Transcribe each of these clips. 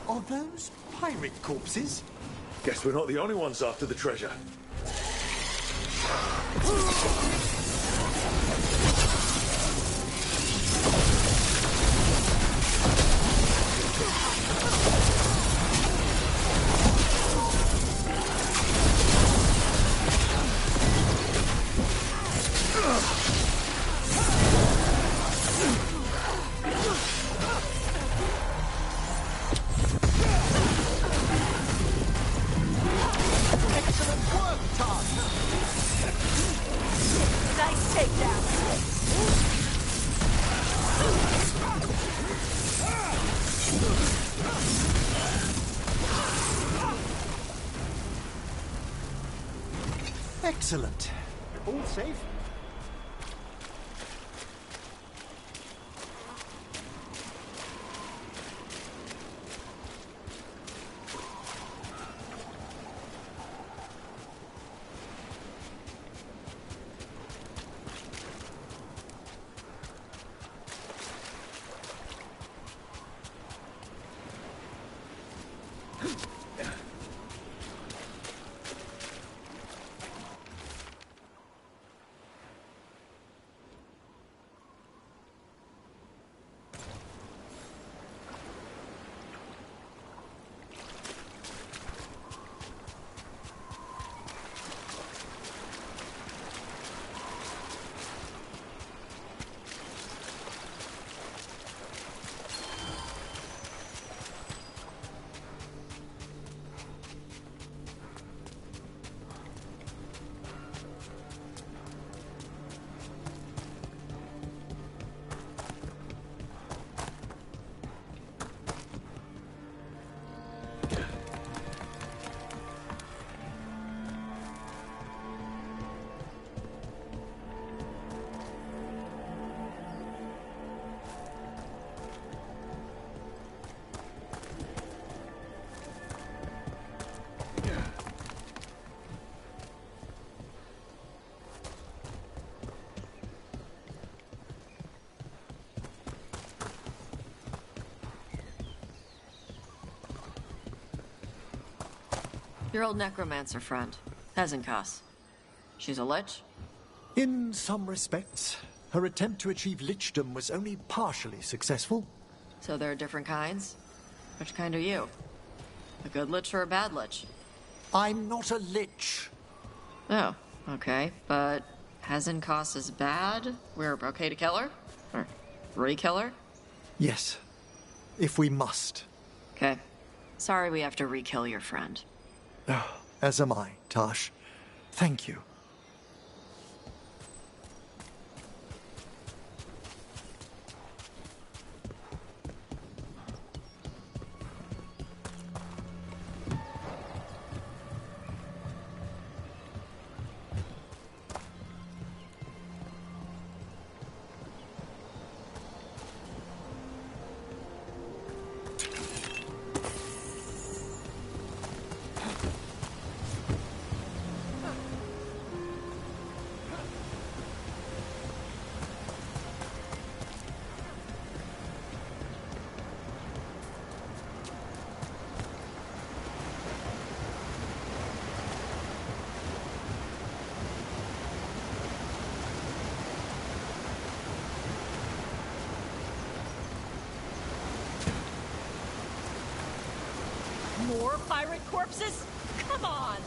Are those pirate corpses? Guess we're not the only ones after the treasure. Excellent. All safe? Your old necromancer friend, Hezenkas. She's a lich? In some respects, her attempt to achieve lichdom was only partially successful. So there are different kinds? Which kind are you? A good lich or a bad lich? I'm not a lich. Oh, okay. But Hezenkas is bad? We're okay to kill her? Or re-kill her? Yes, if we must. Okay. Sorry we have to re-kill your friend. As am I, Tash. Thank you. More pirate corpses? Come on!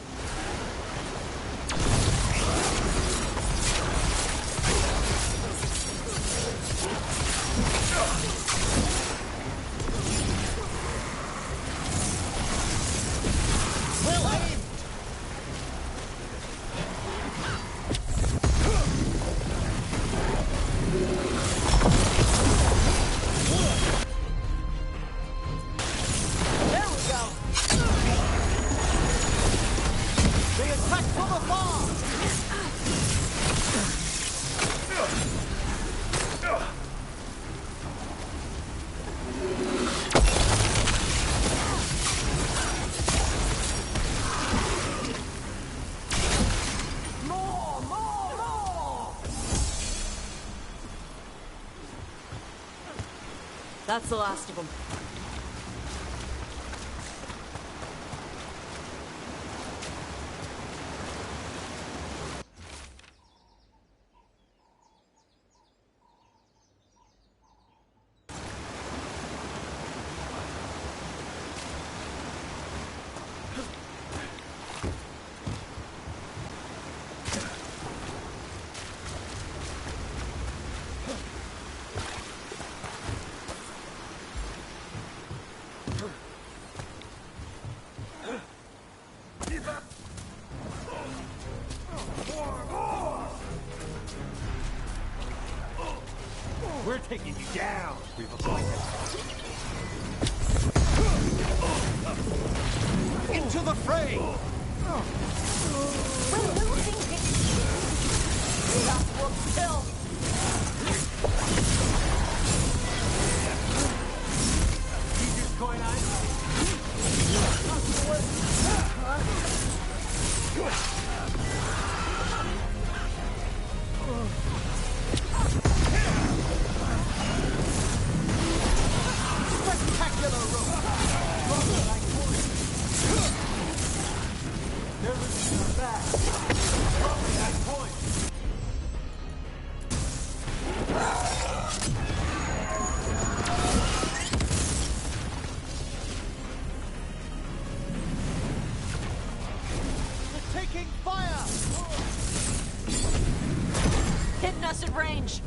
Well aimed! There we go! They attack from afar! More! That's the last of them. We're taking you down. We've appointed. Into the fray! We're losing it! Last one still! Caesar's coin eye. Spectacular rope! They're losing the back. Probably that point. They're taking fire! Hitting us at range.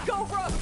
Go, Rook!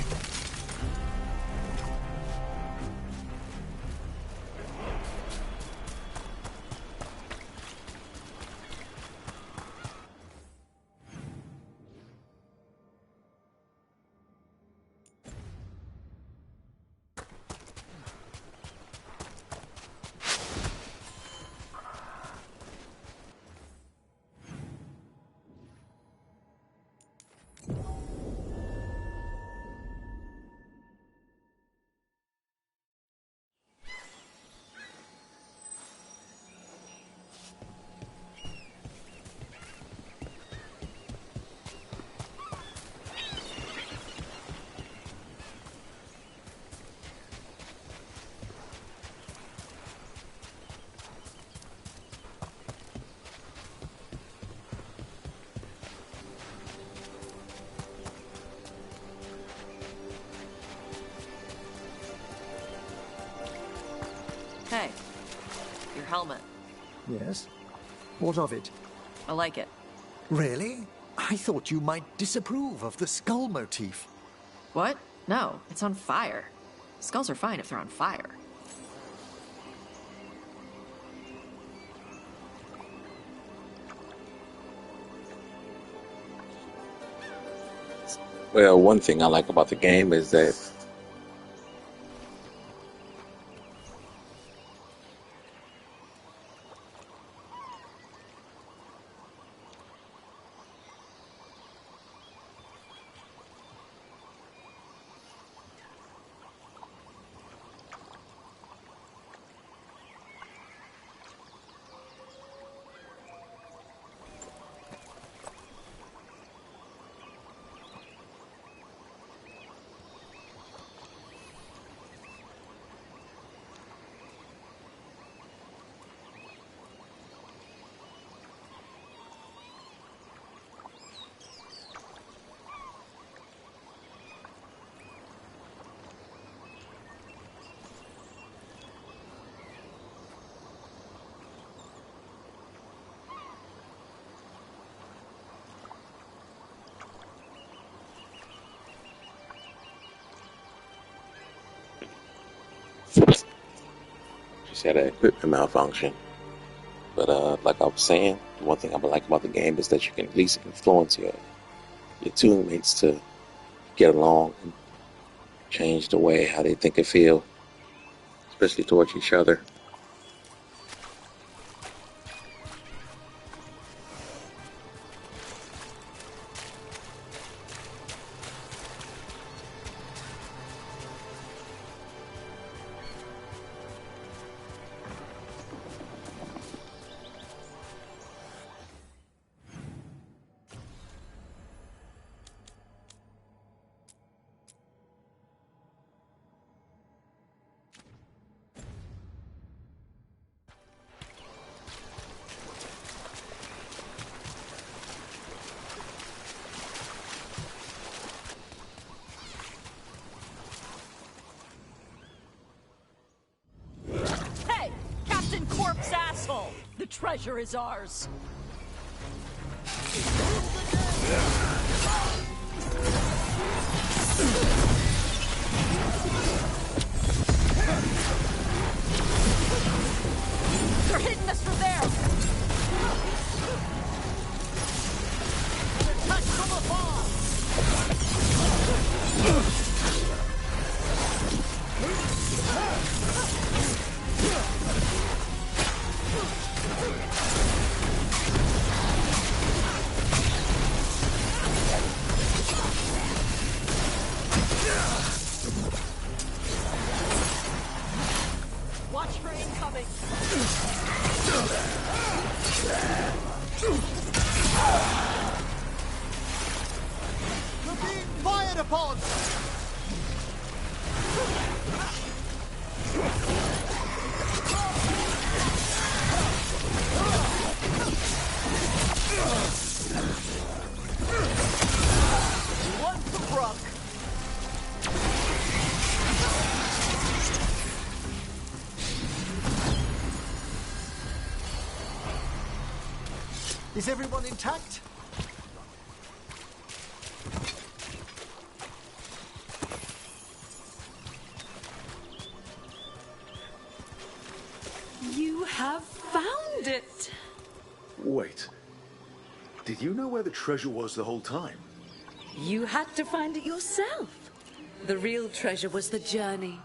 Hey, your helmet. Yes? What of it? I like it. Really? I thought you might disapprove of the skull motif. What? No, it's on fire. Skulls are fine if they're on fire. Well, one thing I like about the game is that she had an equipment malfunction. But like I was saying, the one thing I like about the game is that you can at least influence your teammates to get along and change the way how they think and feel, especially towards each other. Hey! Captain Corpse asshole! The treasure is ours. They're hitting us from there! They're touched from afar! Watch for incoming! You're being fired upon! One for Brock. Is everyone intact? You have found it. Wait. Did you know where the treasure was the whole time? You had to find it yourself. The real treasure was the journey.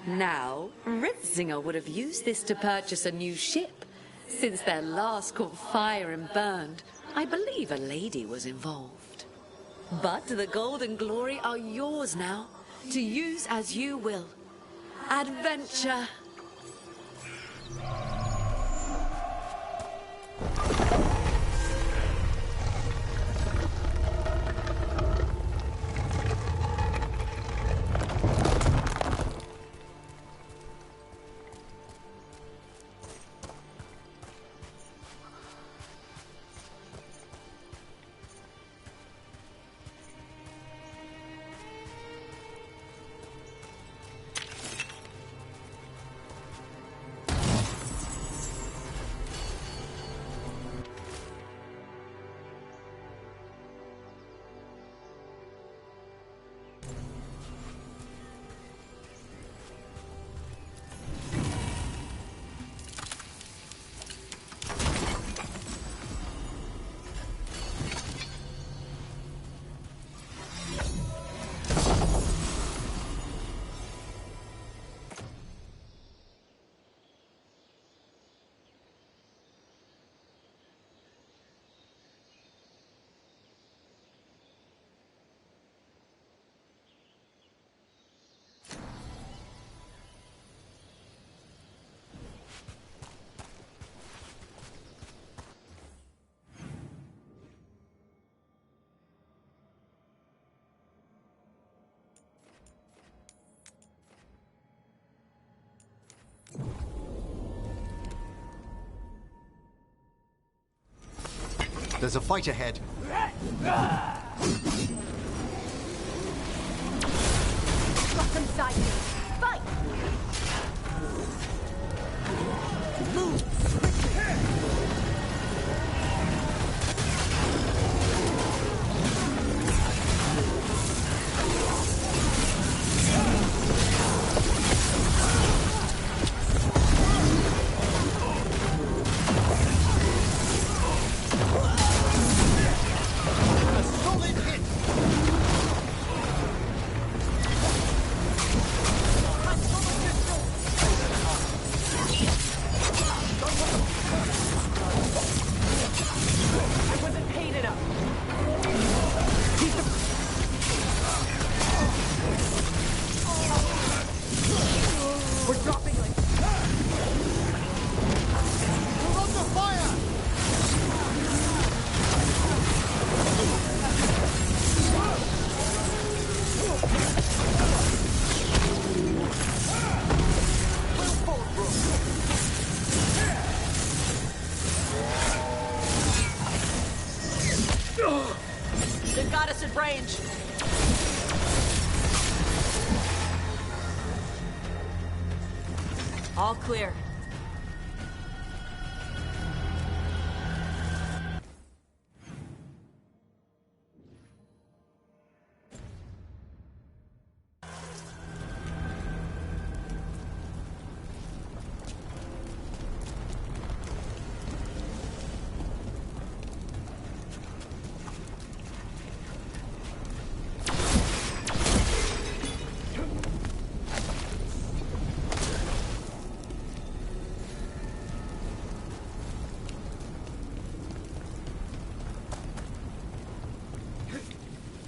Now, Rivzinger would have used this to purchase a new ship. Since their last caught fire and burned, I believe a lady was involved. But the gold and glory are yours now, to use as you will. Adventure. There's a fight ahead. Rock inside me. Fight! Move! A solid hit! I wasn't paid enough. We're dropping like... We're under fire! Move forward, Brooke. They've got us at range. All clear.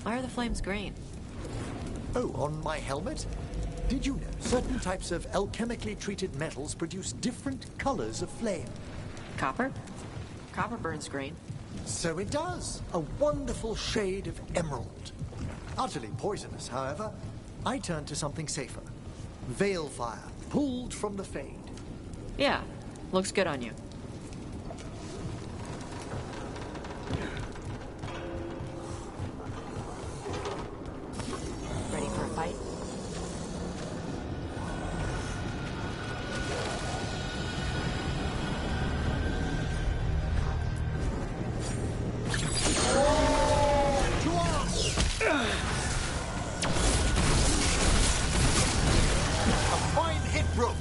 Why are the flames green? Oh, on my helmet? Did you know certain types of alchemically treated metals produce different colors of flame? Copper? Copper burns green. So it does. A wonderful shade of emerald. Utterly poisonous, however. I turned to something safer. Veil fire, pulled from the Fade. Yeah, looks good on you. Ready for a fight? To us! A fine hit, Brooke.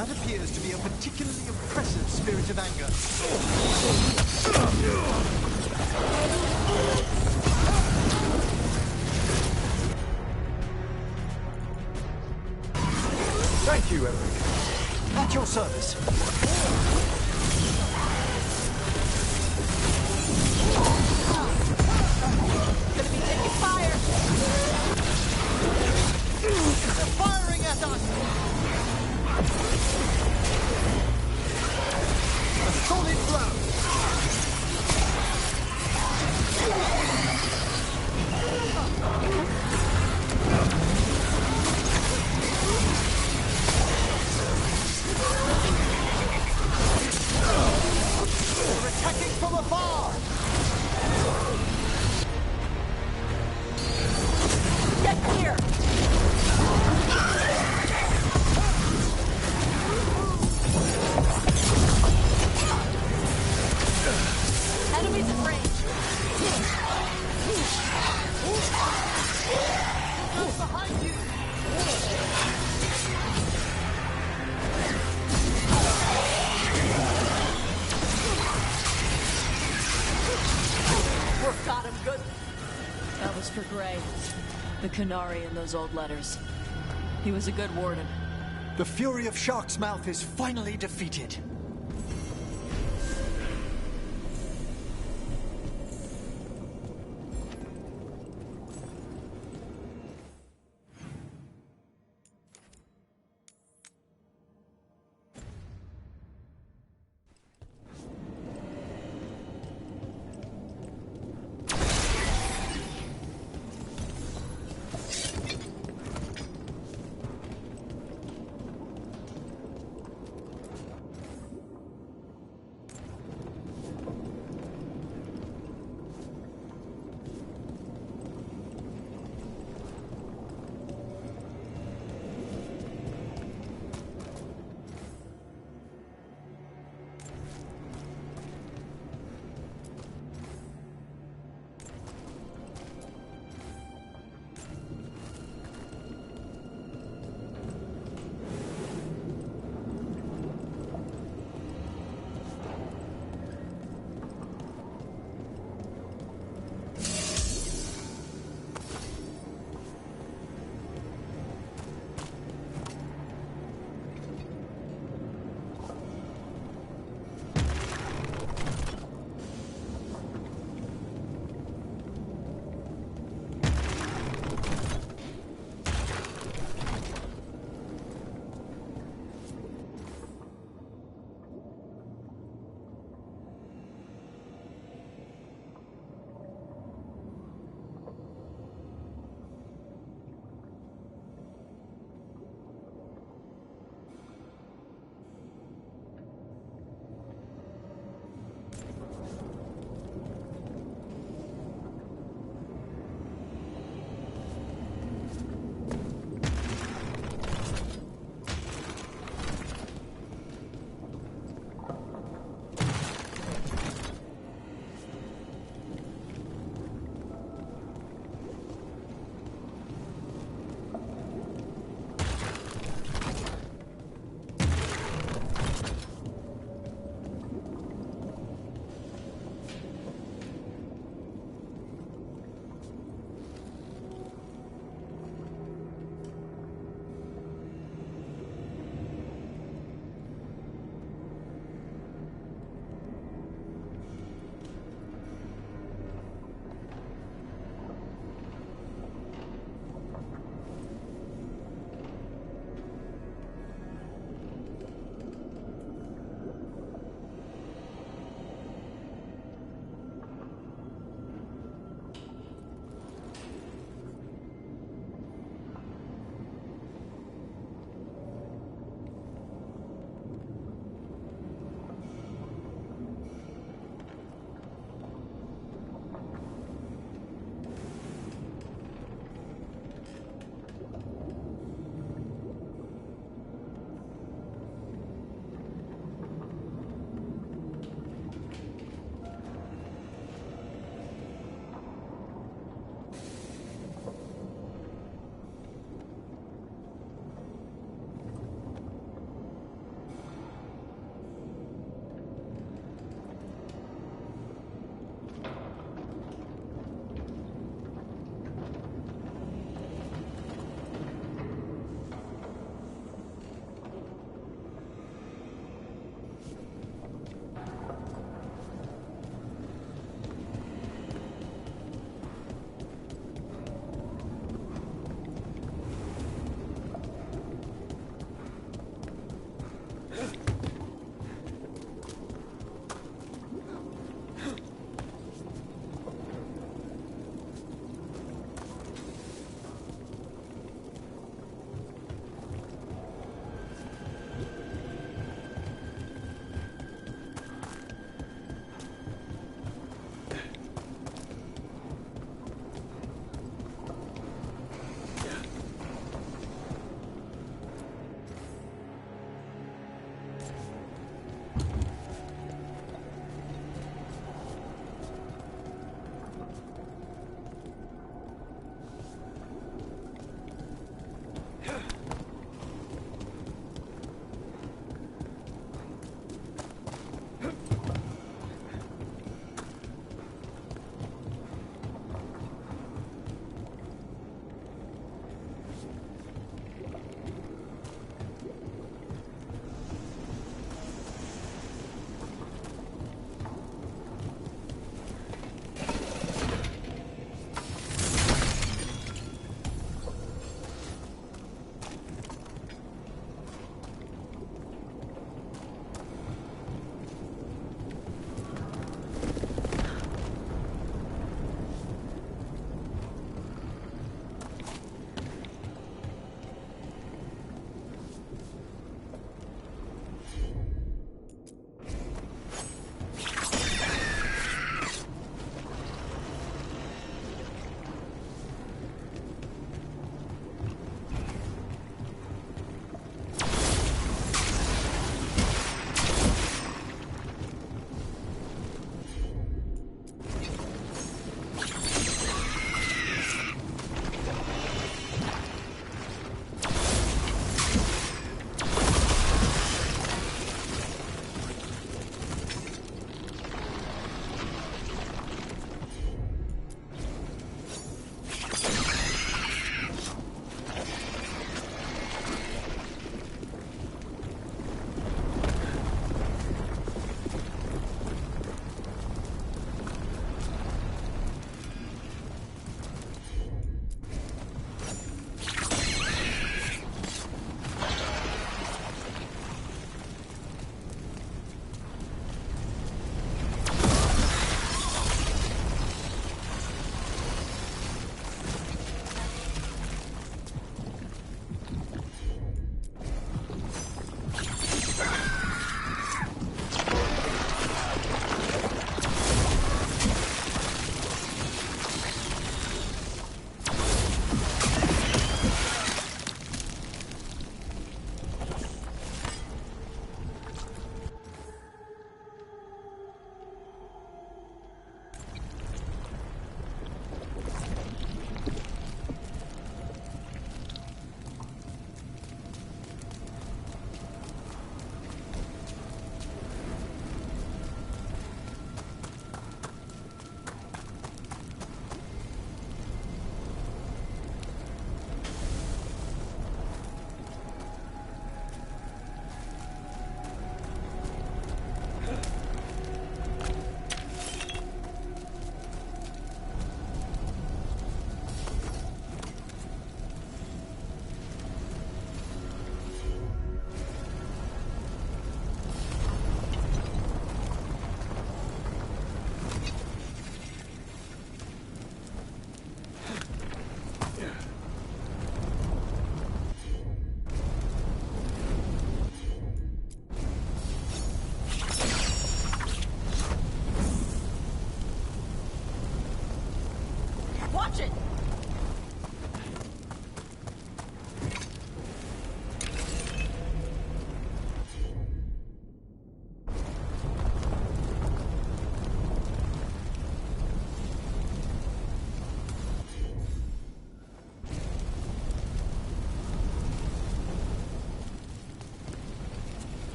That appears to be a particularly impressive spirit of anger. Thank you, Eric. At your service. Gonna be taking fire! They're firing at us! A solid blow! They're attacking from afar! Get clear! Enemies in range! Behind you! We've got him good. That was for Gray. The Canary in those old letters. He was a good warden. The fury of Shark's Mouth is finally defeated.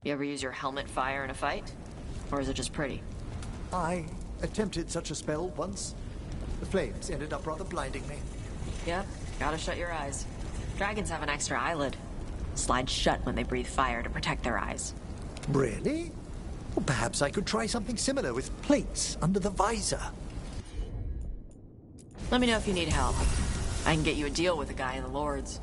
You ever use your helmet fire in a fight? Or is it just pretty? I attempted such a spell once. The flames ended up rather blinding me. Yep, gotta shut your eyes. Dragons have an extra eyelid. Slides shut when they breathe fire to protect their eyes. Really? Well, perhaps I could try something similar with plates under the visor. Let me know if you need help. I can get you a deal with the guy in the Lords.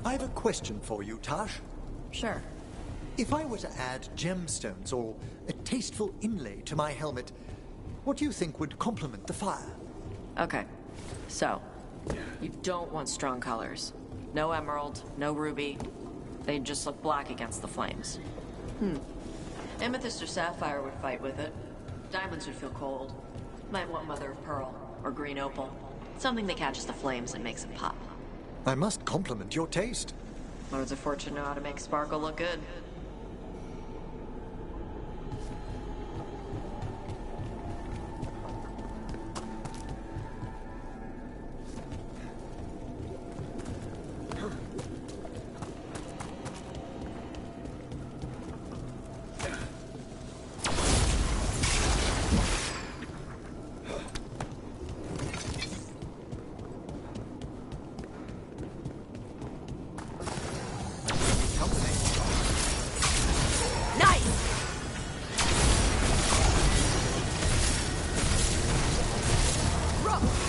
I have a question for you, Tash. Sure. If I were to add gemstones or a tasteful inlay to my helmet, what do you think would complement the fire? Okay. So, you don't want strong colors. No emerald, no ruby. They'd just look black against the flames. Amethyst or sapphire would fight with it. Diamonds would feel cold. Might want mother of pearl or green opal. Something that catches the flames and makes them pop. I must compliment your taste. Lords of Fortune know how to make sparkle look good.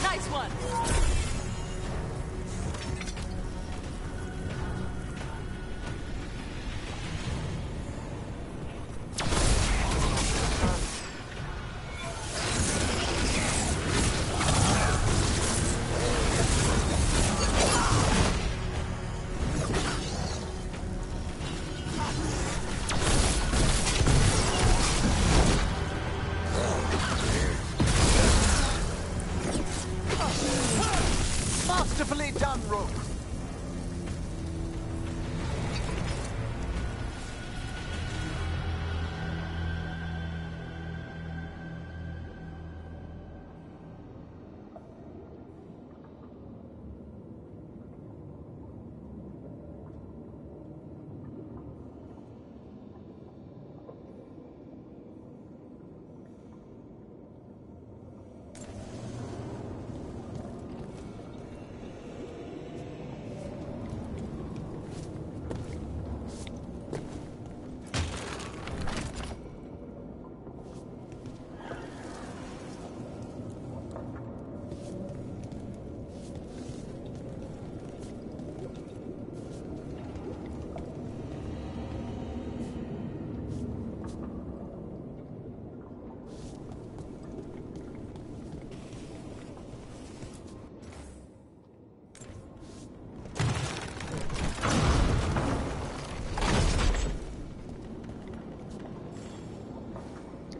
Nice one! Masterfully done, Rook.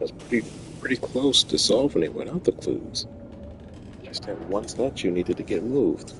That's pretty close to solving it without the clues. Just that one statue needed to get moved.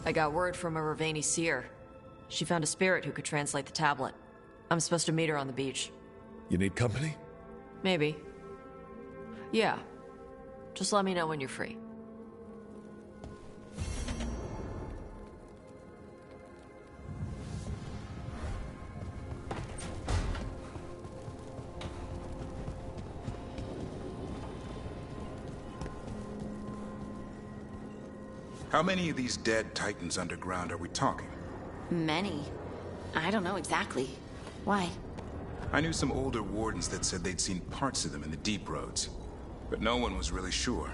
I got word from a Ravani seer. She found a spirit who could translate the tablet. I'm supposed to meet her on the beach. You need company? Maybe. Yeah. Just let me know when you're free. How many of these dead Titans underground are we talking? Many. I don't know exactly. Why? I knew some older wardens that said they'd seen parts of them in the deep roads, but no one was really sure.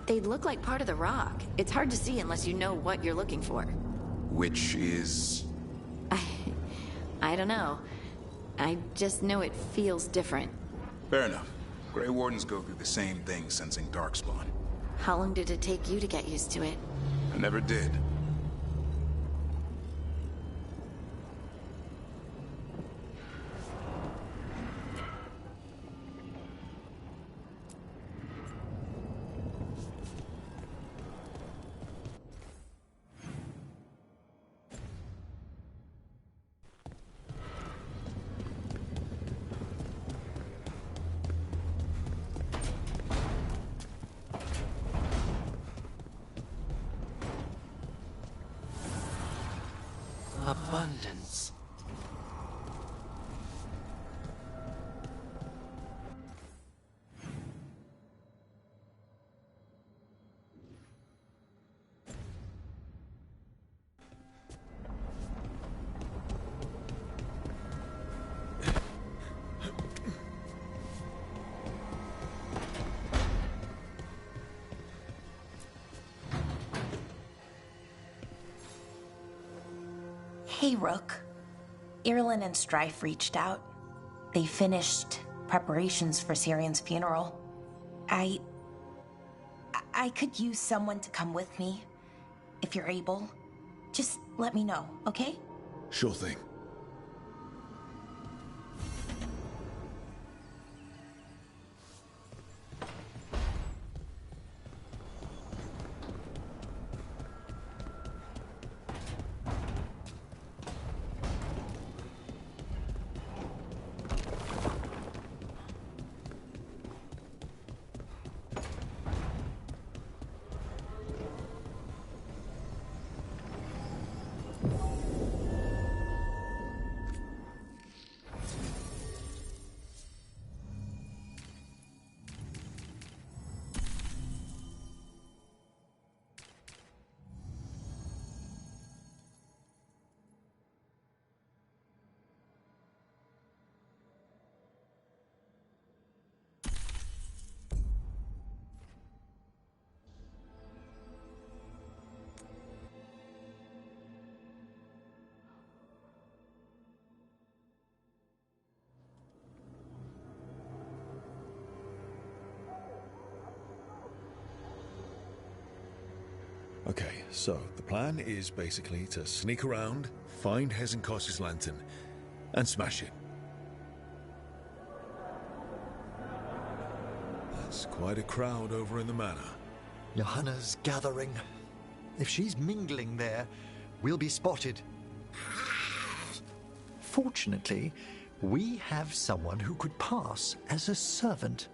They'd look like part of the rock. It's hard to see unless you know what you're looking for. Which is... I don't know. I just know it feels different. Fair enough. Grey Wardens go through the same thing sensing Darkspawn. How long did it take you to get used to it? I never did. Abundance. Hey, Rook. Irulan and Strife reached out. They finished preparations for Syrian's funeral. I could use someone to come with me. If you're able, just let me know, okay? Sure thing. Okay, so the plan is basically to sneak around, find Hezenkos's lantern, and smash it. That's quite a crowd over in the manor. Johanna's gathering. If she's mingling there, we'll be spotted. Fortunately, we have someone who could pass as a servant.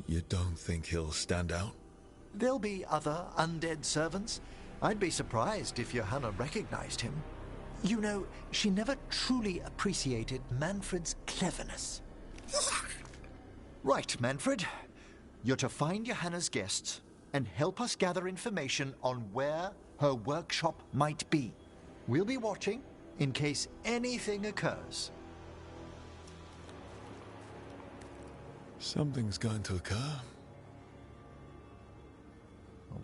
You don't think he'll stand out? There'll be other undead servants. I'd be surprised if Johanna recognized him. You know, she never truly appreciated Manfred's cleverness. Right, Manfred. You're to find Johanna's guests and help us gather information on where her workshop might be. We'll be watching in case anything occurs. Something's going to occur.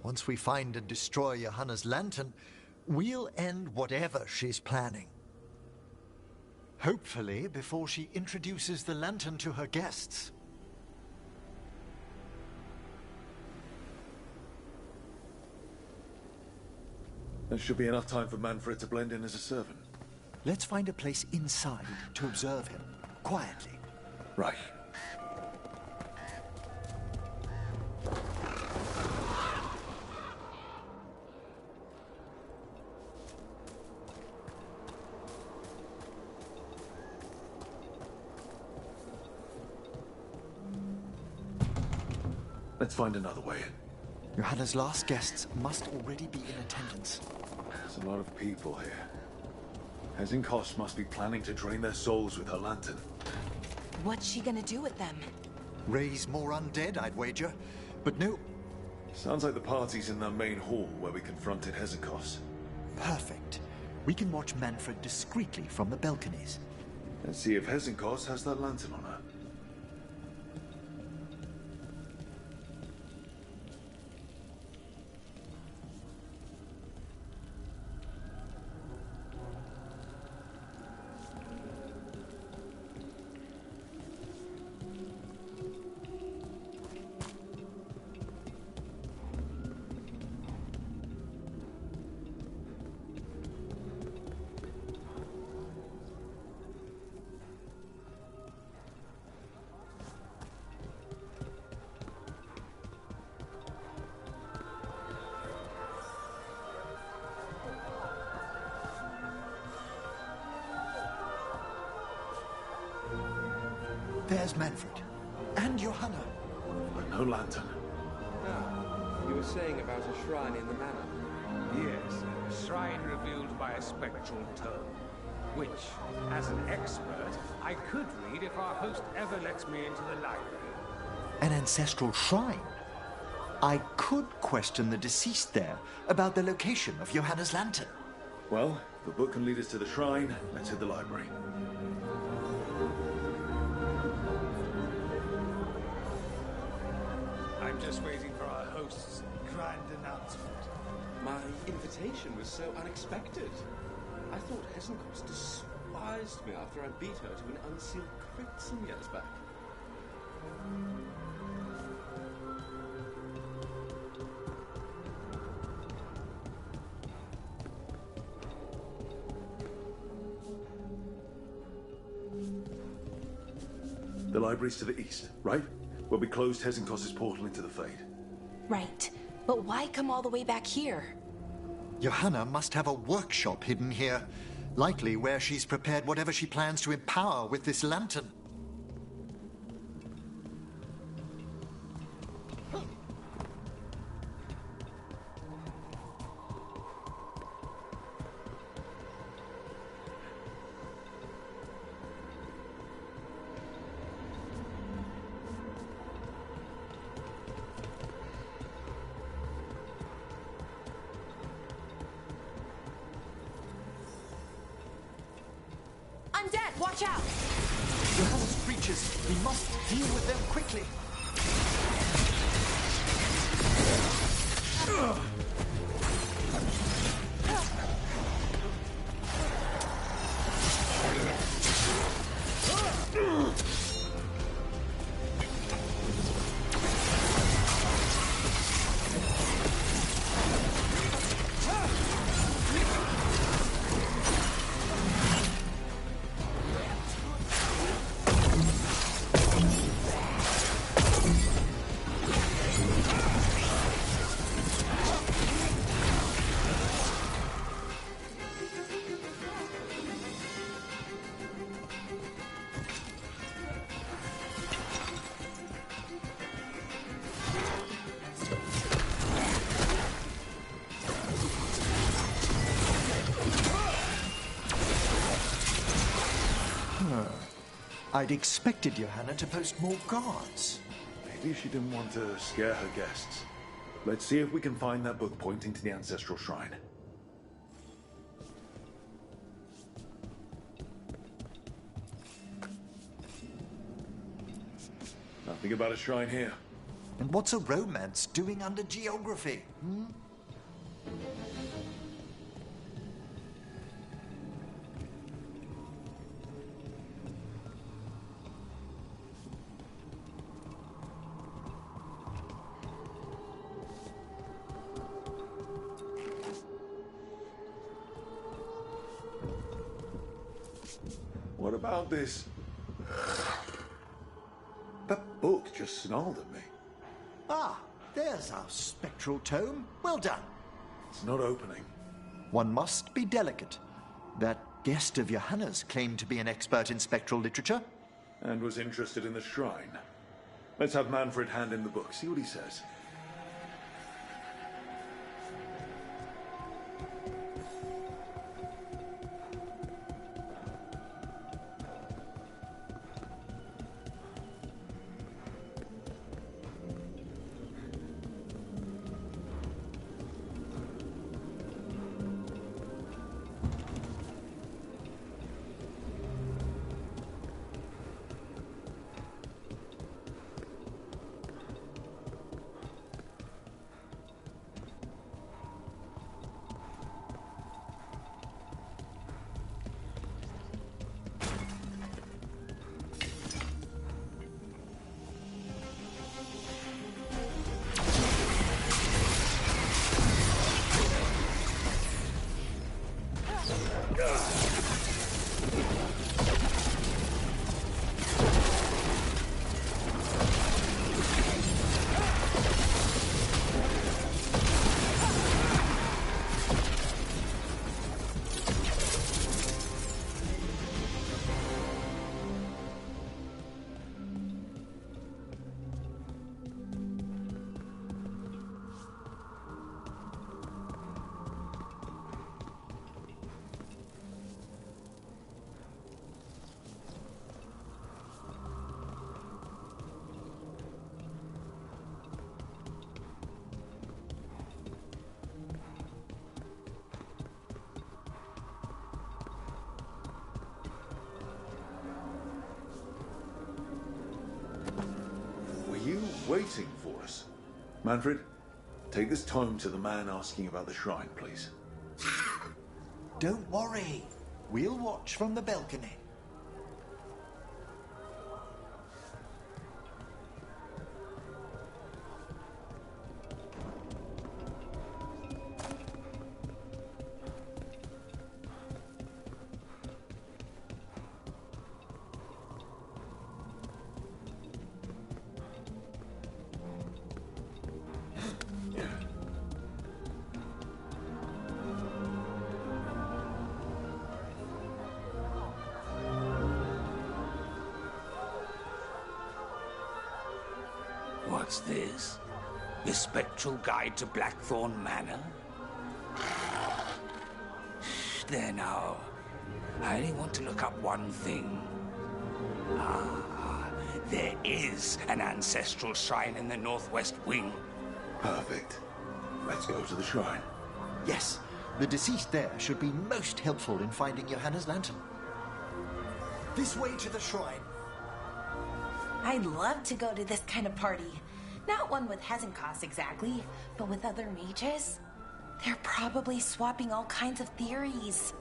Once we find and destroy Johanna's lantern, we'll end whatever she's planning. Hopefully before she introduces the lantern to her guests. There should be enough time for Manfred to blend in as a servant. Let's find a place inside to observe him, quietly. Right. Let's find another way. Johanna's last guests must already be in attendance. There's a lot of people here. Hezenkos must be planning to drain their souls with her lantern. What's she gonna do with them? Raise more undead, I'd wager. But no. Sounds like the party's in the main hall where we confronted Hezenkos. Perfect. We can watch Manfred discreetly from the balconies. And see if Hezenkos has that lantern on her. There's Manfred. And Johanna. But no lantern. You were saying about a shrine in the manor? Yes, a shrine revealed by a spectral tome, which, as an expert, I could read if our host ever lets me into the library. An ancestral shrine? I could question the deceased there about the location of Johanna's lantern. Well, if the book can lead us to the shrine, let's hit the library. I'm just waiting for our host's grand announcement. My invitation was so unexpected. I thought Hezenkos despised me after I beat her to an unsealed crypt some years back. The library's to the east, right? Where we closed Hezenkos' portal into the Fade. Right. But why come all the way back here? Johanna must have a workshop hidden here. Likely where she's prepared whatever she plans to empower with this lantern. Undead, watch out! Johanna's creatures. We must deal with them quickly. I'd expected Johanna to post more guards. Maybe she didn't want to scare her guests. Let's see if we can find that book pointing to the ancestral shrine. Nothing about a shrine here. And what's a romance doing under geography? What about this? That book just snarled at me. Ah, there's our spectral tome. Well done. It's not opening. One must be delicate. That guest of Johanna's claimed to be an expert in spectral literature. And was interested in the shrine. Let's have Manfred hand in the book, see what he says. Waiting for us. Manfred, take this tome to the man asking about the shrine, please. Don't worry. We'll watch from the balcony. What's this? The Spectral Guide to Blackthorn Manor? There now. I only want to look up one thing. There is an ancestral shrine in the northwest wing. Perfect. Let's go to the shrine. Yes, the deceased there should be most helpful in finding Johanna's lantern. This way to the shrine. I'd love to go to this kind of party. Not one with Hezenkos exactly, but with other mages. They're probably swapping all kinds of theories.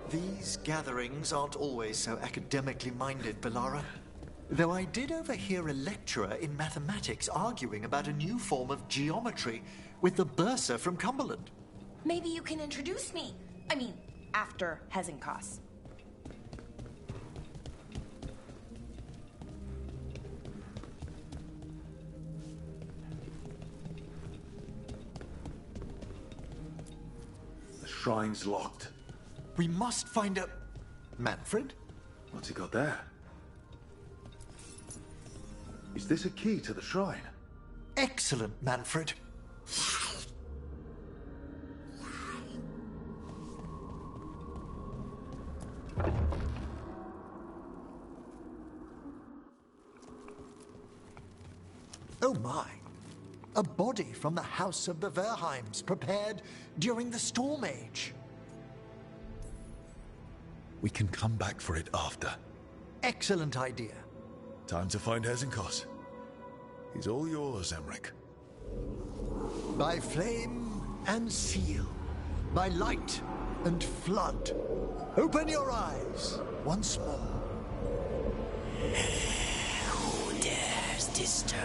These gatherings aren't always so academically minded, Bellara. Though I did overhear a lecturer in mathematics arguing about a new form of geometry with the bursar from Cumberland. Maybe you can introduce me. I mean, after Hezenkos. The shrine's locked. We must find a... Manfred? What's he got there? Is this a key to the shrine? Excellent, Manfred. Oh my. A body from the House of the Verheims, prepared during the Storm Age. We can come back for it after. Excellent idea. Time to find Hezenkos. He's all yours, Emmerich. By flame and seal, by light and flood, open your eyes once more. Who dares disturb?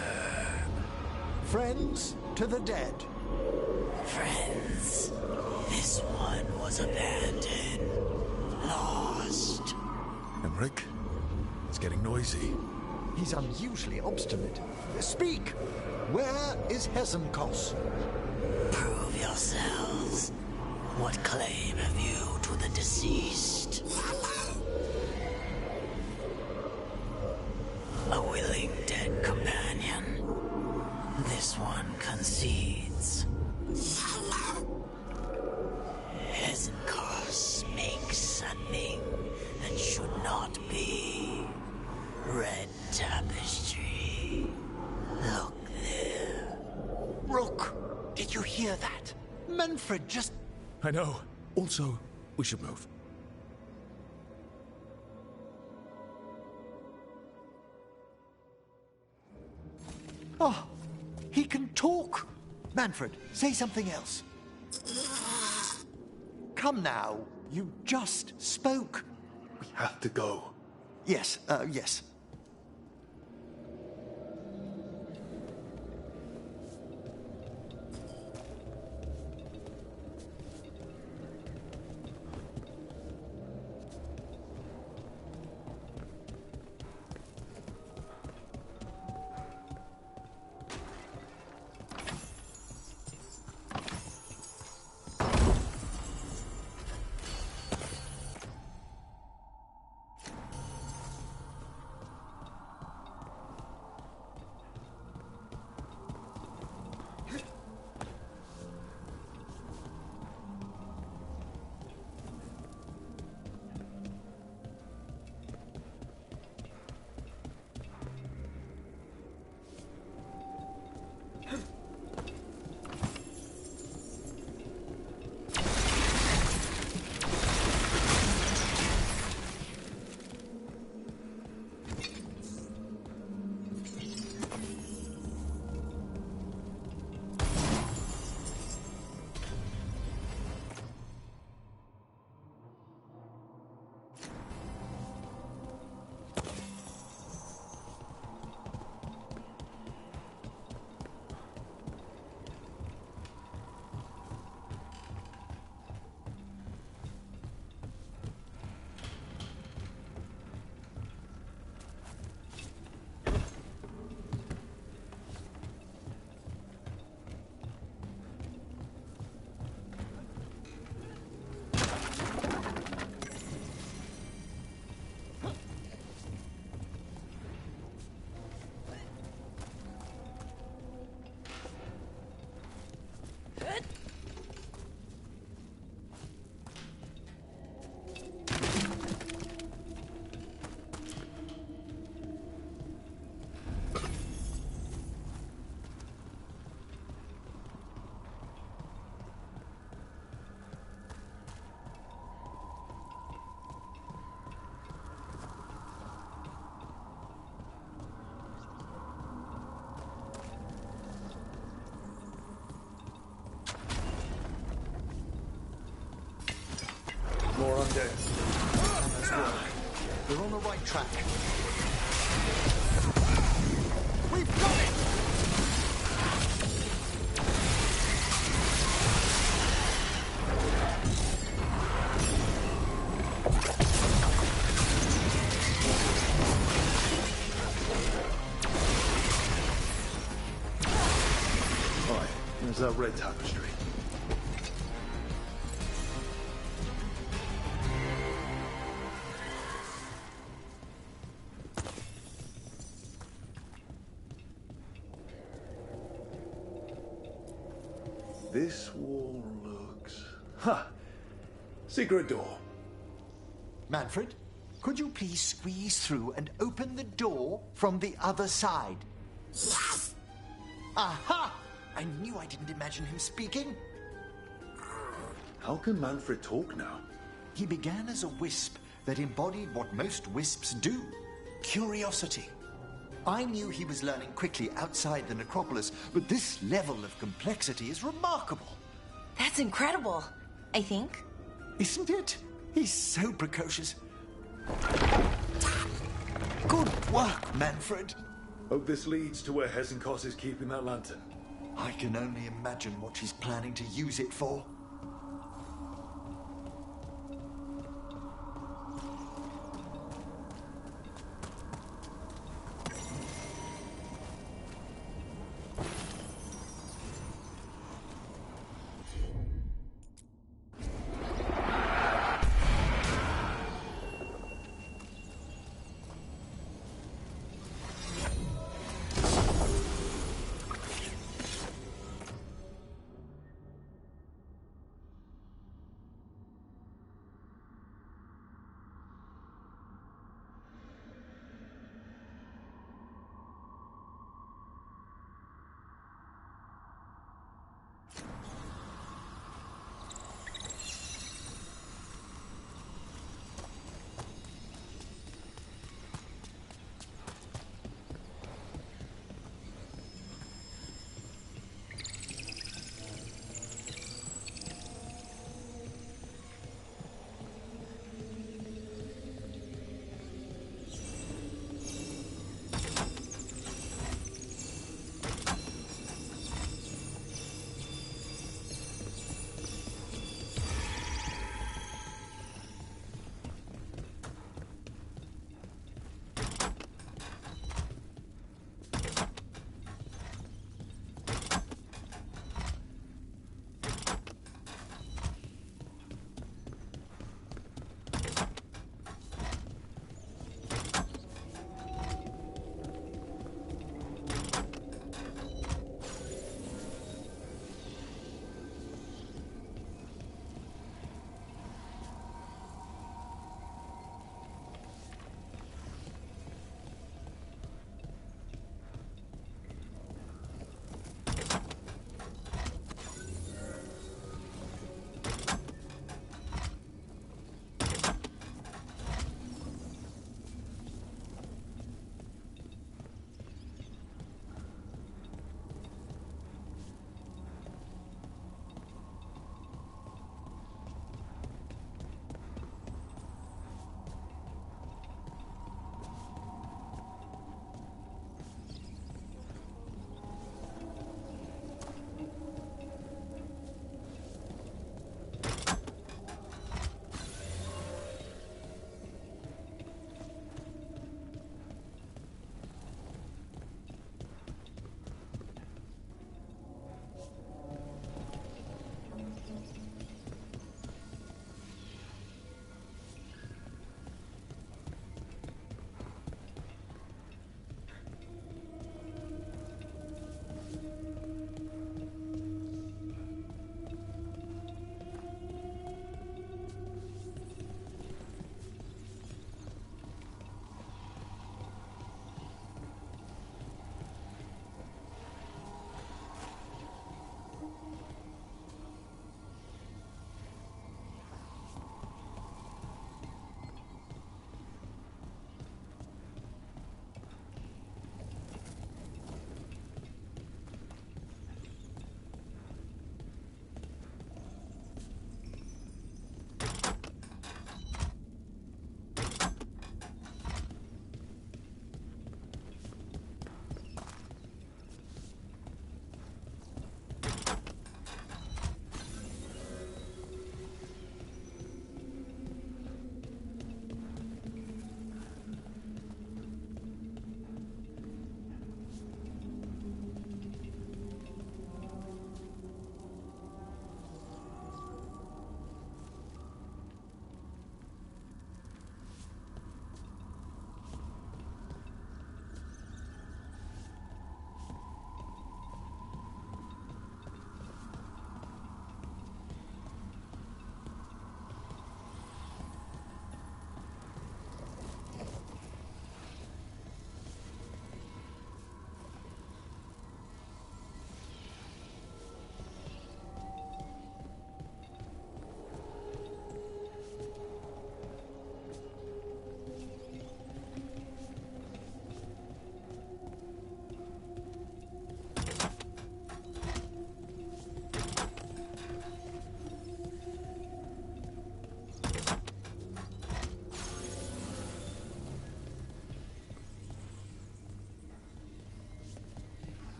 Friends to the dead. Friends, this one was abandoned, lost. Emmerich, it's getting noisy. He's unusually obstinate. Speak! Where is Hezenkos? Prove yourselves. What claim have you to the deceased? A willing dead companion. This one concedes. Hezenkos makes something that should not be. Red tapestry. Look there. Rook, did you hear that? Manfred just... I know. Also, we should move. Oh, he can talk. Manfred, say something else. Come now, you just spoke. We have to go. Yes, yes. More on deck. Nice work. We're on the right track. We've got it! Right, there's that red tapestry. This wall looks... Ha! Secret door. Manfred, could you please squeeze through and open the door from the other side? Yes! Aha! I knew I didn't imagine him speaking. How can Manfred talk now? He began as a wisp that embodied what most wisps do. Curiosity. I knew he was learning quickly outside the necropolis, but this level of complexity is remarkable. That's incredible, I think. Isn't it? He's so precocious. Good work, Manfred. Hope this leads to where Hezenkos is keeping that lantern. I can only imagine what she's planning to use it for.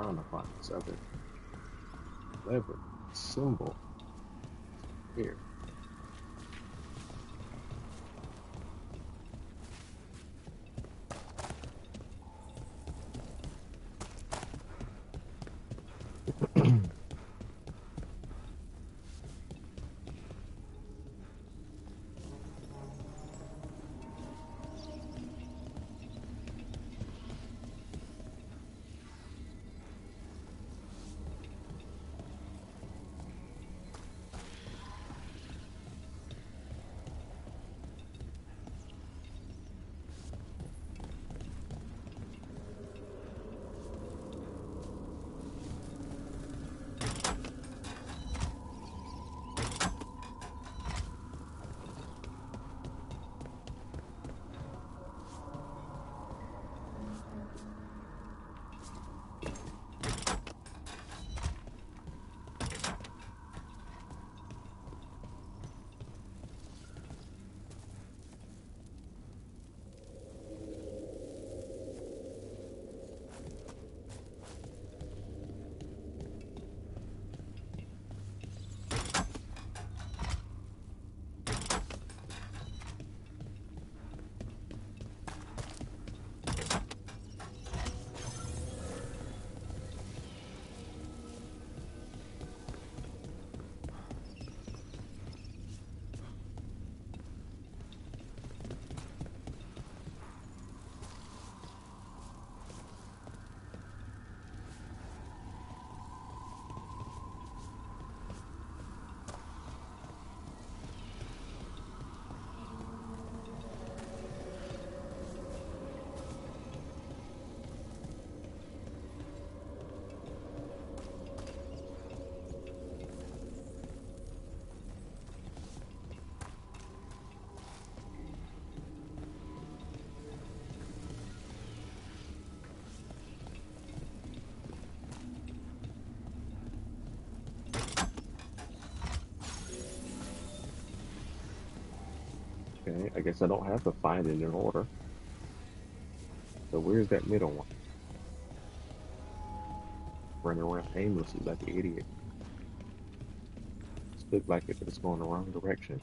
trying to find this other lever symbol here. Okay, I guess I don't have to find it in order. So where's that middle one? Running around aimlessly like an idiot. This looks like it's going the wrong direction.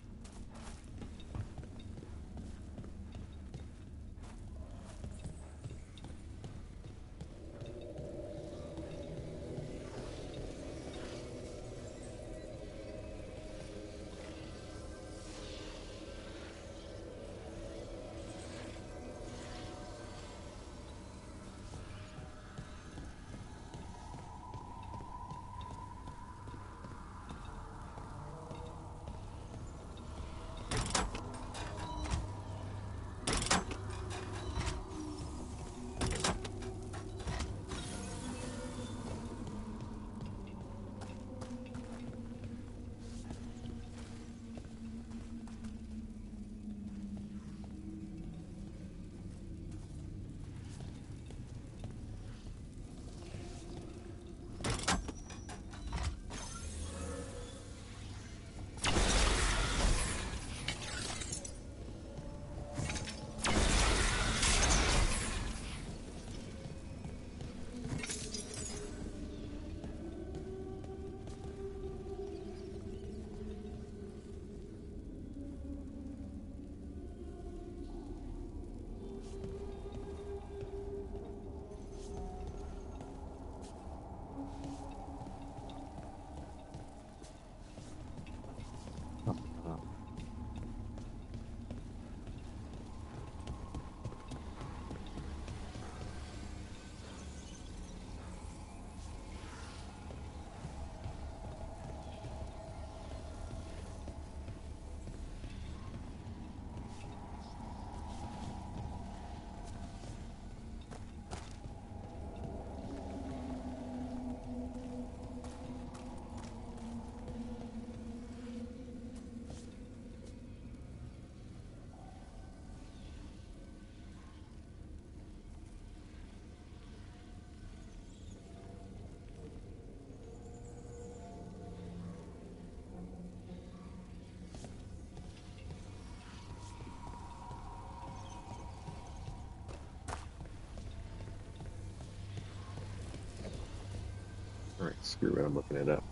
Screw it, I'm looking it up.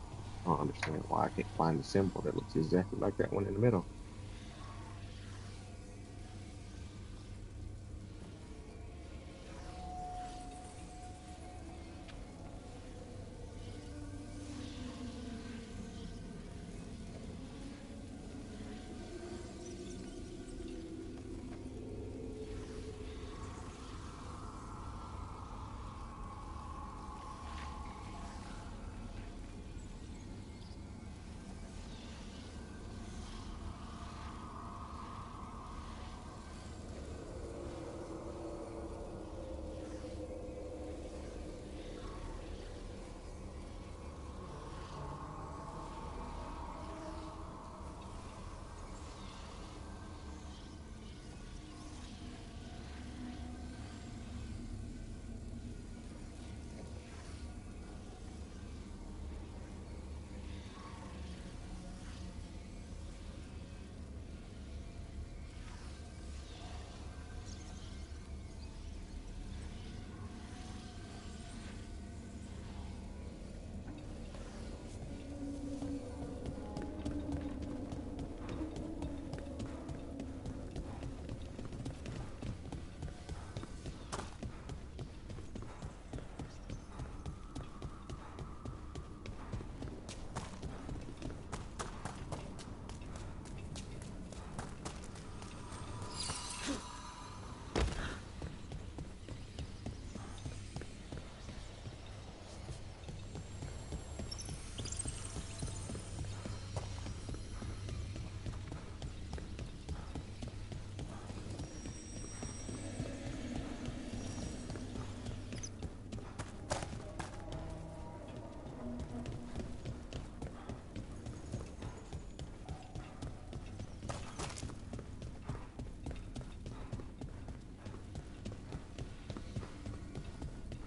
I don't understand why I can't find the symbol that looks exactly like that one in the middle.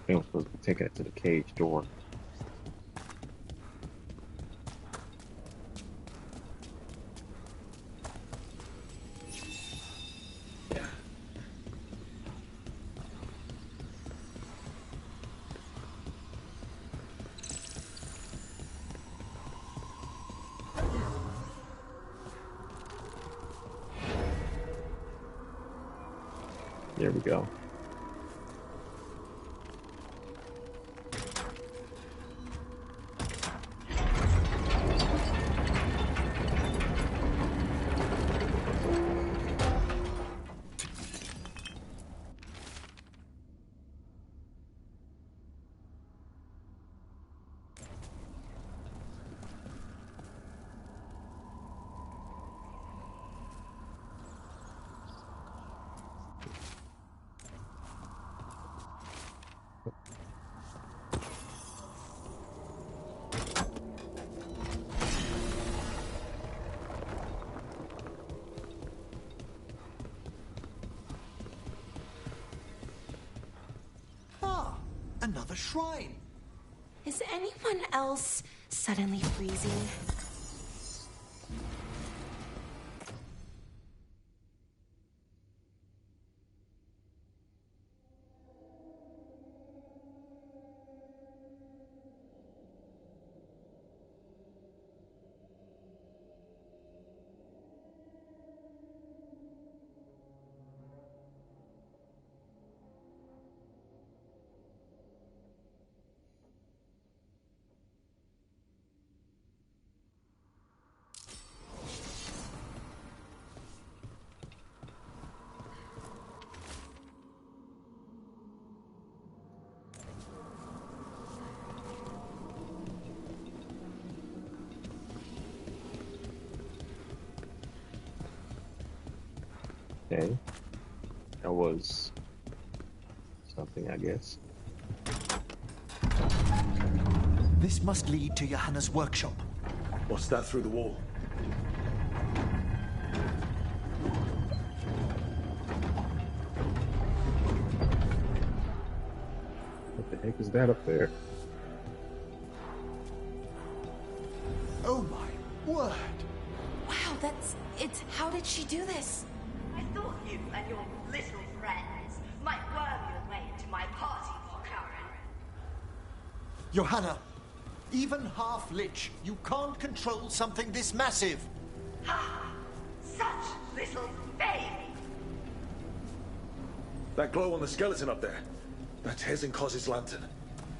I'm supposed to be taking it to the cage door. There we go. Another shrine. Is anyone else suddenly freezing? Okay. That was something, I guess. This must lead to Johanna's workshop. What's that through the wall? What the heck is that up there? Oh my word! Wow, that's... it's... how did she do this? I thought you and your little friends might worm your way into my party, Karen. Johanna, Even half-lich, you can't control something this massive. Such little faith! That glow on the skeleton up there. That's Hezenkos's lantern.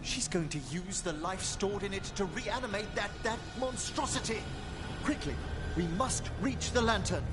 She's going to use the life stored in it to reanimate that monstrosity. Quickly, we must reach the lantern.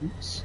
Oops.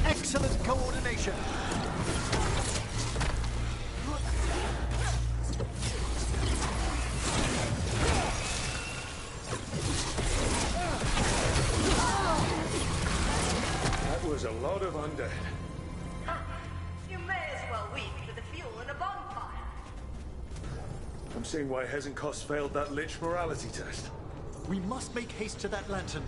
Excellent coordination. That was a lot of undead. You may as well weep for the fuel in a bonfire. I'm seeing why Hezenkos failed that Lich morality test. We must make haste to that lantern.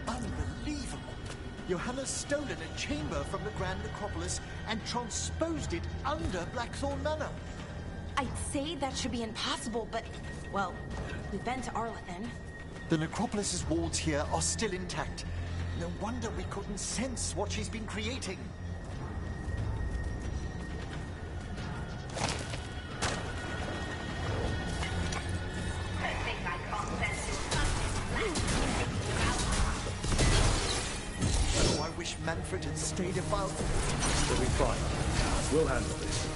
Unbelievable! Johanna's stolen a chamber from the Grand Necropolis and transposed it under Blackthorn Manor. I'd say that should be impossible, but, well, we've been to Arlathan. The Necropolis's walls here are still intact. No wonder we couldn't sense what she's been creating. I think I can't sense your Oh, I wish Manfred had stayed about. We'll be fine. We'll handle this.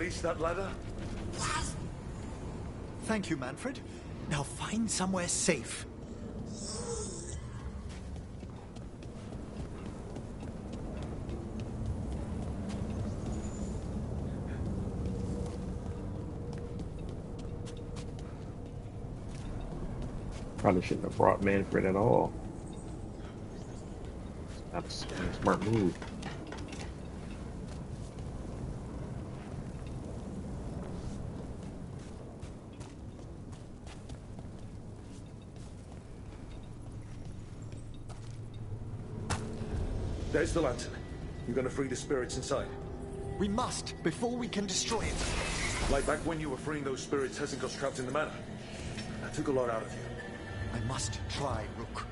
release that ladder? Thank you, Manfred. Now find somewhere safe. Probably shouldn't have brought Manfred at all. That's a smart move. There's the lantern. You're gonna free the spirits inside. We must, before we can destroy it. Like back when you were freeing those spirits Hesenko's trapped in the manor. That took a lot out of you. I must try, Rook.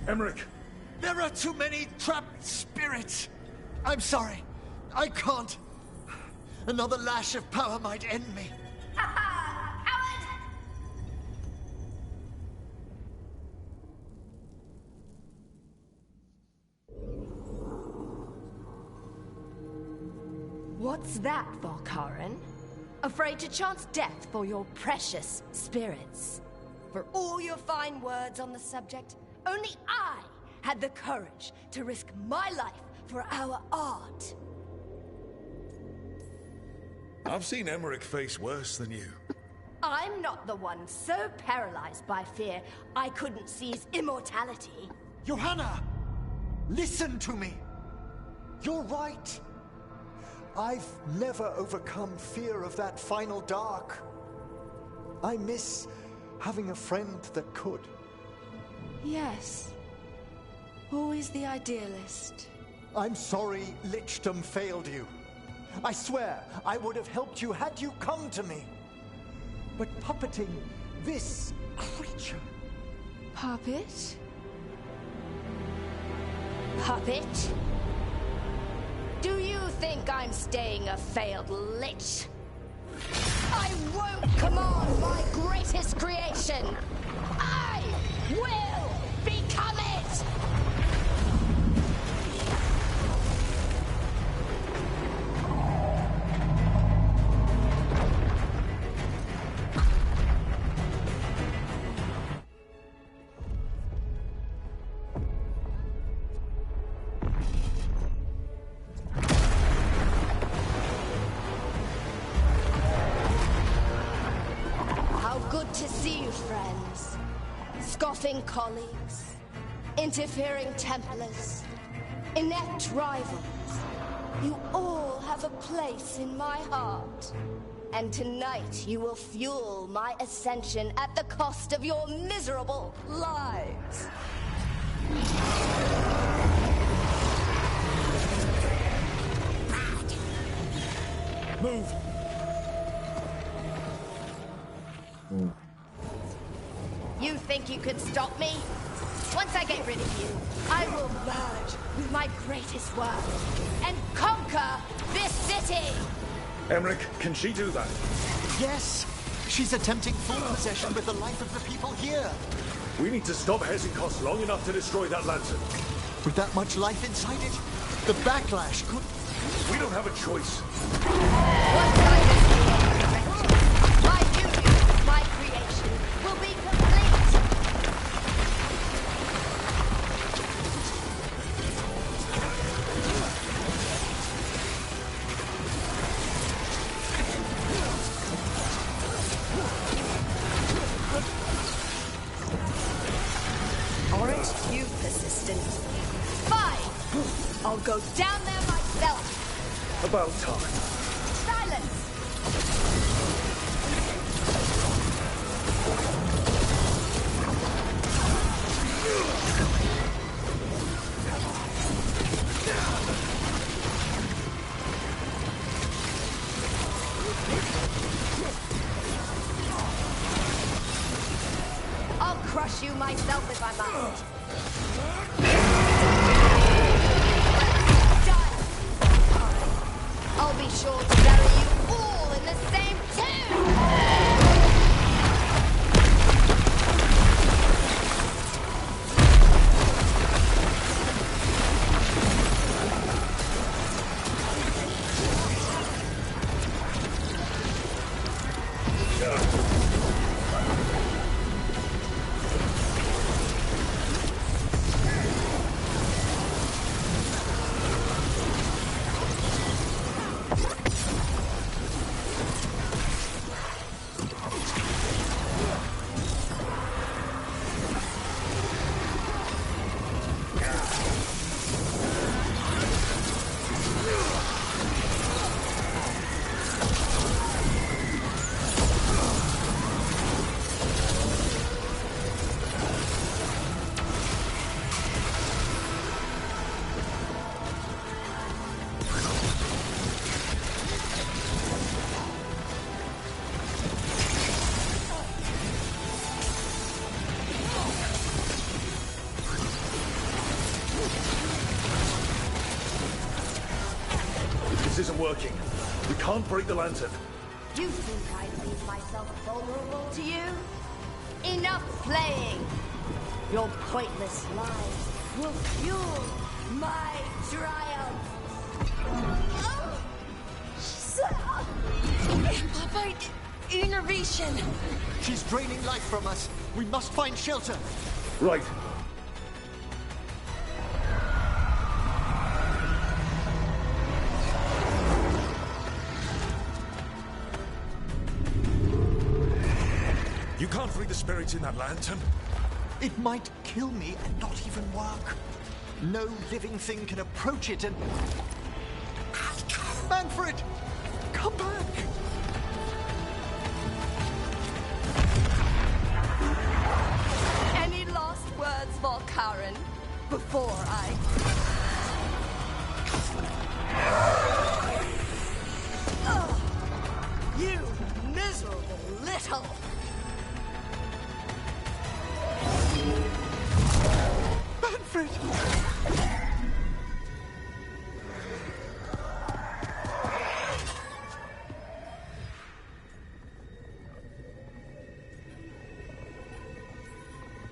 Emmerich! There are too many trapped spirits! I'm sorry. I can't. Another lash of power might end me. What's that, Valkarin? Afraid to chance death for your precious spirits? For all your fine words on the subject, only I had the courage to risk my life for our art. I've seen Emmerich face worse than you. I'm not the one so paralyzed by fear I couldn't seize immortality. Johanna! Listen to me! You're right! I've never overcome fear of that final dark. I miss having a friend that could. Yes. Always the idealist. I'm sorry Lichdom failed you. I swear I would have helped you had you come to me. But puppeting this creature... Puppet? Puppet? Do you think I'm staying a failed lich? I won't command my greatest creation! I will become it! To see you, friends. Scoffing colleagues. Interfering Templars. Inept rivals. You all have a place in my heart. And tonight you will fuel my ascension at the cost of your miserable lives. Move! You think you could stop me? Once I get rid of you, I will merge with my greatest work and conquer this city! Emmerich, can she do that? Yes! She's attempting full possession with the life of the people here. We need to stop Hesenkos long enough to destroy that lantern. With that much life inside it, the backlash could... We don't have a choice. My union, my creation, will be complete! Aren't you persistent? Fine! I'll go down there myself! About time. Silence! I'll crush you myself if I must. I'll be sure to bury you all in the same tomb! working. We can't break the lantern. You think I leave myself vulnerable to you? Enough playing! Your pointless lies will fuel my triumph! Amplified innervation! She's draining life from us. We must find shelter. Right. You can't free the spirits in that lantern? It might kill me and not even work. No living thing can approach it and... Manfred! Come back! Any last words for Karen before I... Ugh, you miserable little... Manfred!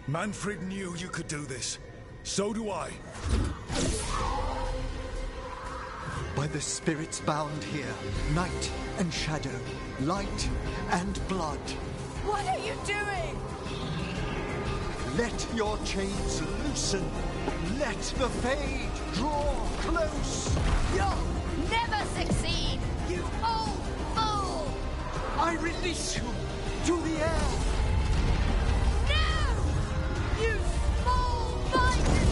Manfred knew you could do this. So do I. By the spirits bound here, night and shadow, light and blood. What are you doing? Let your chains loosen. Let the fade draw close. You'll never succeed, you old fool! I release you to the air. No! You small-minded...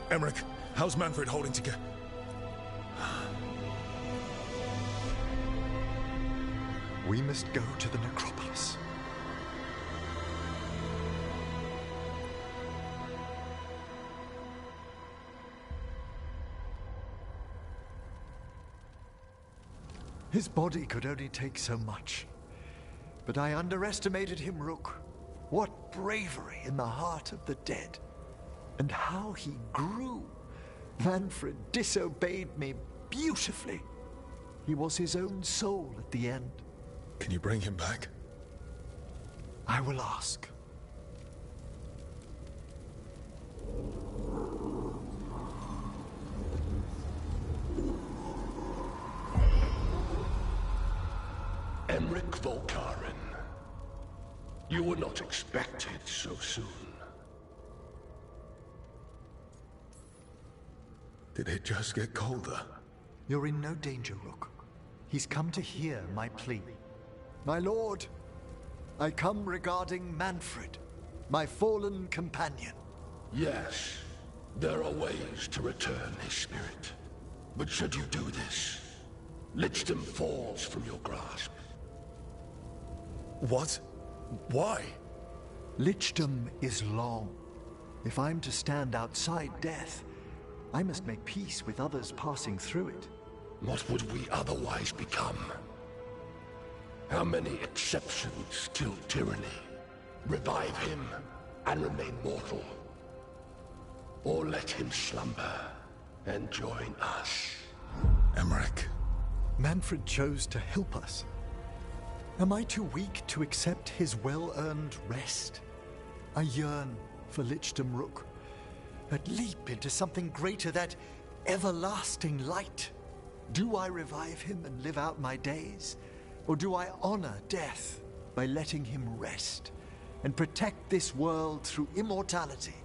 Emmerich, how's Manfred holding together? We must go to the necropolis. His body could only take so much. But I underestimated him, Rook. What bravery in the heart of the dead. And how he grew. Manfred disobeyed me beautifully. He was his own soul at the end. Can you bring him back? I will ask. Emmerich Volkaren. You were not expected so soon. Did it just get colder? You're in no danger, Rook. He's come to hear my plea. My lord, I come regarding Manfred, my fallen companion. Yes, there are ways to return his spirit. But should you do this, Lichdom falls from your grasp. What? Why? Lichdom is long. If I'm to stand outside death, I must make peace with others passing through it. What would we otherwise become? How many exceptions kill tyranny, revive him, and remain mortal? Or let him slumber and join us? Emmerich. Manfred chose to help us. Am I too weak to accept his well-earned rest? I yearn for Lichdom, Rook. That leap into something greater, that everlasting light. Do I revive him and live out my days? Or do I honor death by letting him rest and protect this world through immortality?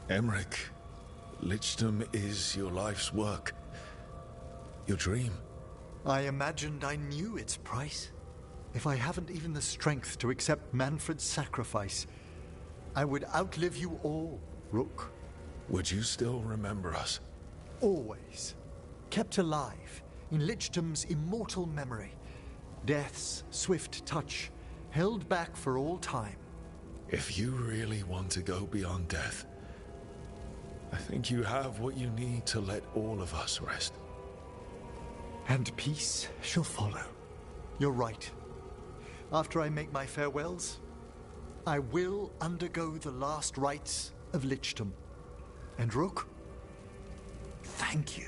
Emmerich, Lichdom is your life's work. Your dream. I imagined I knew its price. If I haven't even the strength to accept Manfred's sacrifice, I would outlive you all, Rook. Would you still remember us? Always. Kept alive, in Lichtum's immortal memory. Death's swift touch, held back for all time. If you really want to go beyond death, I think you have what you need to let all of us rest. And peace shall follow. You're right. After I make my farewells, I will undergo the last rites of Lichtum. And Rook, thank you.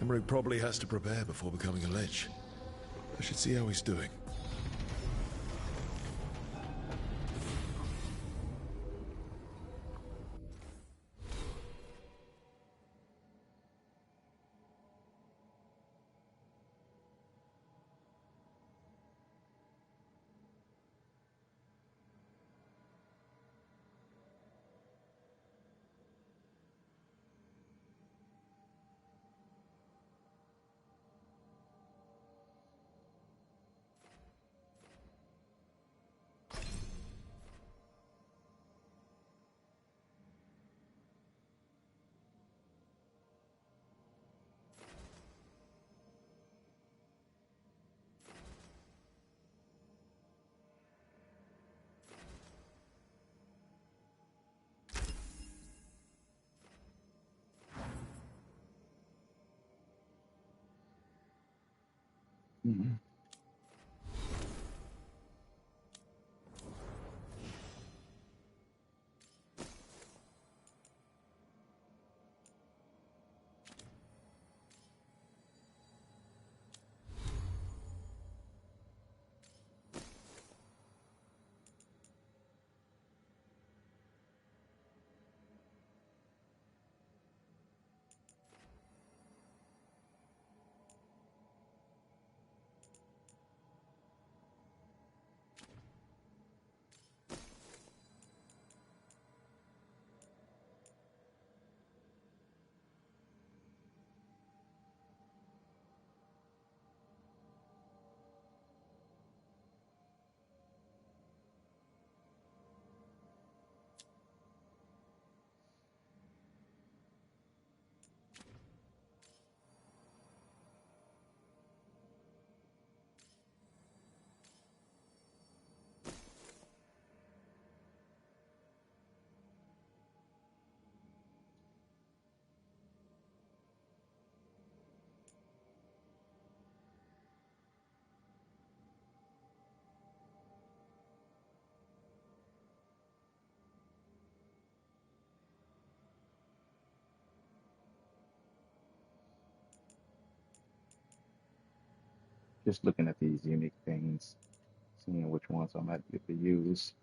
Emmerich probably has to prepare before becoming a Lich. I should see how he's doing. Just looking at these unique things, seeing which ones I might be able to use.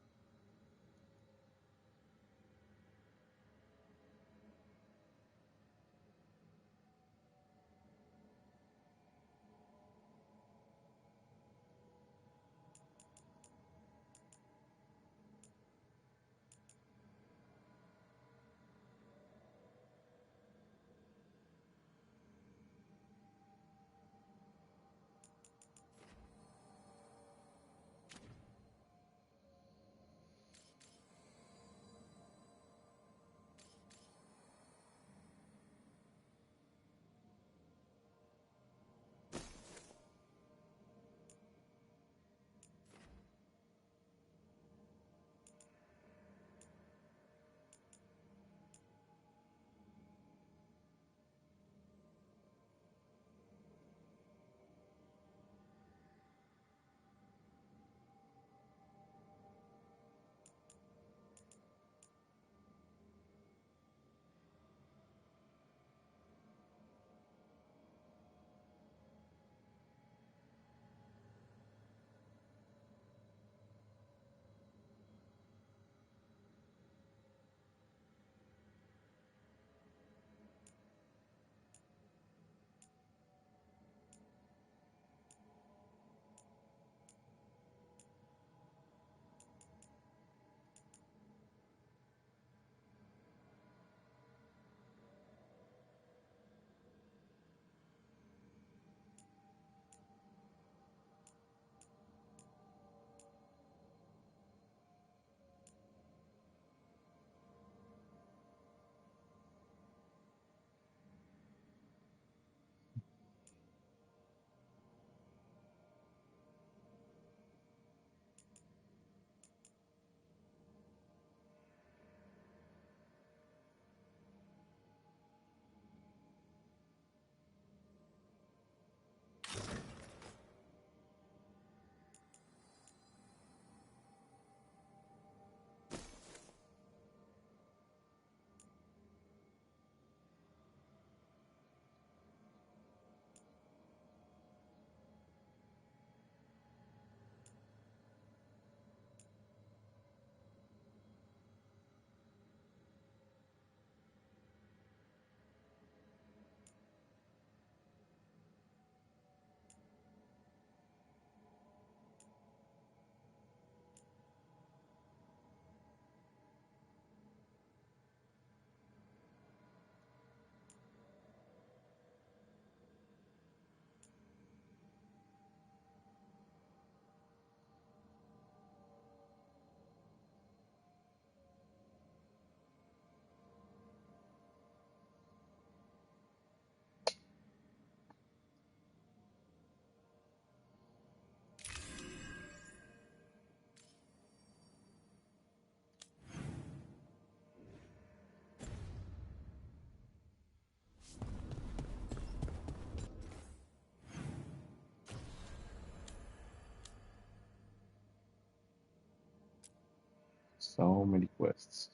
So many quests.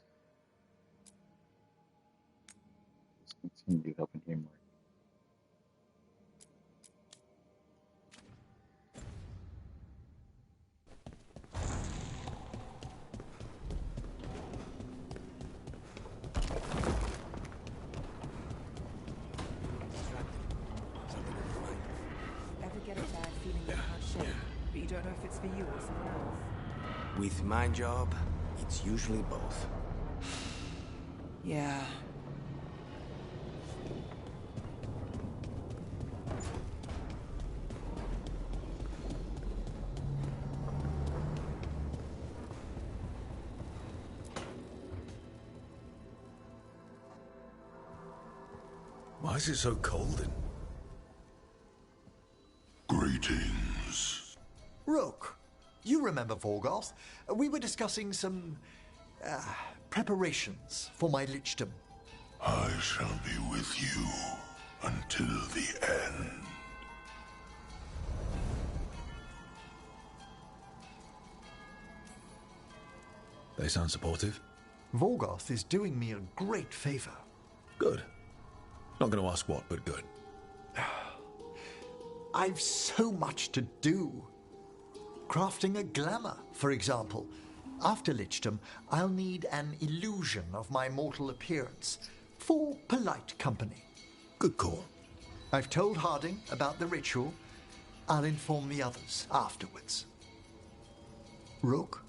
Let's continue helping him. Ever get a bad feeling you can't shake, but you don't know if it's for you or someone else? With my job, it's usually both. Yeah. Why is it so cold in? Greetings. Rook, you remember Vorgoth? We were discussing some preparations for my lichdom. I shall be with you until the end. They sound supportive. Vorgoth is doing me a great favor. Good. Not going to ask what, but good. I've so much to do. Crafting a glamour, for example. After lichdom, I'll need an illusion of my mortal appearance for polite company. Good call. I've told Harding about the ritual. I'll inform the others afterwards. Rook,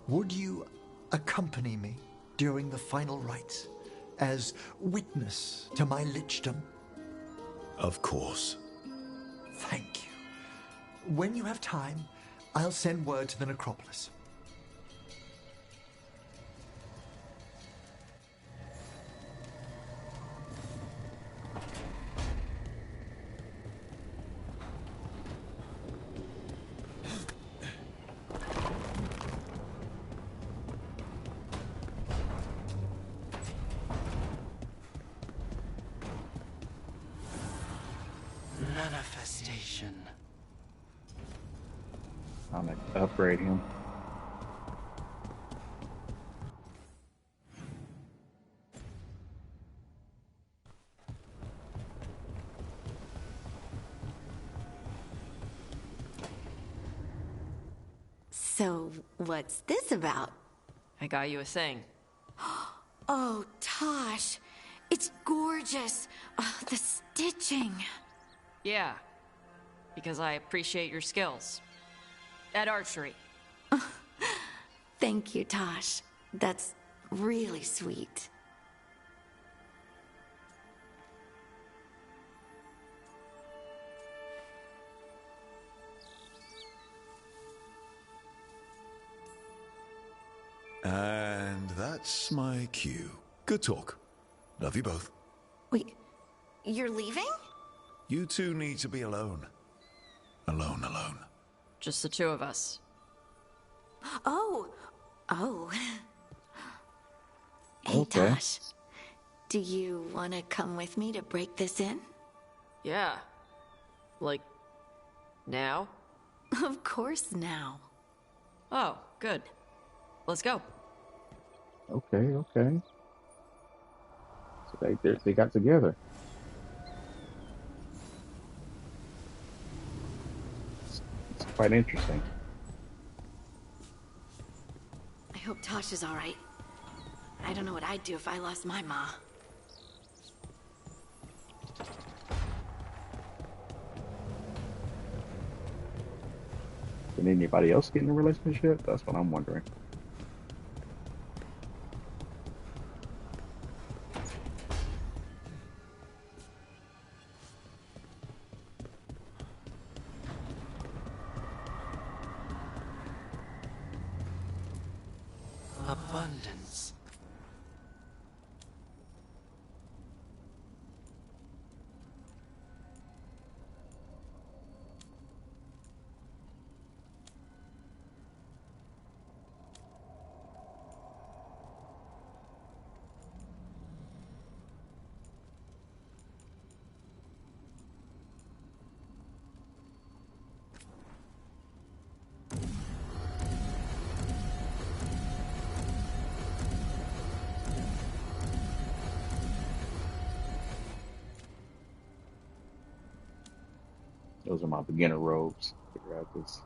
would you accompany me during the final rites as witness to my lichdom? Of course. Thank you. When you have time, I'll send word to the necropolis. Manifestation. I'm going to upgrade him. So, what's this about? I got you a thing. Oh, Tosh. It's gorgeous. Oh, the stitching. Yeah. Because I appreciate your skills. At archery. Thank you, Tosh. That's really sweet. And that's my cue. Good talk. Love you both. Wait, you're leaving? You two need to be alone. Alone. Just the two of us. Oh. Hey, Okay. Tosh. Do you want to come with me to break this in? Yeah. Like, now? Of course now. Oh, good. Let's go. Okay. So they got together. It's quite interesting. I hope Tosh is all right. I don't know what I'd do if I lost my ma. Did anybody else get in a relationship? That's what I'm wondering. Abundance. Those are my beginner robes. Figure out this.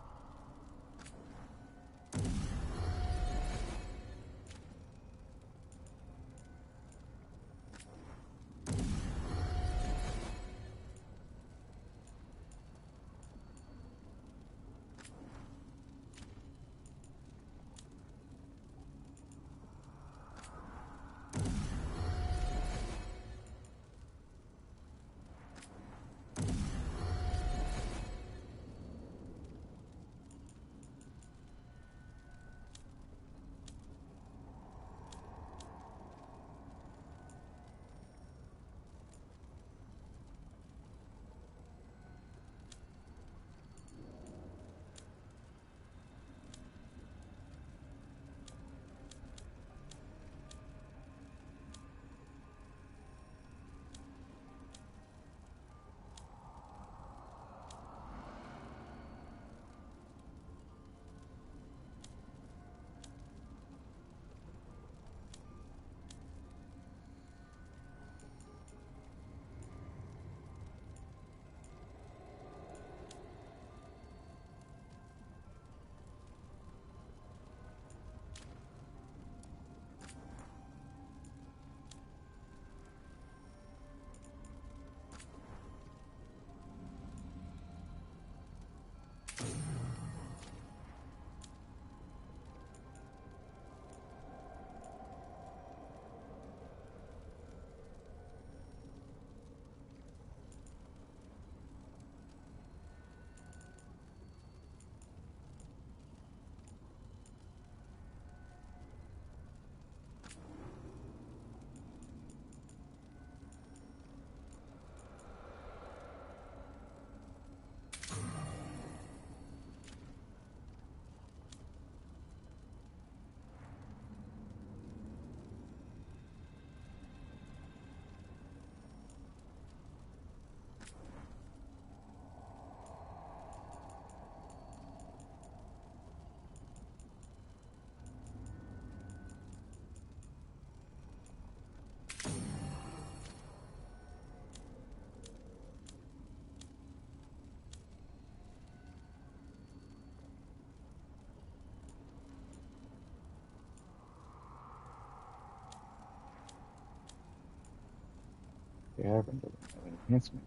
They haven't done an enhancement.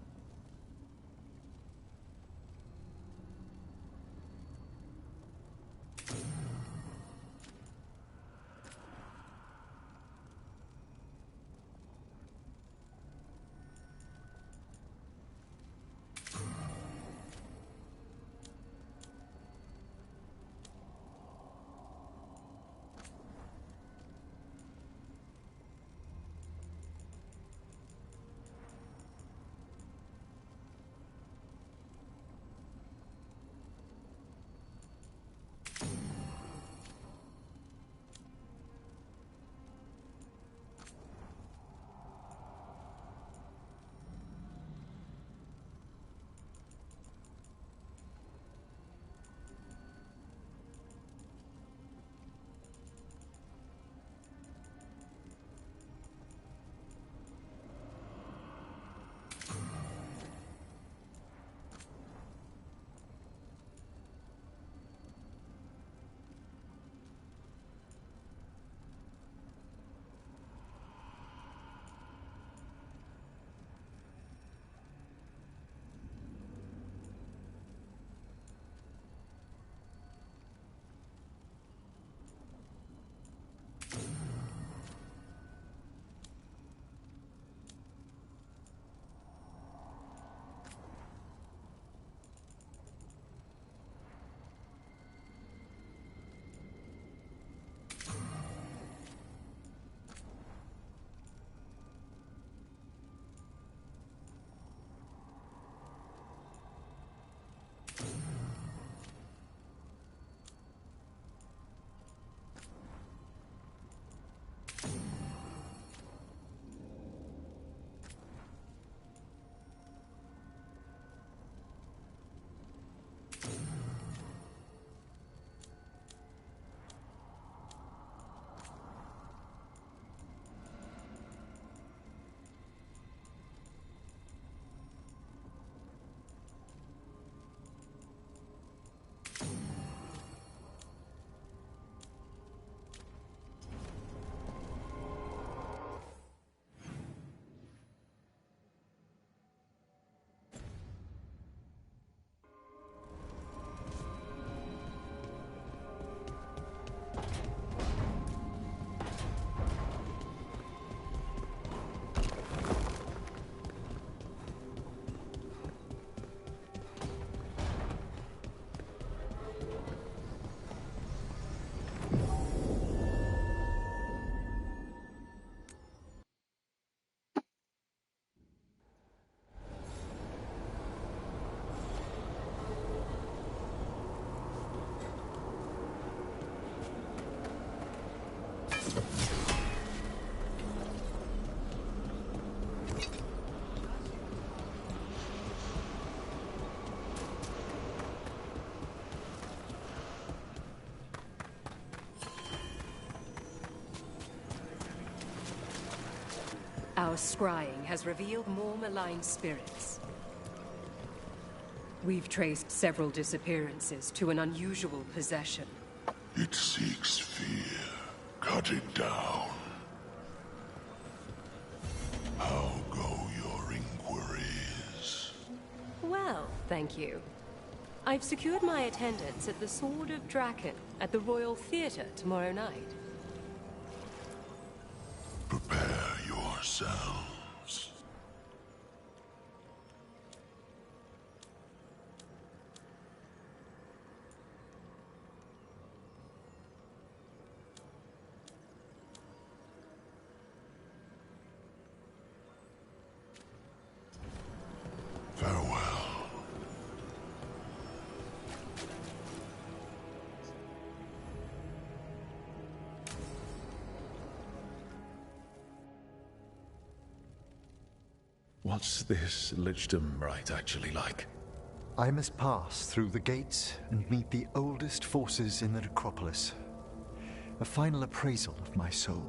Our scrying has revealed more malign spirits. We've traced several disappearances to an unusual possession. It seeks fear. Cut it down. How go your inquiries? Well, thank you. I've secured my attendance at the Sword of Draken at the Royal Theatre tomorrow night. Prepare yourselves. Farewell. What's this Lichdom rite actually like? I must pass through the gates and meet the oldest forces in the necropolis. A final appraisal of my soul.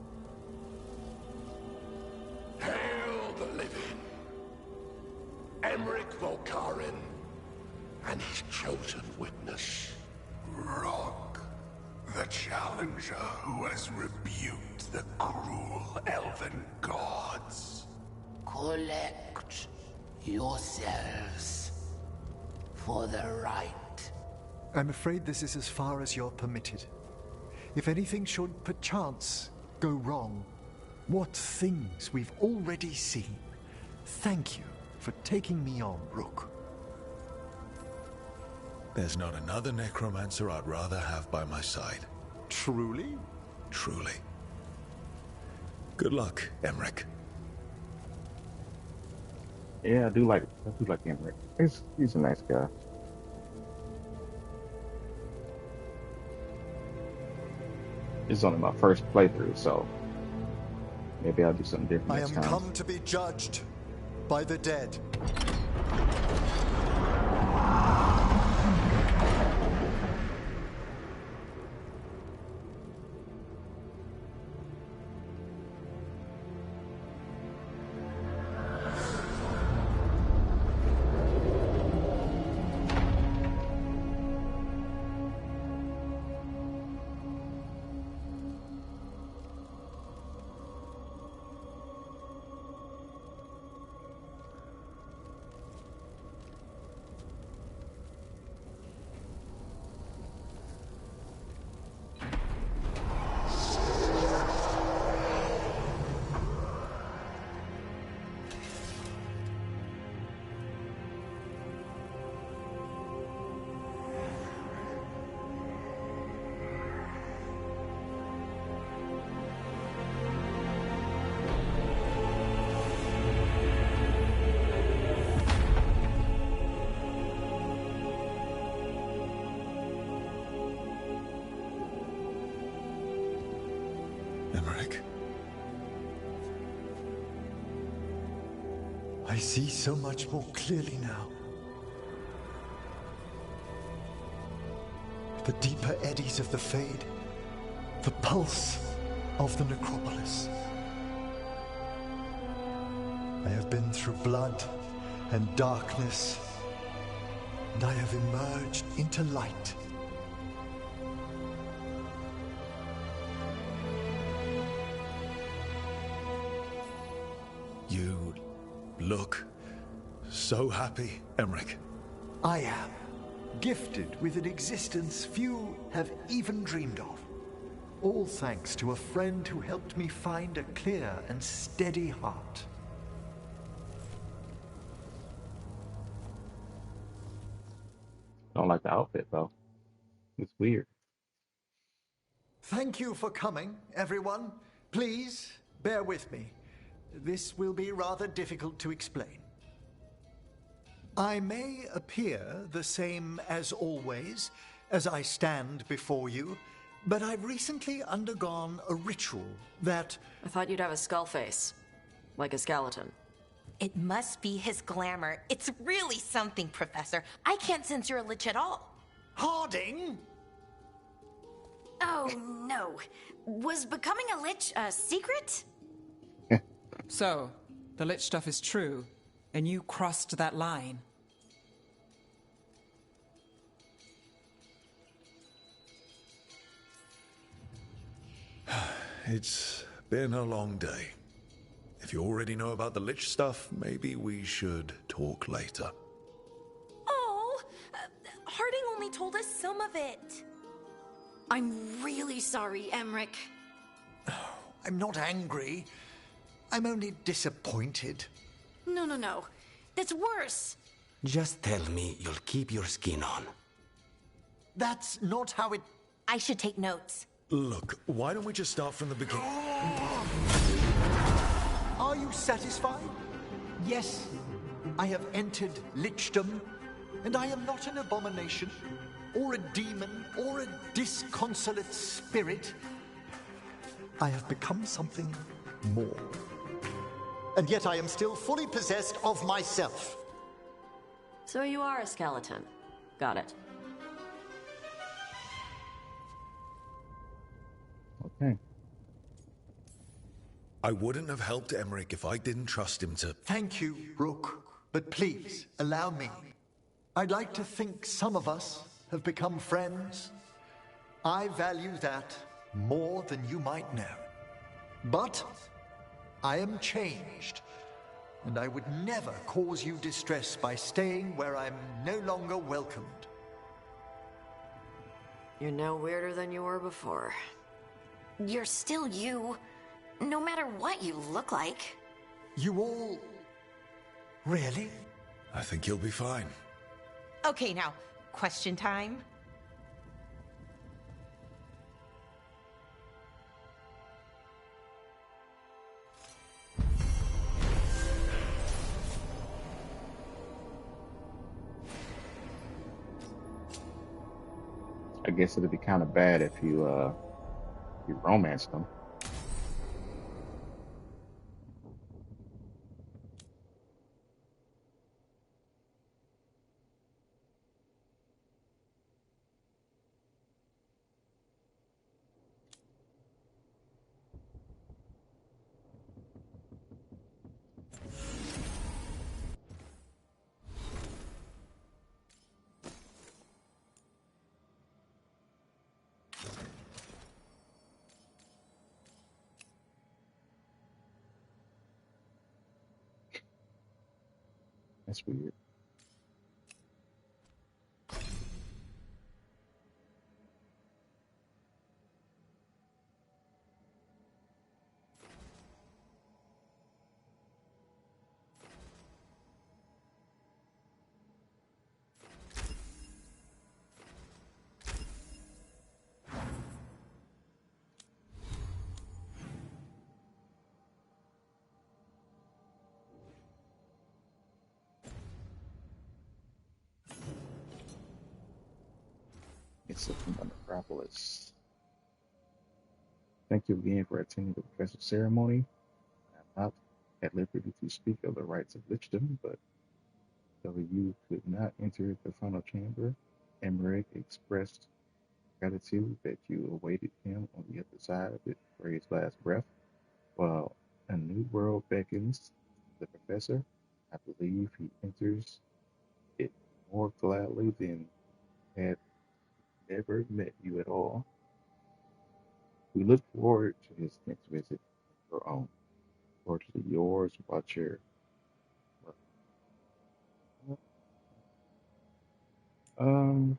Hail the living! Emmerich Volkaren and his chosen witness, Rock, the challenger who has rebuked the cruel elven gods. Collect yourselves for the right. I'm afraid this is as far as you're permitted. If anything should perchance go wrong, what things we've already seen. Thank you for taking me on, Rook. There's not another necromancer I'd rather have by my side. Truly? Truly. Good luck, Emmerich. Yeah, I do like him. He's a nice guy. This is only my first playthrough, so maybe I'll do something different I next am time. come to be judged by the dead. Emmerich. I see so much more clearly now. The deeper eddies of the Fade, the pulse of the necropolis. I have been through blood and darkness, and I have emerged into light. You look so happy, Emmerich. I am gifted with an existence few have even dreamed of. All thanks to a friend who helped me find a clear and steady heart. Don't like the outfit though. It's weird. Thank you for coming, everyone. Please bear with me. This will be rather difficult to explain. I may appear the same as always, as I stand before you, but I've recently undergone a ritual that... I thought you'd have a skull face. Like a skeleton. It must be his glamour. It's really something, Professor. I can't sense you're a lich at all. Harding? Oh, no. Was becoming a lich a secret? So, The Lich stuff is true, and you crossed that line. It's been a long day. If you already know about the Lich stuff, maybe we should talk later. Oh, Harding only told us some of it. I'm really sorry, Emmerich. I'm not angry. I'm only disappointed. No. That's worse. Just tell me you'll keep your skin on. That's not how it... I should take notes. Look, why don't we just start from the beginning? Are you satisfied? Yes, I have entered Lichdom, and I am not an abomination, or a demon, or a disconsolate spirit. I have become something more. And yet I am still fully possessed of myself. So you are a skeleton. Got it. Okay. I wouldn't have helped Emmerich if I didn't trust him to... Thank you, Rook. But please, allow me. I'd like to think some of us have become friends. I value that more than you might know. But I am changed, and I would never cause you distress by staying where I'm no longer welcomed. You're no weirder than you were before. You're still you, no matter what you look like. You all... Really? I think you'll be fine. Okay, now, question time. I guess it'd be kind of bad if you romanced them. That's weird. It's from the Necropolis. Thank you again for attending the professor's ceremony. I'm not at liberty to speak of the rights of Lichdom, but though you could not enter the final chamber, Emmerich expressed gratitude that you awaited him on the other side of it for his last breath. While a new world beckons the professor, I believe he enters it more gladly than had never met you at all. We look forward to his next visit of your own. Cordially yours, Watcher. Um,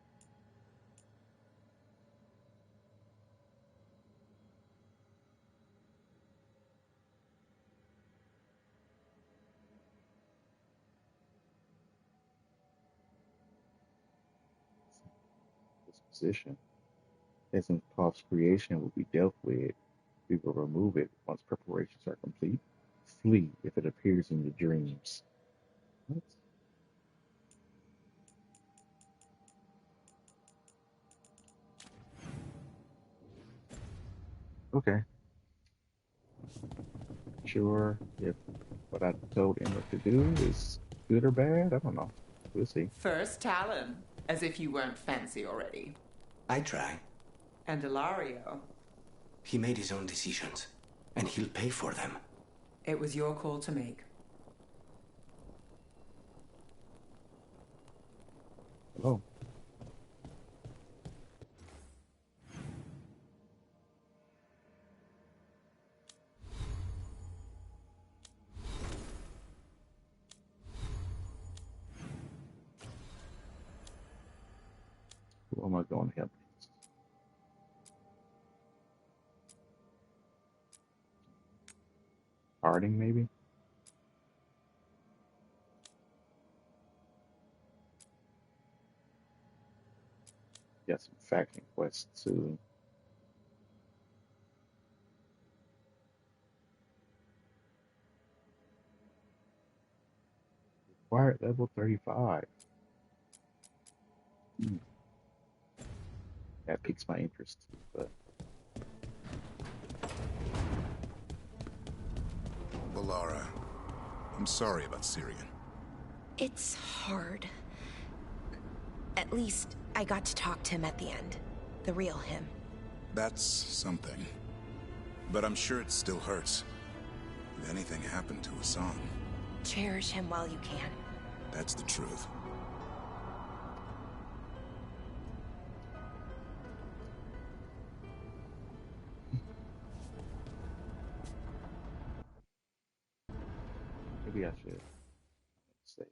Disposition. Hesenkoff's creation will be dealt with. We will remove it once preparations are complete. Flee if it appears in your dreams. What? Okay. Sure if what I told Emma to do is good or bad. I don't know. We'll see. First Talon, as if you weren't fancy already. I try. And Ilario. He made his own decisions, and he'll pay for them. It was your call to make. Where am I going to help next? Harding, maybe? Got some faction quests too. Required level 35. That piques my interest, but Balara, I'm sorry about Syrian. It's hard. At least I got to talk to him at the end. The real him. That's something. But I'm sure it still hurts. If anything happened to Hassan, Cherish him while you can. that's the truth. maybe I should say.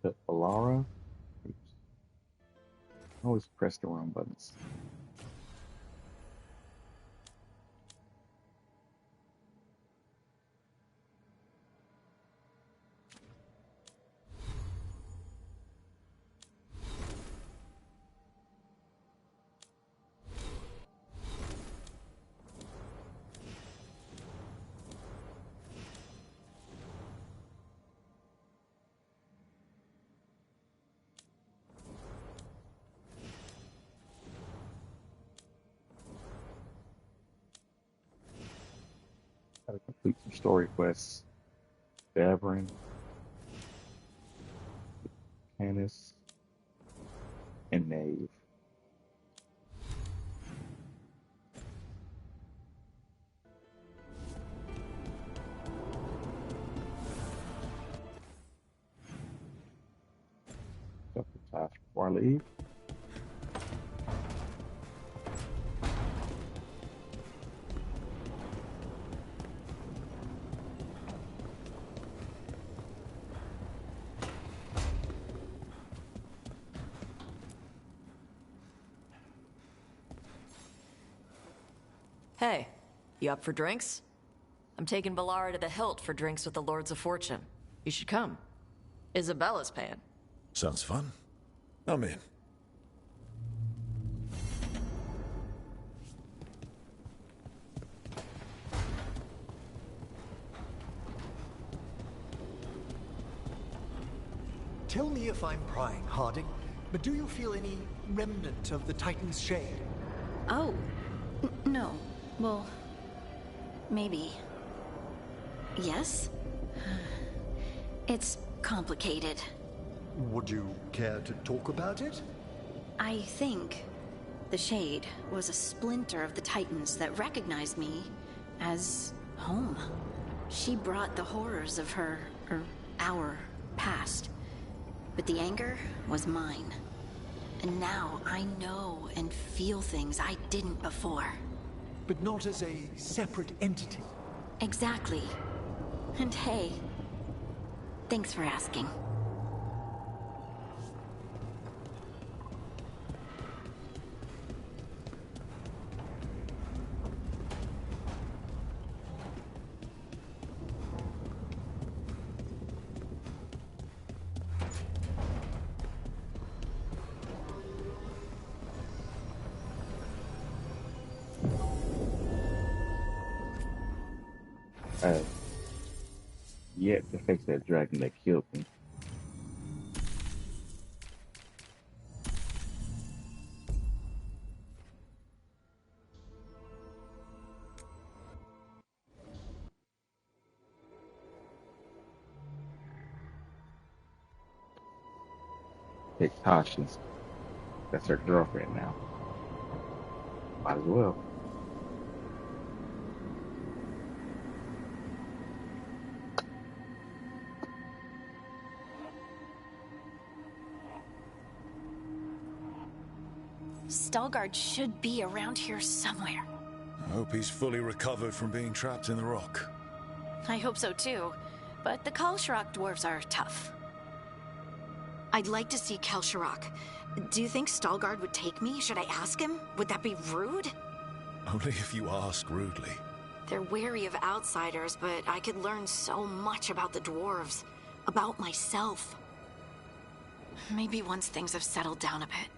The Alara? Oops. I always press the wrong buttons. Gotta complete some story quests. Davrin, Canis, and Knave. Couple tasks before I leave. Hey, you up for drinks? I'm taking Balara to the Hilt for drinks with the Lords of Fortune. You should come. Isabella's paying. Sounds fun. I'm in. Tell me if I'm prying, Harding, but do you feel any remnant of the Titan's shade? Oh, no. Well, maybe. Yes? It's complicated. Would you care to talk about it? I think the Shade was a splinter of the Titans that recognized me as home. She brought the horrors of our past. But the anger was mine. And now I know and feel things I didn't before. But not as a separate entity. Exactly. And hey, thanks for asking. Yet to face that dragon that killed me. Take Tasha. That's her girlfriend now. Might as well. Stalgard should be around here somewhere. I hope he's fully recovered from being trapped in the rock. I hope so too, but the Kalsharok dwarves are tough. I'd like to see Kalsharok. Do you think Stalgard would take me? Should I ask him? Would that be rude? Only if you ask rudely. They're wary of outsiders, but I could learn so much about the dwarves, about myself. Maybe once things have settled down a bit.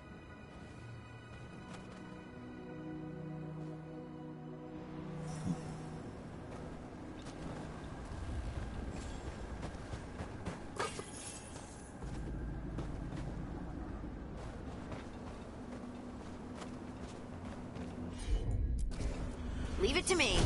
Leave it to me.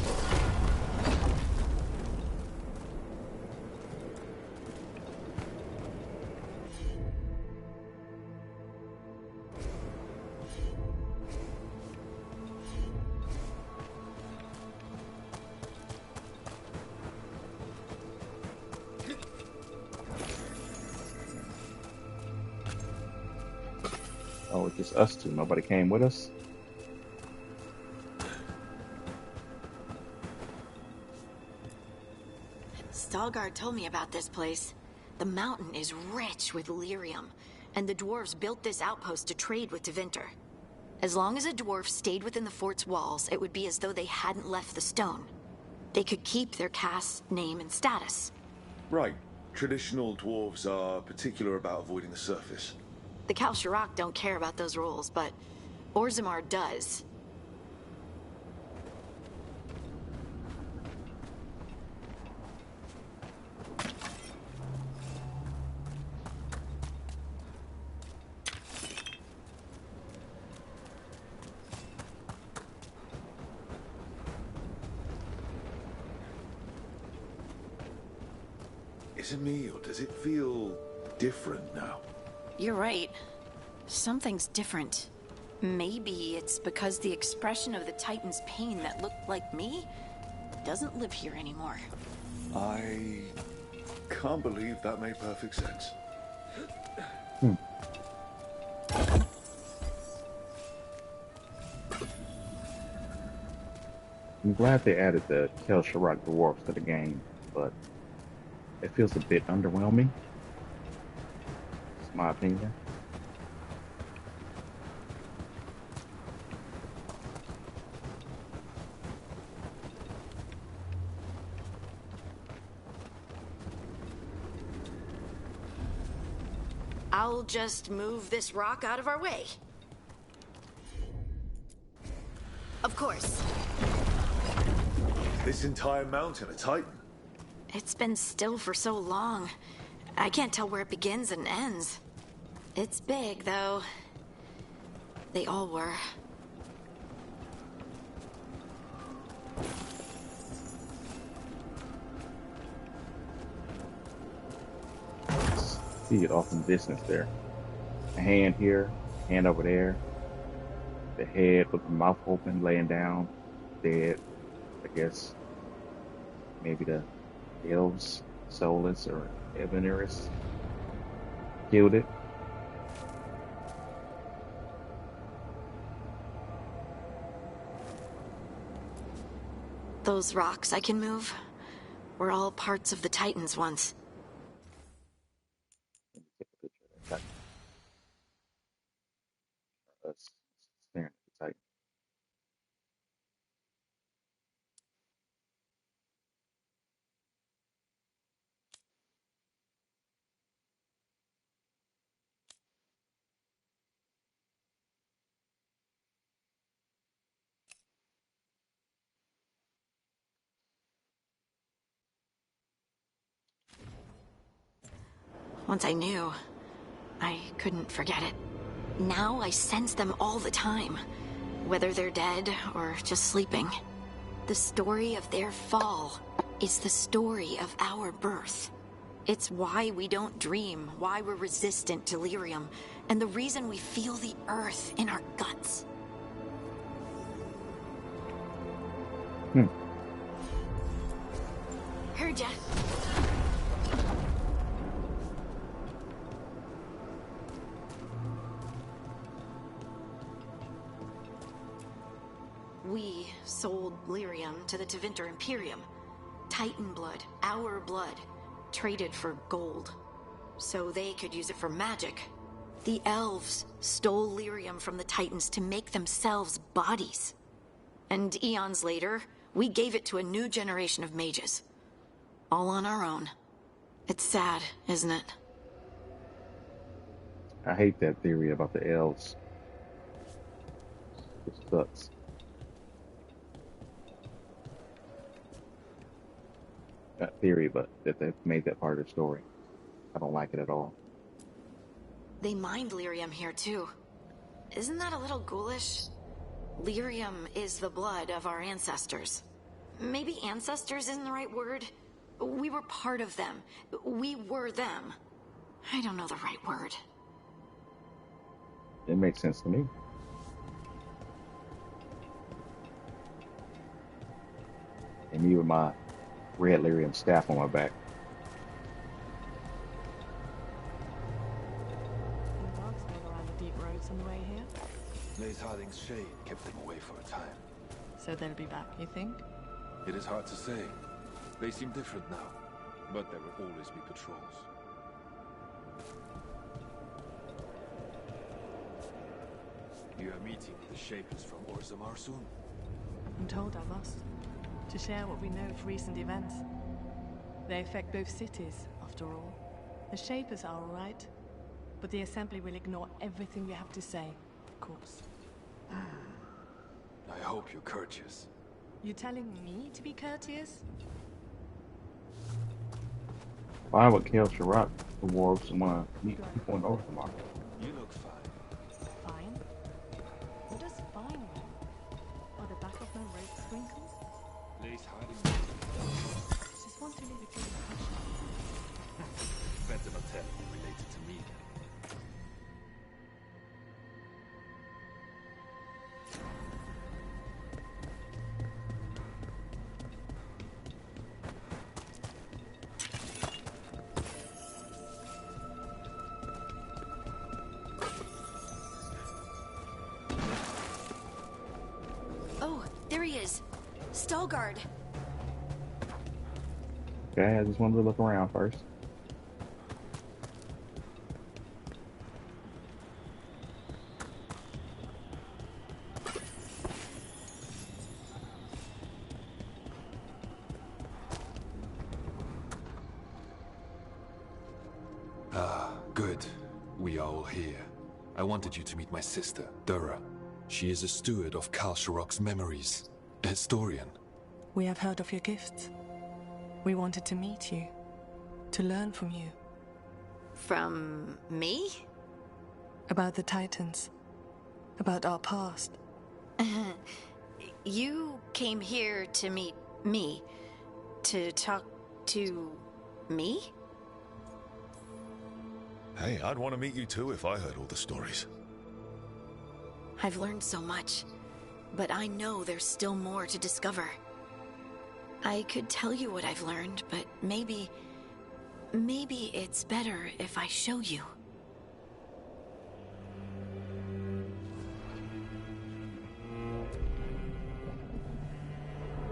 Oh, it's just us two. Nobody came with us. Stalgard told me about this place. The mountain is rich with lyrium, and the dwarves built this outpost to trade with Tevinter. As long as a dwarf stayed within the fort's walls, it would be as though they hadn't left the stone. They could keep their caste, name, and status. Right. Traditional dwarves are particular about avoiding the surface. The Kalsharok don't care about those rules, but Orzammar does. Is it me, or does it feel different now? You're right. Something's different. Maybe it's because the expression of the Titan's pain that looked like me doesn't live here anymore. I can't believe that made perfect sense. I'm glad they added the Kalsharok dwarves to the game, but it feels a bit underwhelming. It's my opinion. I'll just move this rock out of our way. Of course. This entire mountain a Titan? It's been still for so long. I can't tell where it begins and ends. It's big, though. They all were. See it off in the distance there. A hand here, hand over there. The head with the mouth open, laying down, dead. I guess maybe the elves, Solus or Ebeneris, killed it. Those rocks I can move were all parts of the Titans once. Us staring at the Titan. Once I knew, I couldn't forget it. Now I sense them all the time, whether they're dead or just sleeping. The story of their fall is the story of our birth. It's why we don't dream, why we're resistant to lyrium, and the reason we feel the earth in our guts. Heard ya. sold lyrium to the Tevinter Imperium. Titan blood, our blood, traded for gold. So they could use it for magic. The elves stole lyrium from the Titans to make themselves bodies. And eons later, we gave it to a new generation of mages. All on our own. It's sad, isn't it? I hate that theory about the elves. It sucks. That theory, but that they've made that part of the story. I don't like it at all. They mined lyrium here too. Isn't that a little ghoulish? Lyrium is the blood of our ancestors. Maybe ancestors isn't the right word. We were part of them. We were them. I don't know the right word. It makes sense to me. And me with my red lyrium staff on my back. The dogs hung around the deep roads on the way here. Lace Harding's shade kept them away for a time. So they'll be back, you think? It is hard to say. They seem different now, but there will always be patrols. You are meeting the Shapers from Orzammar soon? I'm told I must. To share what we know of recent events. They affect both cities, after all. The Shapers are all right, but the Assembly will ignore everything we have to say, of course. I hope you're courteous. You telling me to be courteous? Why would Kel Sharrock towards someone meet people in Orzammar? You look fine. Fine? What does fine mean? Are the back of my rope sprinkles? Lace Harding. Just want to leave a good impression. Better not tell you related to me then. Oh, there he is. Stalgard. Okay, I just wanted to look around first. Ah, good. We are all here. I wanted you to meet my sister, Dura. She is a steward of Kal Sharrock's memories. A historian. We have heard of your gifts. We wanted to meet you. To learn from you. From me? About the Titans. About our past. You came here to meet me. To talk to me? Hey, I'd want to meet you too if I heard all the stories. I've learned so much, but I know there's still more to discover. I could tell you what I've learned, but maybe it's better if I show you.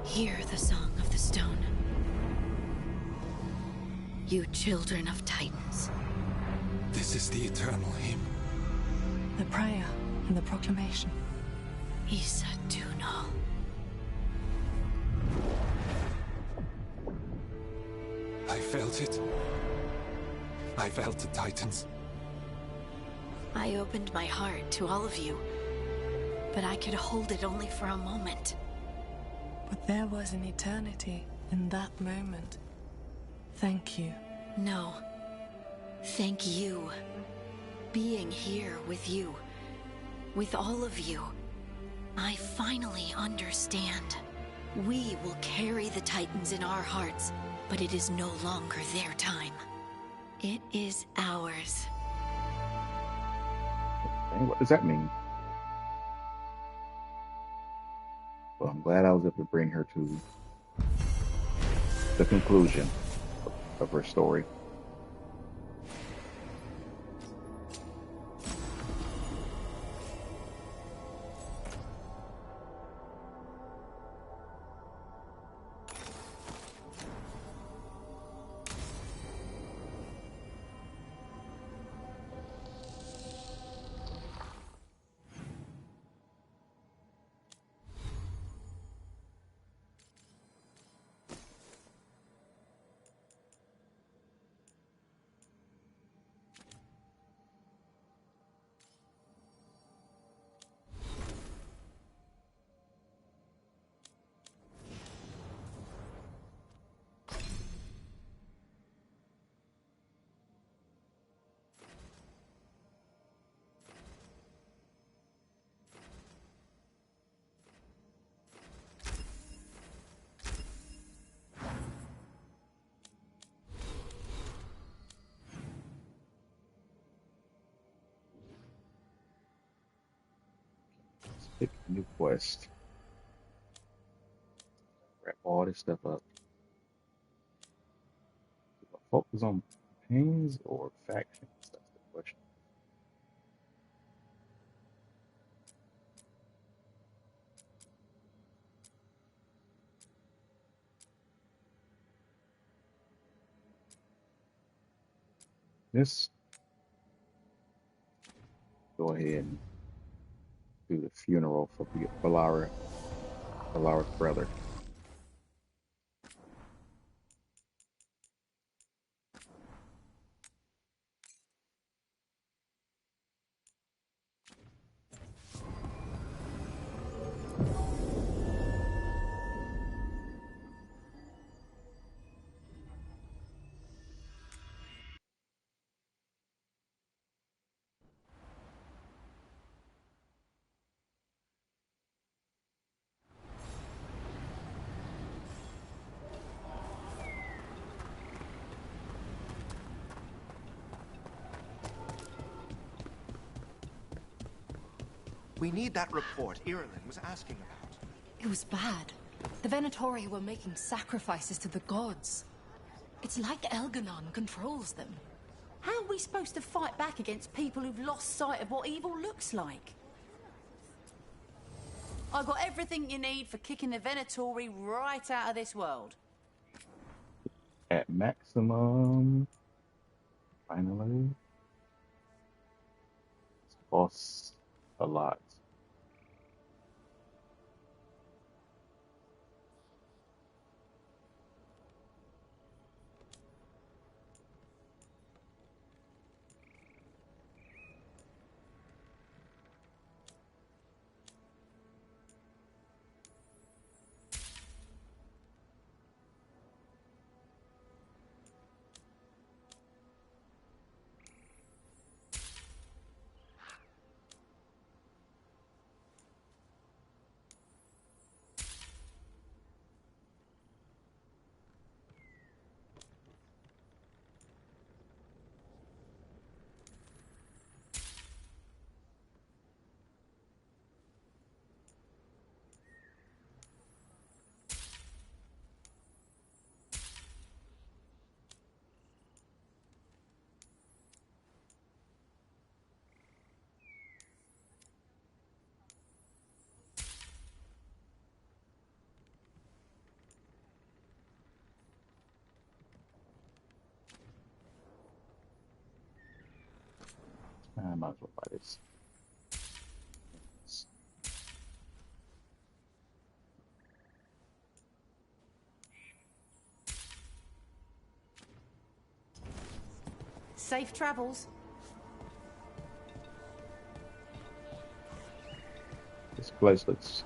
Hear the song of the stone. You children of Titans. This is the eternal hymn. The prayer and the proclamation. Isa Tunal. I felt it. I felt the Titans. I opened my heart to all of you, but I could hold it only for a moment. But there was an eternity in that moment. Thank you. No. Thank you. Being here with you. With all of you. I finally understand. We will carry the Titans in our hearts, but it is no longer their time. It is ours. Hey, what does that mean? Well, I'm glad I was able to bring her to the conclusion of her story. Pick a new quest. Wrap all this stuff up. Do I focus on campaigns or factions? That's the question. Let's go ahead and do the funeral for Valara's brother. We need that report Irulan was asking about. It was bad. The Venatori were making sacrifices to the gods. It's like Elganon controls them. How are we supposed to fight back against people who've lost sight of what evil looks like? I've got everything you need for kicking the Venatori right out of this world. At maximum, finally, this costs a lot. I might as well buy this. Safe travels. This place looks...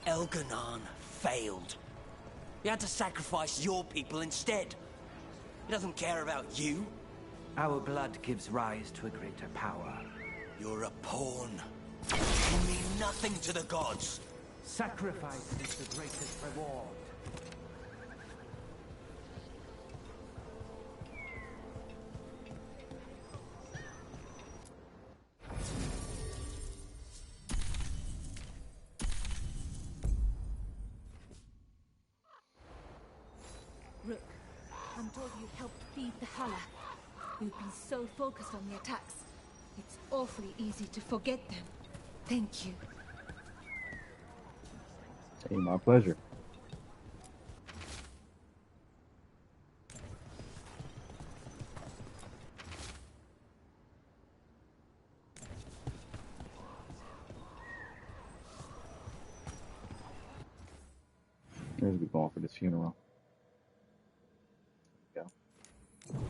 Elganon failed. He had to sacrifice your people instead. He doesn't care about you. Our blood gives rise to a greater power. You're a pawn. You mean nothing to the gods. Sacrifice is the greatest reward. Rook, I'm told you helped feed the Hala. We've been so focused on the attacks. It's awfully easy to forget them. Thank you. Hey, my pleasure. Here's we going for this funeral. There we go.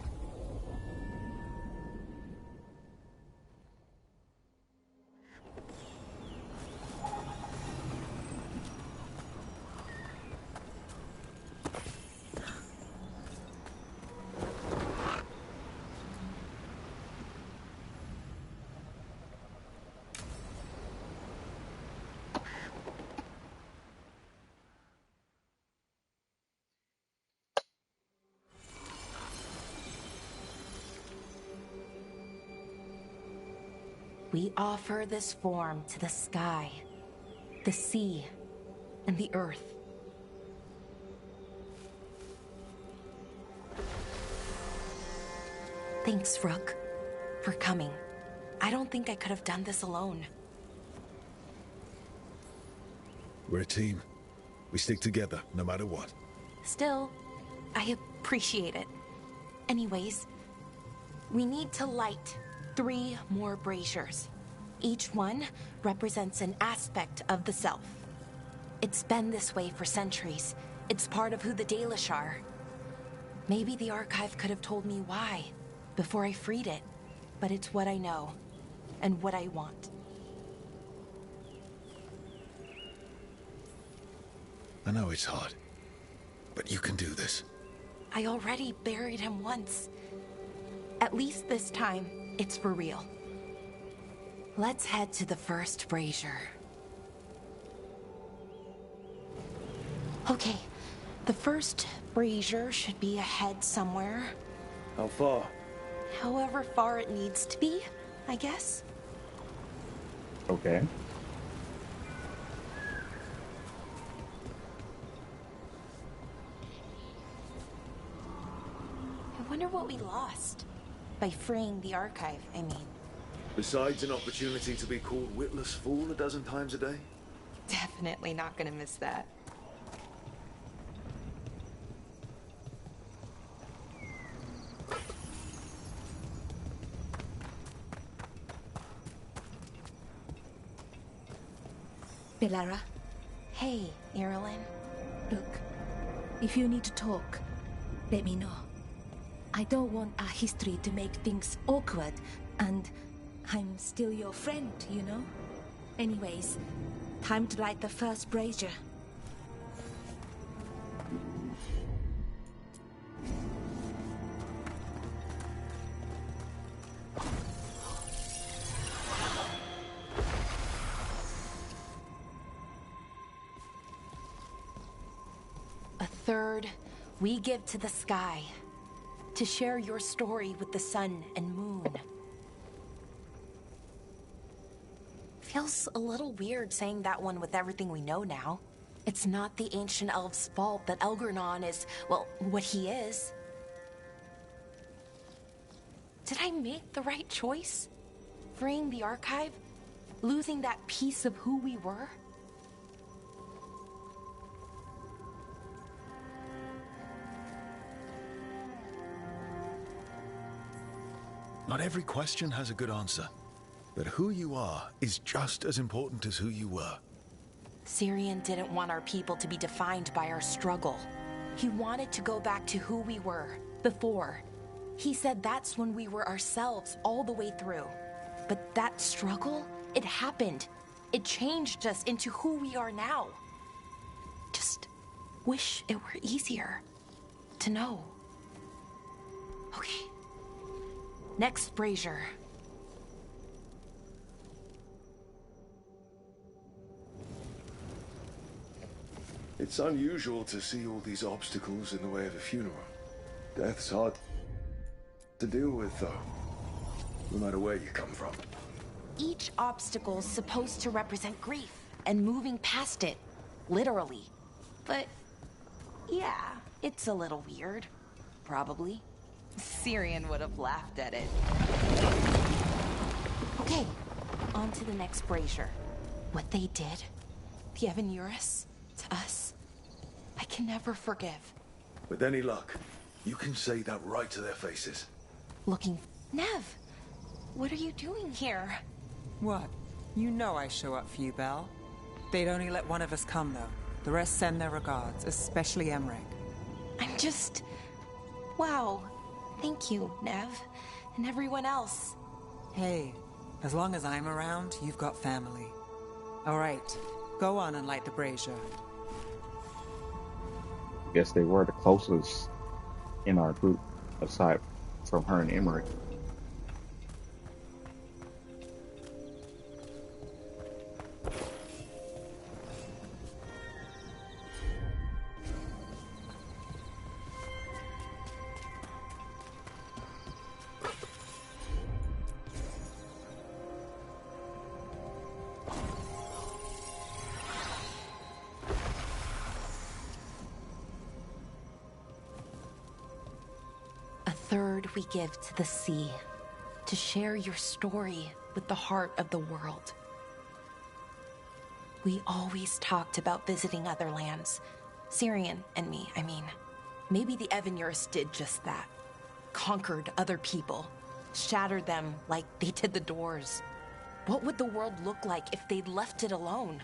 We offer this form to the sky, the sea, and the earth. Thanks, Rook, for coming. I don't think I could have done this alone. We're a team. We stick together, no matter what. Still, I appreciate it. Anyways, we need to light 3 more braziers. Each one represents an aspect of the self. It's been this way for centuries. It's part of who the Dalish are. Maybe the Archive could have told me why before I freed it, but it's what I know and what I want. I know it's hard, but you can do this. I already buried him once. At least this time, it's for real. Let's head to the first brazier. Okay, the first brazier should be ahead somewhere. How far? However far it needs to be, I guess. Okay. I wonder what we lost. By freeing the Archive, I mean. Besides an opportunity to be called witless fool a dozen times a day? Definitely not gonna miss that. Bellara? Hey, Irulan. Look, if you need to talk, let me know. I don't want our history to make things awkward, and I'm still your friend, you know? Anyways, time to light the first brazier. A third we give to the sky, to share your story with the sun and moon. Feels a little weird saying that one with everything we know now. It's not the ancient elves' fault that Elgarnon is, well, what he is. Did I make the right choice? Freeing the Archive? Losing that piece of who we were? Not every question has a good answer, but who you are is just as important as who you were. Syrian didn't want our people to be defined by our struggle. He wanted to go back to who we were, before. He said that's when we were ourselves all the way through. But that struggle, it happened. It changed us into who we are now. Just wish it were easier to know. Okay. Next brazier. It's unusual to see all these obstacles in the way of a funeral. Death's hard to deal with, though, no matter where you come from. Each obstacle's supposed to represent grief and moving past it, literally. But yeah, it's a little weird. Probably. Syrian would have laughed at it. Okay, on to the next brazier. What they did, the Evanuris, to us, I can never forgive. With any luck, you can say that right to their faces. Looking... Nev, what are you doing here? What? You know I show up for you, Belle. They'd only let one of us come, though. The rest send their regards, especially Emmerich. I'm just... Wow. Thank you, Nev. And everyone else. Hey, as long as I'm around, you've got family. All right, go on and light the brazier. I guess they were the closest in our group, aside from her and Emmerich. third we give to the sea, to share your story with the heart of the world. We always talked about visiting other lands. Syrian and me, I mean. Maybe the Evanurus did just that. Conquered other people. Shattered them like they did the Doors. What would the world look like if they'd left it alone?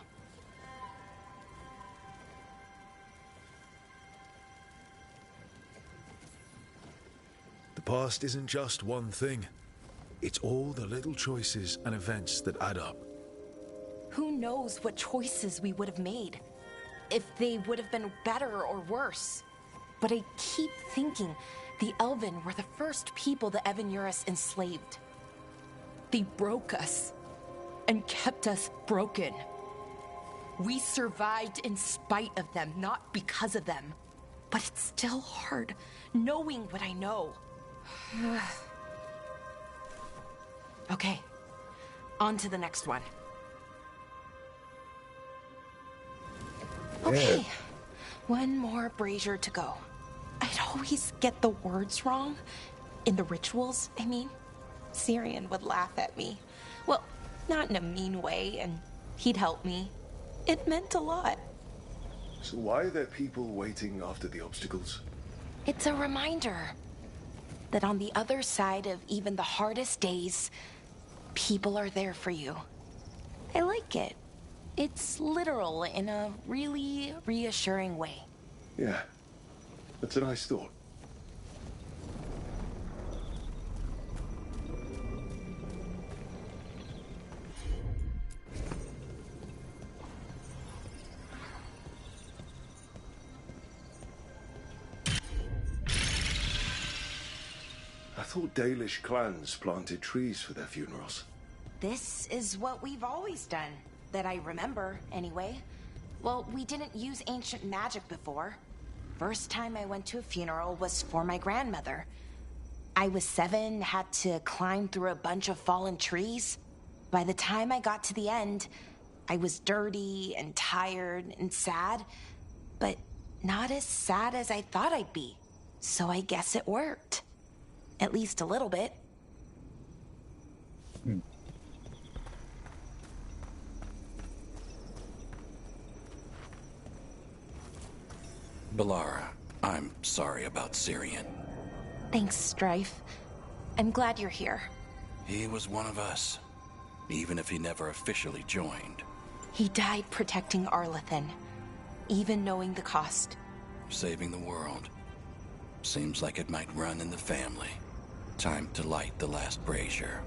The past isn't just one thing. It's all the little choices and events that add up. Who knows what choices we would have made? If they would have been better or worse. But I keep thinking the Elven were the first people the Evanurus enslaved. They broke us and kept us broken. We survived in spite of them, not because of them. But it's still hard, knowing what I know. Okay, on to the next one. Okay, one more brazier to go. I'd always get the words wrong. In the rituals, I mean. Syrian would laugh at me. Well, not in a mean way, and he'd help me. It meant a lot. So why are there people waiting after the obstacles? It's a reminder that on the other side of even the hardest days, people are there for you. I like it. It's literal in a really reassuring way. Yeah, that's a nice thought. I thought Dalish clans planted trees for their funerals. This is what we've always done, that I remember, anyway. Well, we didn't use ancient magic before. First time I went to a funeral was for my grandmother. I was 7, had to climb through a bunch of fallen trees. By the time I got to the end, I was dirty and tired and sad, but not as sad as I thought I'd be. So I guess it worked. At least a little bit. Balara, I'm sorry about Syrian. Thanks, Strife. I'm glad you're here. He was one of us, even if he never officially joined. He died protecting Arlathan, even knowing the cost. Saving the world. Seems like it might run in the family. Time to light the last brazier.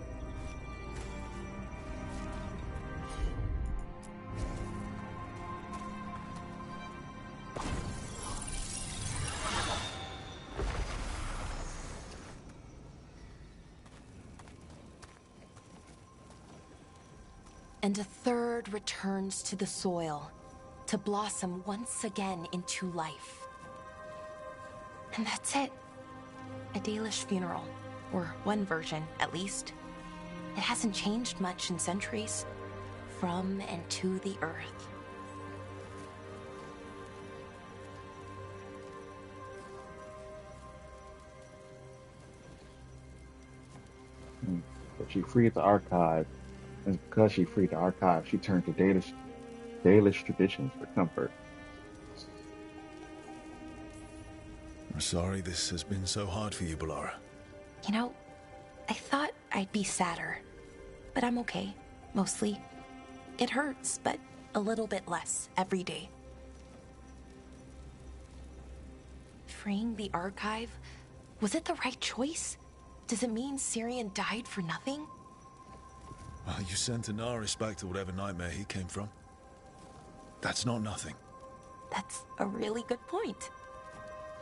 And a third returns to the soil, to blossom once again into life. And that's it. A Dalish funeral, or one version, at least. It hasn't changed much in centuries, from and to the earth. But she freed the archive. And because she freed the archive, she turned to Dalish traditions for comfort. I'm sorry this has been so hard for you, Balara. You know, I thought I'd be sadder, but I'm okay, mostly. It hurts, but a little bit less every day. Freeing the archive, was it the right choice? Does it mean Syrian died for nothing? Well, you sent Anaris back to whatever nightmare he came from. That's not nothing. That's a really good point.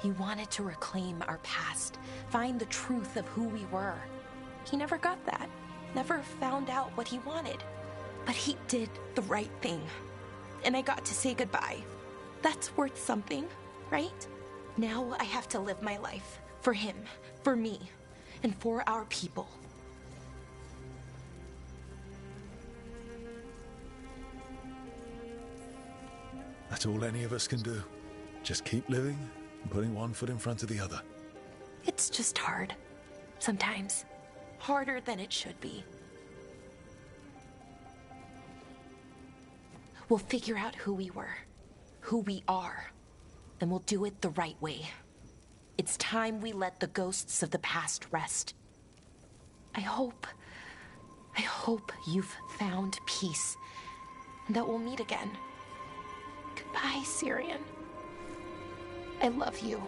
He wanted to reclaim our past, find the truth of who we were. He never got that, never found out what he wanted. But he did the right thing. And I got to say goodbye. That's worth something, right? Now I have to live my life. For him, for me, and for our people. That's all any of us can do. Just keep living and putting one foot in front of the other. It's It's just hard. Sometimes. Harder than it should be. We'll figure out who we were, who we are, and we'll do it the right way. It's time we let the ghosts of the past rest. I hope you've found peace, and that we'll meet again. Goodbye, Syrian. I love you.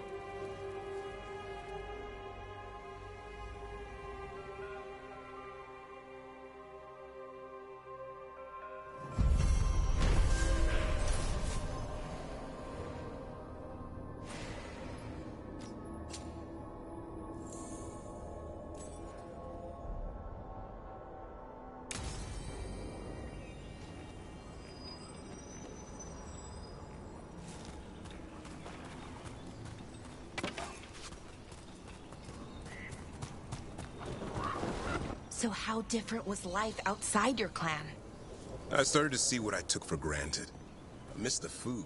So how different was life outside your clan? I started to see what I took for granted. I missed the food.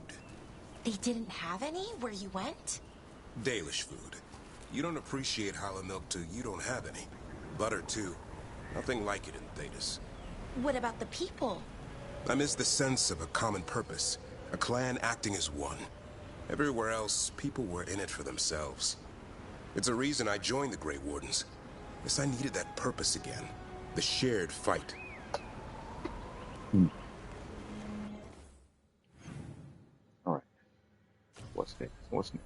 They didn't have any where you went? Dalish food. You don't appreciate Hala milk till you don't have any. Butter, too. Nothing like it in Thetis. What about the people? I miss the sense of a common purpose. A clan acting as one. Everywhere else, people were in it for themselves. It's a reason I joined the Grey Wardens. Guess I needed that purpose again. The shared fight. Alright. What's next? What's next?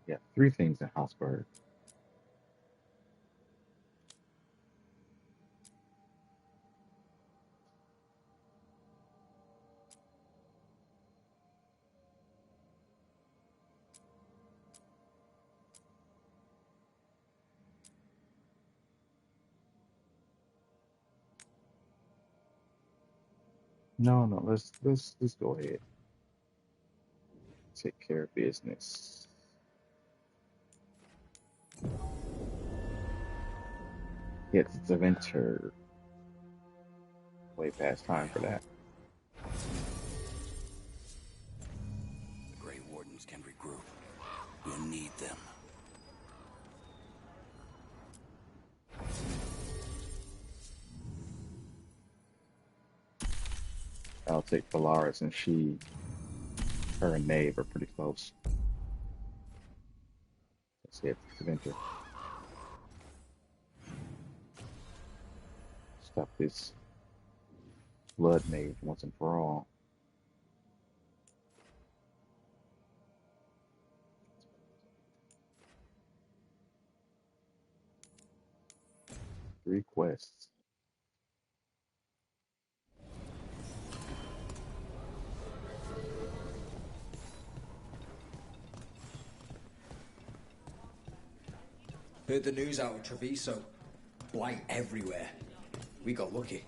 Yeah, 3 things in Houseburg. No, let's go ahead. Take care of business. It's the winter. Way past time for that. The Grey Wardens can regroup. We'll need them. I'll take Polaris, and her and Nave are pretty close. Let's hit the winter. Stop this blood mage once and for all. Three quests. Heard the news out of Treviso. Blight everywhere. We got lucky.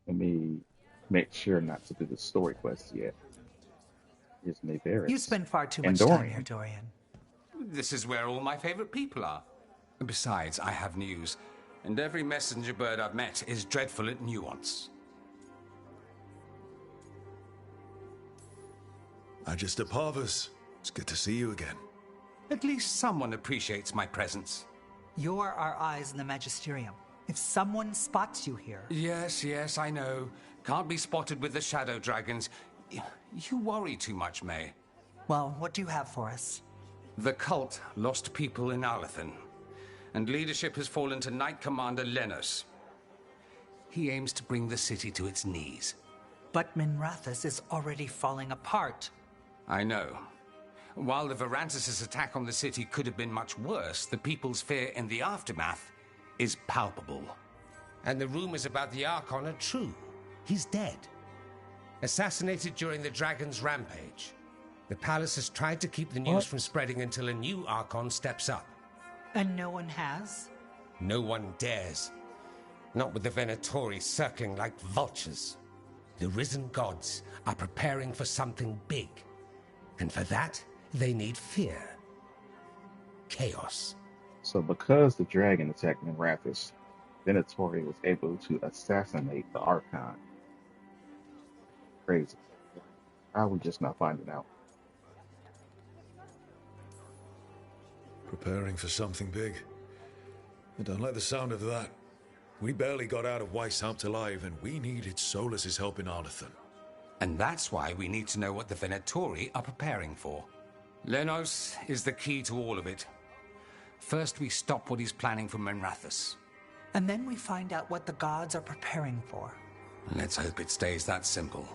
Let me make sure not to do the story quest yet. Here's Navarus. You spend far too and much time Dorian. here, Dorian. This is where all my favorite people are. Besides, I have news, and every messenger bird I've met is dreadful at nuance. Magister Parvus, it's good to see you again. At least someone appreciates my presence. You're our eyes in the Magisterium. If someone spots you here... Yes, I know. Can't be spotted with the shadow dragons. You worry too much, May. Well, what do you have for us? The cult lost people in Alathan, and leadership has fallen to Knight Commander Lenos. He aims to bring the city to its knees. But Minrathous is already falling apart. I know. While the Varantis' attack on the city could have been much worse, the people's fear in the aftermath is palpable. And the rumors about the Archon are true. He's dead. Assassinated during the Dragon's rampage. The palace has tried to keep the news from spreading until a new Archon steps up. And no one has? No one dares. Not with the Venatori circling like vultures. The risen gods are preparing for something big. And for that, they need fear. Chaos. So because the dragon attacked Minrathous, Venatori was able to assassinate the Archon. Crazy. How are we just not finding out? Preparing for something big. And don't let the sound of that. We barely got out of Weishaupt alive, and we needed Solus's help in Arlathan. And that's why we need to know what the Venatori are preparing for. Lenos is the key to all of it. First, we stop what he's planning for Minrathous. And then we find out what the gods are preparing for. Let's hope it stays that simple.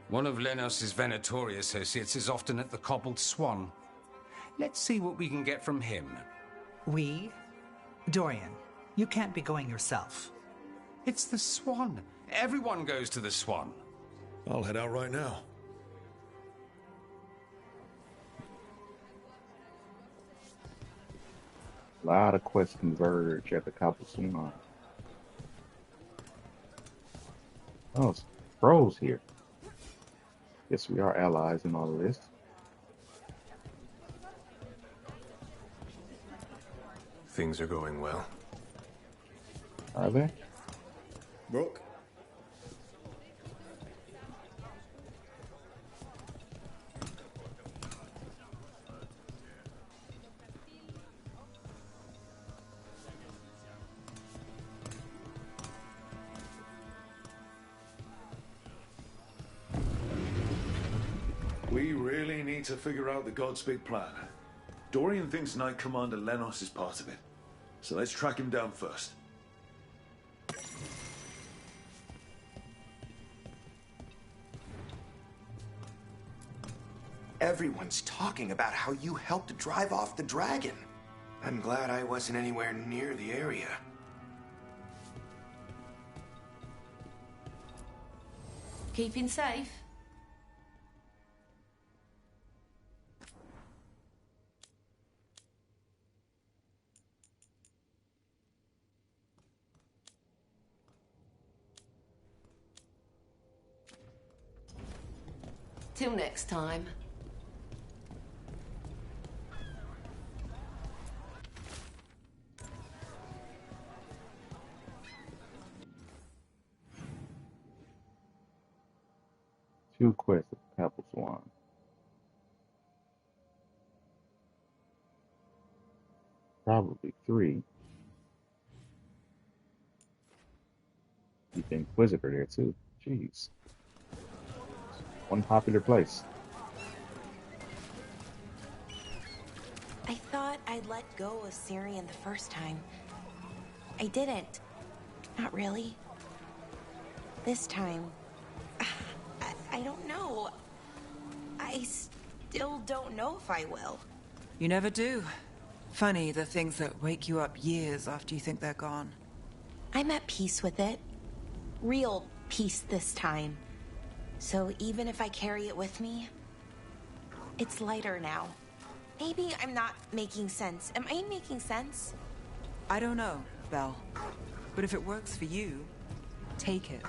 One of Lenos' Venatori associates is often at the Cobbled Swan. Let's see what we can get from him. We? Dorian, you can't be going yourself. It's the Swan. Everyone goes to the Swan. I'll head out right now. A lot of quests converge at the Cobbled Swan. Oh, it's pros here. Guess we are allies in all of this. Things are going well. Are they? Brooke? We really need to figure out the God's big plan. Dorian thinks Knight Commander Lenos is part of it. So let's track him down first. Everyone's talking about how you helped drive off the dragon. I'm glad I wasn't anywhere near the area. Keeping safe? Till next time. Two quests at the Cobbled Swan. Probably three. Keep the Inquisitor there too. Jeez. One popular place. I thought I'd let go of Syrian the first time. I didn't. Not really. This time, I don't know. I still don't know if I will. You never do. Funny, the things that wake you up years after you think they're gone. I'm at peace with it. Real peace this time. So even if I carry it with me, it's lighter now. Maybe I'm not making sense. Am I making sense? I don't know, Belle. But if it works for you, take it.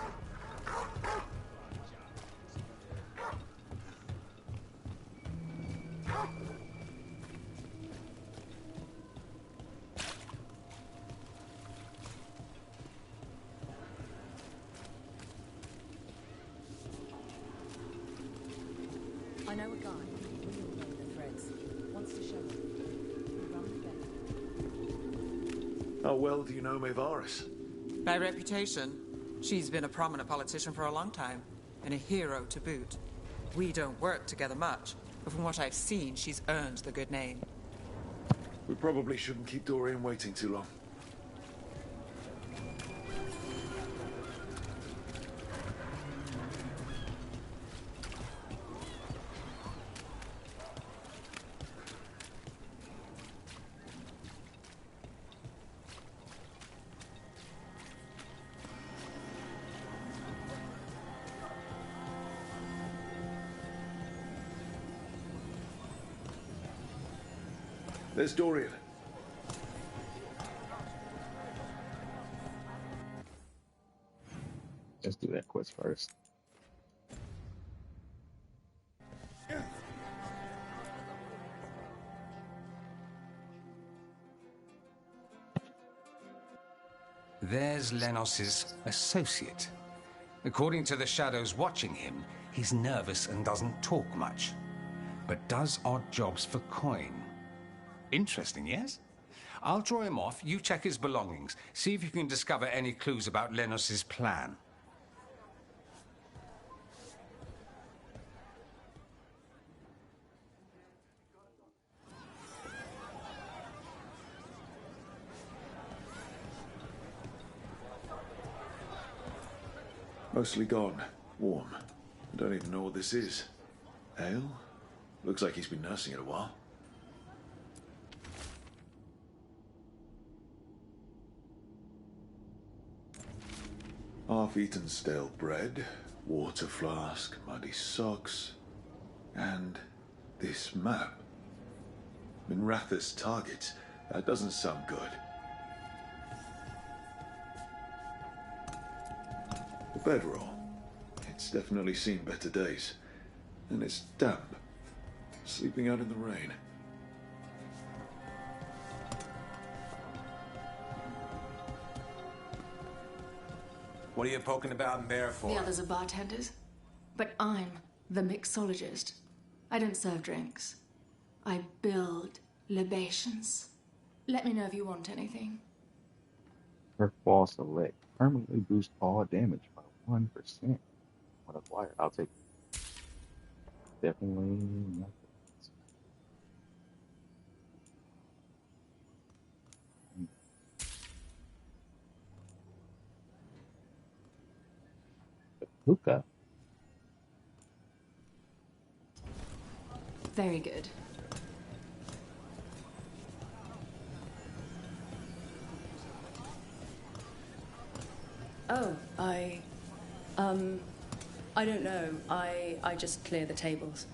I know a guy. We all know the threads. Wants to show up. Run the How well do you know Maevaris? By reputation, she's been a prominent politician for a long time, and a hero to boot. We don't work together much, but from what I've seen, she's earned the good name. We probably shouldn't keep Dorian waiting too long. There's Dorian. Let's do that quest first. There's Lenos's associate. According to the shadows watching him, he's nervous and doesn't talk much, but does odd jobs for coin. Interesting, yes? I'll draw him off, you check his belongings, see if you can discover any clues about Lenos's plan. Mostly gone. Warm. I don't even know what this is. Ale? Looks like he's been nursing it a while. Half-eaten stale bread, water flask, muddy socks, and this map. Minratha's targets. That doesn't sound good. The bedroll. It's definitely seen better days. And it's damp. Sleeping out in the rain. What are you poking about in there for? The others are bartenders. But I'm the mixologist. I don't serve drinks. I build libations. Let me know if you want anything. Her fall select permanently boost all damage by 1%. What a flyer. I'll take it. Definitely nothing. Hookah. Very good. Oh, I don't know. I just clear the tables.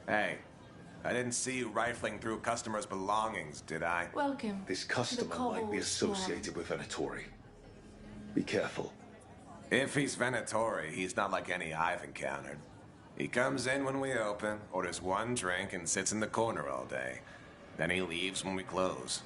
Hey, I didn't see you rifling through customers' belongings, did I? Welcome. This customer might be associated with Venatori. Be careful. If he's Venatori, he's not like any I've encountered. He comes in when we open, orders one drink, and sits in the corner all day. Then he leaves when we close.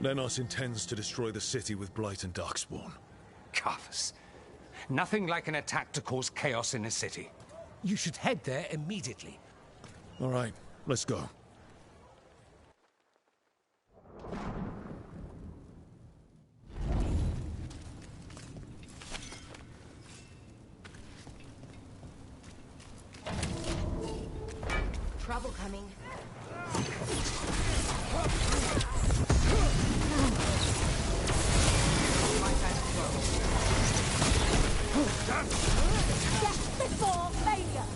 Lenos intends to destroy the city with Blight and Darkspawn. Carthus. Nothing like an attack to cause chaos in a city. You should head there immediately. All right, let's go. Trouble coming. Death before failure!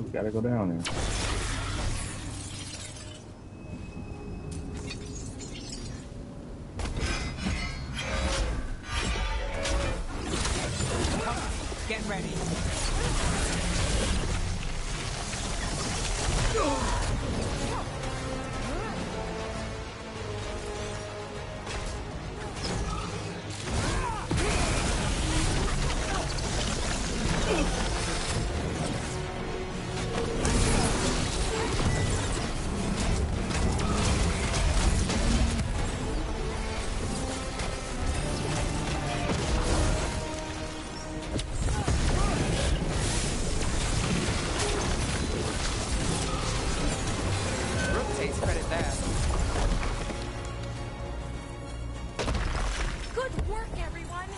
We gotta go down there. Get ready. Good work, everyone.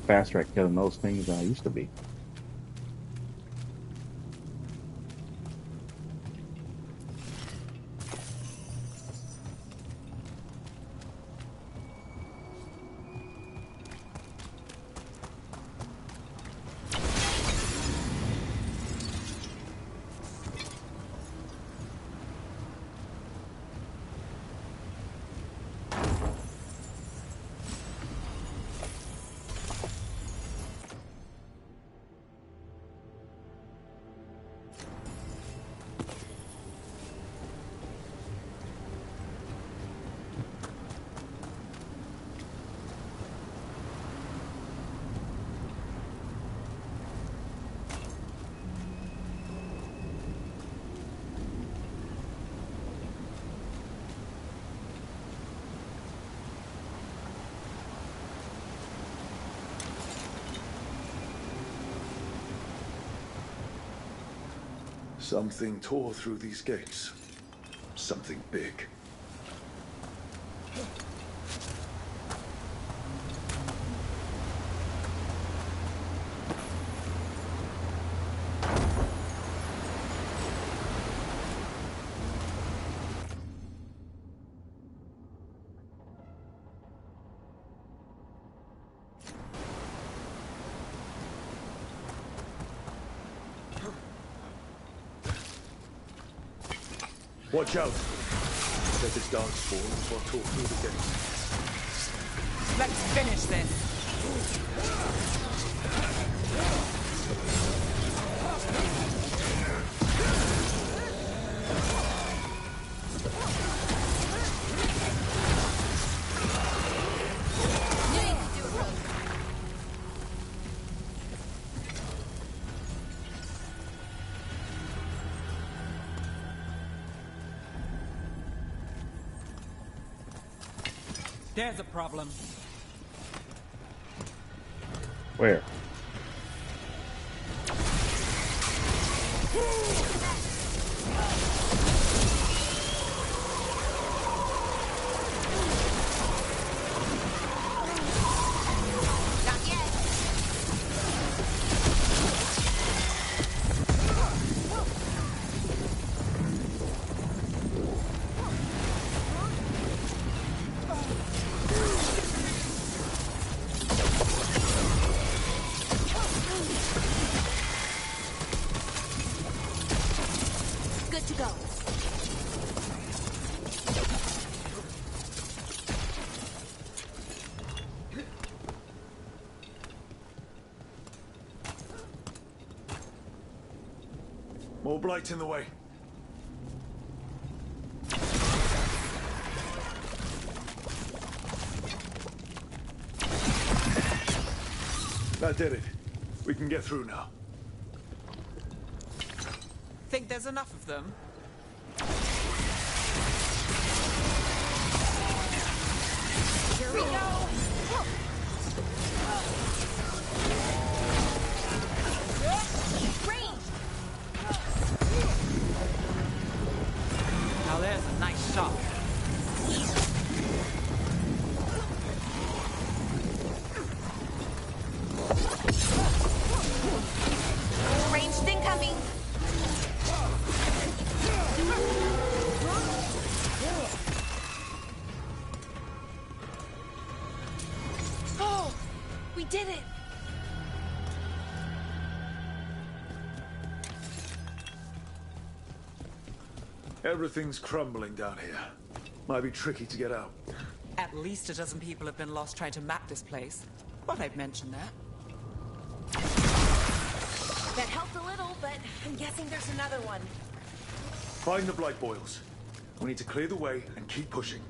Fast track killing those things than I used to be. Something tore through these gates. Something big. Watch out! Let this dance fall before I talk through the gates. Let's finish this. There's a problem. Where? Good to go. More blights in the way. That did it. We can get through now. Think there's enough of them? Here we go. Now there's a nice shot. Ranged incoming. Everything's crumbling down here. Might be tricky to get out. At least a dozen people have been lost trying to map this place. Thought I'd mention that. That helped a little, but I'm guessing there's another one. Find the blight boils. We need to clear the way and keep pushing.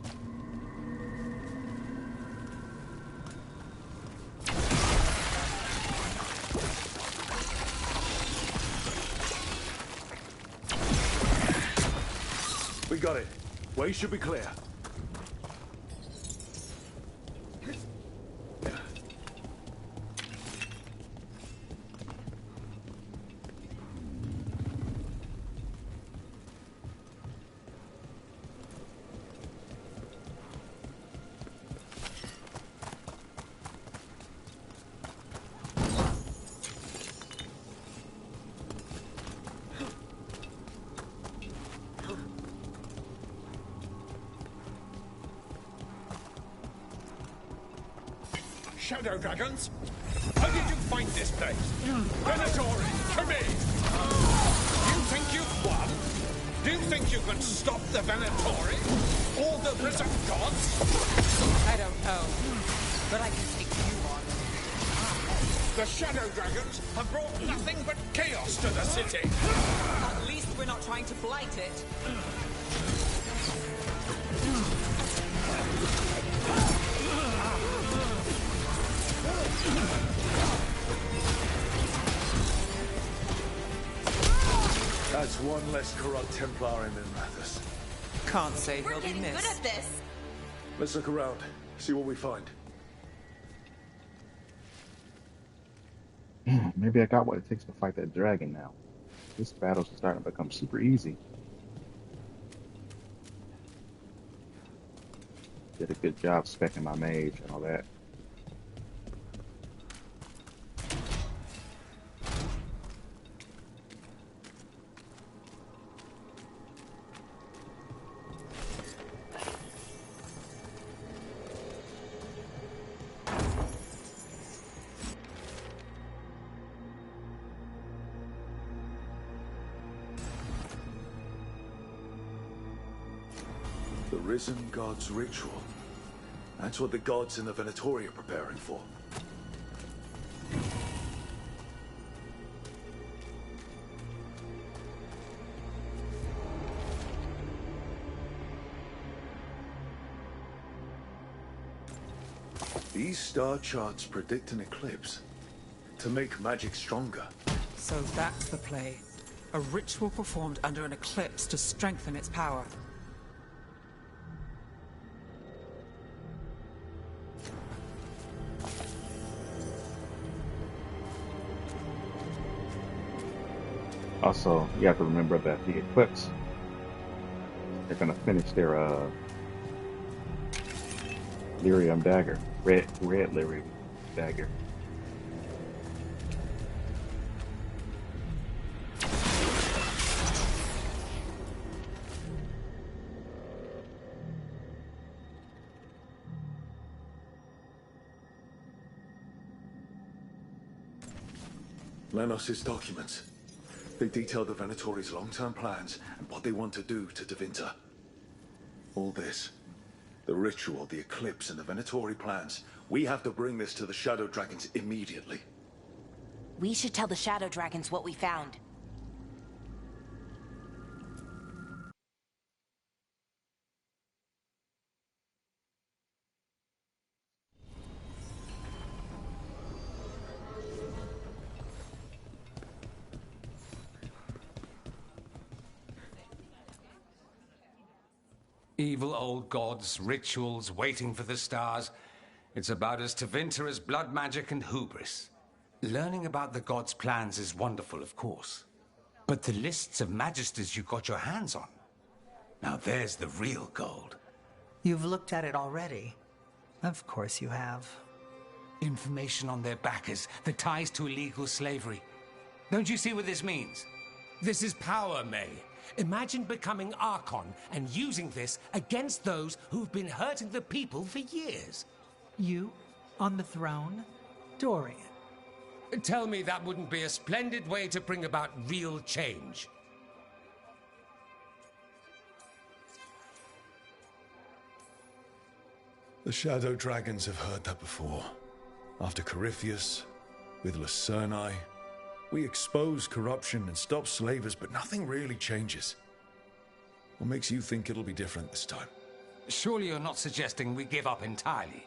We got it. Way should be clear. Shadow dragons? How did you find this place? Venatori, come in! You think you've won? Do you think you can stop the Venatori? Or the risen gods? I don't know, but I can take you on. The Shadow Dragons have brought nothing but chaos to the city. At least we're not trying to blight it. That's one less corrupt Templar in Minrathus. Can't say We're he'll be getting good missed. at this. Let's look around, see what we find. Maybe I got what it takes to fight that dragon now. This battle's starting to become super easy. Did a good job specing my mage and all that. The Risen God's ritual. That's what the gods in the Venatori are preparing for. These star charts predict an eclipse to make magic stronger. So that's the play. A ritual performed under an eclipse to strengthen its power. Also, you have to remember that the Eclipse, they're going to finish their lyrium dagger, red lyrium dagger. Lenos's documents. They detail the Venatori's long-term plans and what they want to do to Devinter. All this, the ritual, the eclipse, and the Venatori plans, we have to bring this to the Shadow Dragons immediately. We should tell the Shadow Dragons what we found. Evil old gods, rituals, waiting for the stars. It's about as Tevinter as blood magic and hubris. Learning about the gods' plans is wonderful, of course. But the lists of magisters you got your hands on, now there's the real gold. You've looked at it already. Of course you have. Information on their backers, the ties to illegal slavery. Don't you see what this means? This is power, May. Imagine becoming Archon and using this against those who've been hurting the people for years. You on the throne? Dorian. Tell me that wouldn't be a splendid way to bring about real change. The Shadow Dragons have heard that before. After Corypheus, with Lucerni, we expose corruption and stop slavers, but nothing really changes. What makes you think it'll be different this time? Surely you're not suggesting we give up entirely.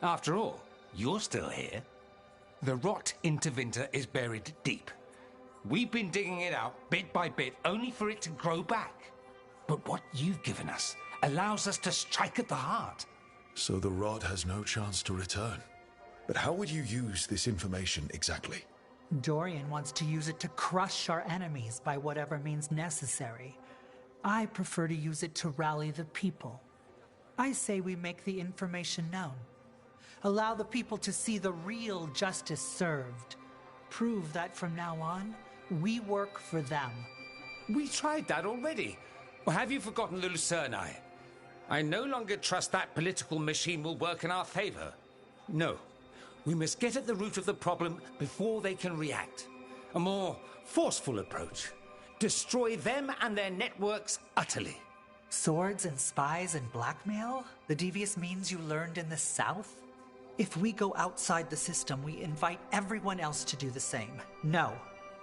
After all, you're still here. The rot in Tevinter is buried deep. We've been digging it out bit by bit, only for it to grow back. But what you've given us allows us to strike at the heart. So the rot has no chance to return. But how would you use this information exactly? Dorian wants to use it to crush our enemies by whatever means necessary. I prefer to use it to rally the people. I say we make the information known. Allow the people to see the real justice served. Prove that from now on, we work for them. We tried that already. Or have you forgotten the Lucerni? I no longer trust that political machine will work in our favor. No. We must get at the root of the problem before they can react. A more forceful approach. Destroy them and their networks utterly. Swords and spies and blackmail? The devious means you learned in the South? If we go outside the system, we invite everyone else to do the same. No,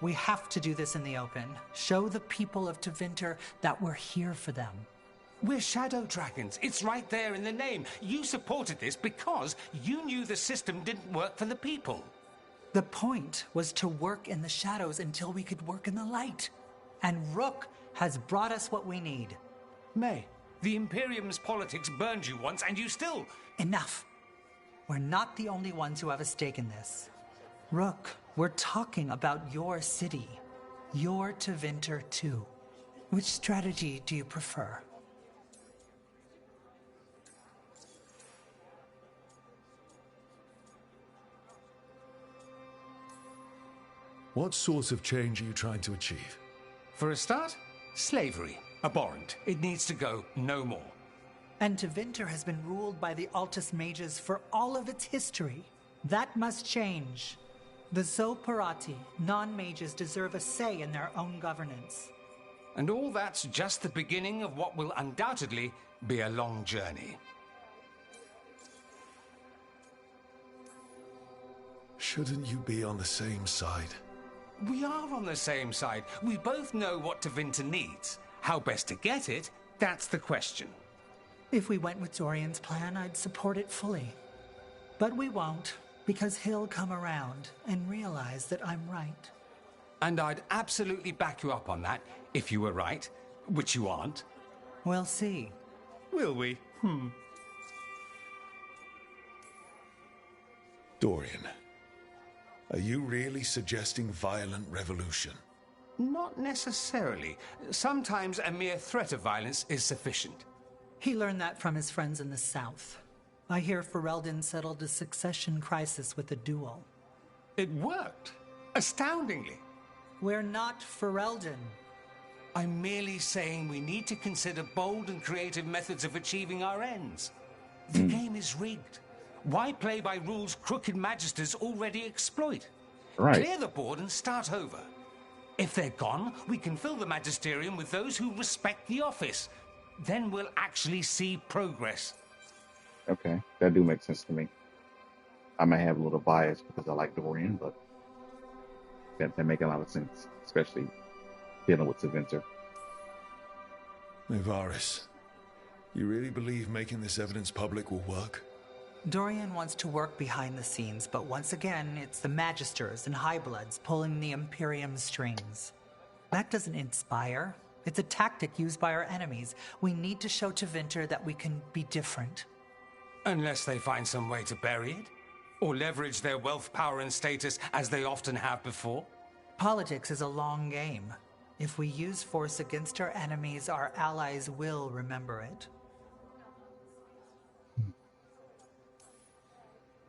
we have to do this in the open. Show the people of Tevinter that we're here for them. We're Shadow Dragons. It's right there in the name. You supported this because you knew the system didn't work for the people. The point was to work in the shadows until we could work in the light. And Rook has brought us what we need. May, the Imperium's politics burned you once and you still... Enough. We're not the only ones who have a stake in this. Rook, we're talking about your city. Your Tevinter too. Which strategy do you prefer? What sort of change are you trying to achieve? For a start, slavery. Abhorrent. It needs to go no more. And Tevinter has been ruled by the Altus Mages for all of its history. That must change. The Zoparati, non-mages, deserve a say in their own governance. And all that's just the beginning of what will undoubtedly be a long journey. Shouldn't you be on the same side? We are on the same side. We both know what Tevinter needs. How best to get it, that's the question. If we went with Dorian's plan, I'd support it fully. But we won't, because he'll come around and realize that I'm right. And I'd absolutely back you up on that, if you were right, which you aren't. We'll see. Will we? Dorian, are you really suggesting violent revolution? Not necessarily. Sometimes a mere threat of violence is sufficient. He learned that from his friends in the South. I hear Ferelden settled a succession crisis with a duel. It worked. Astoundingly. We're not Ferelden. I'm merely saying we need to consider bold and creative methods of achieving our ends. The game is rigged. Why play by rules crooked magisters already exploit? Right. Clear the board and start over. If they're gone, we can fill the magisterium with those who respect the office. Then we'll actually see progress. Okay, that do make sense to me. I may have a little bias because I like Dorian, but that make a lot of sense, especially dealing with Tevinter. Nevaris, you really believe making this evidence public will work? Dorian wants to work behind the scenes, but once again, it's the Magisters and Highbloods pulling the Imperium's strings. That doesn't inspire. It's a tactic used by our enemies. We need to show Tevinter that we can be different. Unless they find some way to bury it? Or leverage their wealth, power, and status as they often have before? Politics is a long game. If we use force against our enemies, our allies will remember it.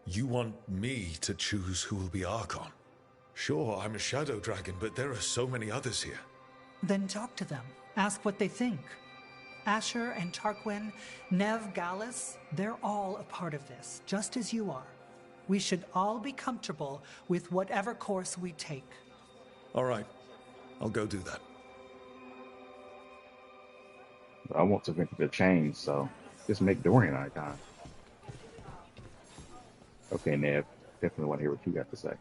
You want me to choose who will be Archon? Sure, I'm a Shadow Dragon, but there are so many others here. Then talk to them. Ask what they think. Asher and Tarquin, Nev Gallus, they're all a part of this, just as you are. We should all be comfortable with whatever course we take. All right. I'll go do that. I want Tevinter to change, so just make Dorian Icon. Okay, Nev, definitely want to hear what you got to say.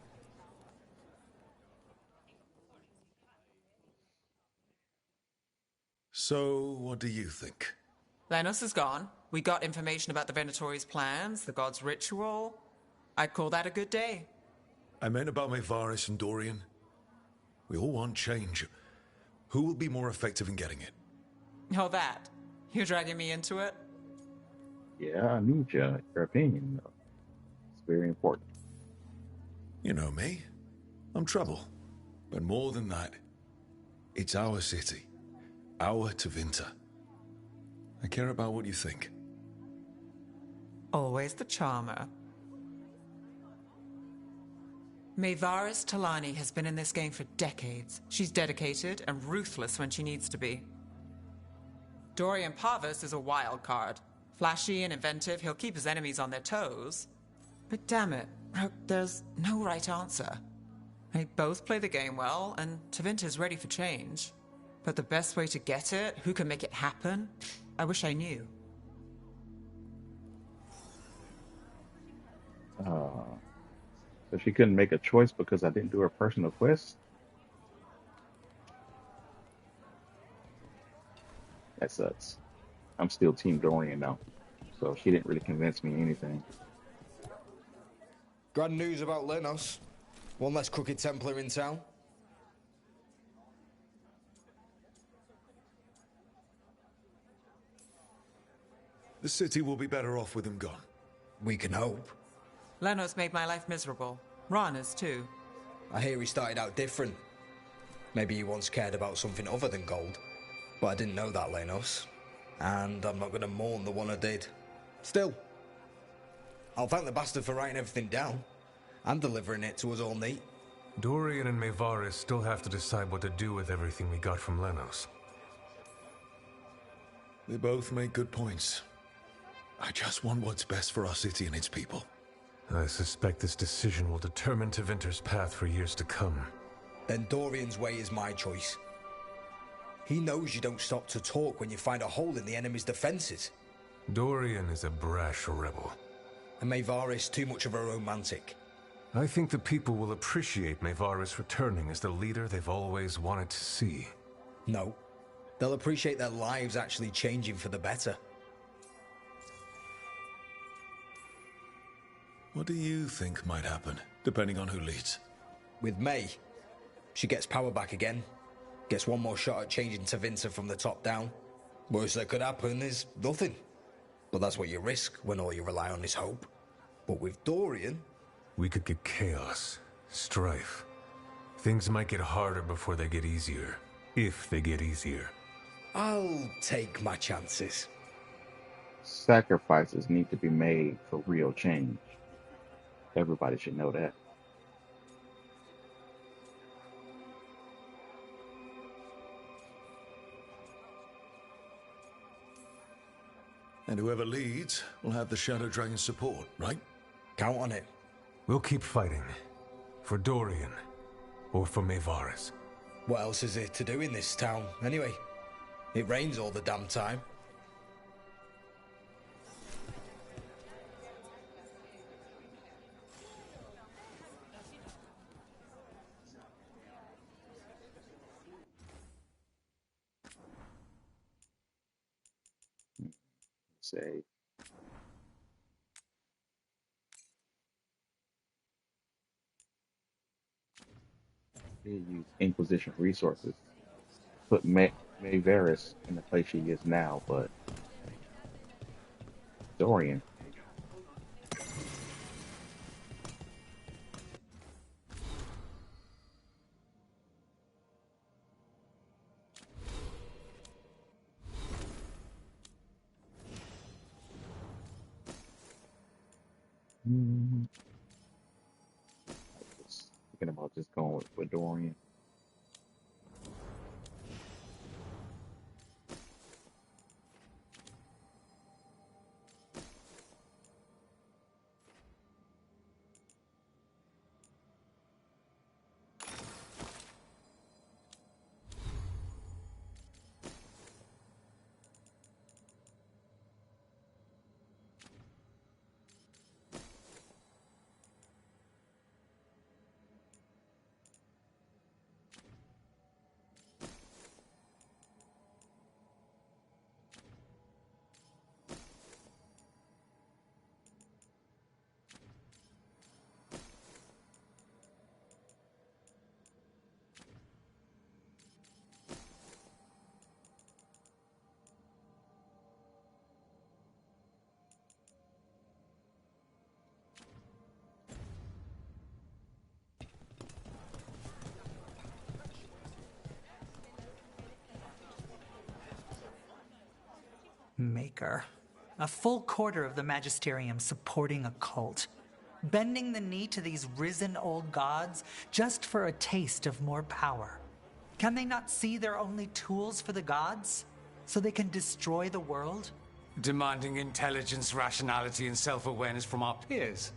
So, what do you think? Lenos is gone. We got information about the Venatori's plans, the god's ritual. I'd call that a good day. I meant about Mayvaris and Dorian. We all want change. Who will be more effective in getting it? Oh, that. You're dragging me into it? Yeah, I need your opinion. It's very important. You know me. I'm trouble. But more than that, it's our city. Our Tevinter. I care about what you think. Always the charmer. Mayvaris Talani has been in this game for decades. She's dedicated and ruthless when she needs to be. Dorian Parvis is a wild card. Flashy and inventive, he'll keep his enemies on their toes. But damn it, there's no right answer. They both play the game well, and Tevinter's ready for change. But the best way to get it, who can make it happen, I wish I knew. So she couldn't make a choice because I didn't do her personal quest? That sucks. I'm still Team Dorian now, so she didn't really convince me anything. Grand news about Lenos. One less crooked Templar in town. The city will be better off with him gone. We can hope. Lenos made my life miserable. Rana's too. I hear he started out different. Maybe he once cared about something other than gold. But I didn't know that, Lenos. And I'm not going to mourn the one I did. Still, I'll thank the bastard for writing everything down. And delivering it to us all neat. Dorian and Mayvaris still have to decide what to do with everything we got from Lenos. They both make good points. I just want what's best for our city and its people. I suspect this decision will determine Tevinter's path for years to come. Then Dorian's way is my choice. He knows you don't stop to talk when you find a hole in the enemy's defenses. Dorian is a brash rebel. And Mayvaris too much of a romantic. I think the people will appreciate Mayvaris returning as the leader they've always wanted to see. No. They'll appreciate their lives actually changing for the better. What do you think might happen, depending on who leads? With May, she gets power back again. Gets one more shot at changing Tevinter from the top down. Worst that could happen is nothing. But that's what you risk when all you rely on is hope. But with Dorian... We could get chaos, strife. Things might get harder before they get easier. If they get easier. I'll take my chances. Sacrifices need to be made for real change. Everybody should know that. And whoever leads will have the Shadow Dragon's support, right? Count on it. We'll keep fighting. For Dorian. Or for Mayvaris. What else is there to do in this town, anyway? It rains all the damn time. Say. They use Inquisition resources. Put Mayvaris in the place she is now, but Dorian. I was thinking about just going with Dorian. Kingmaker. A full quarter of the Magisterium supporting a cult. Bending the knee to these risen old gods just for a taste of more power. Can they not see they're only tools for the gods? So they can destroy the world? Demanding intelligence, rationality, and self-awareness from our peers.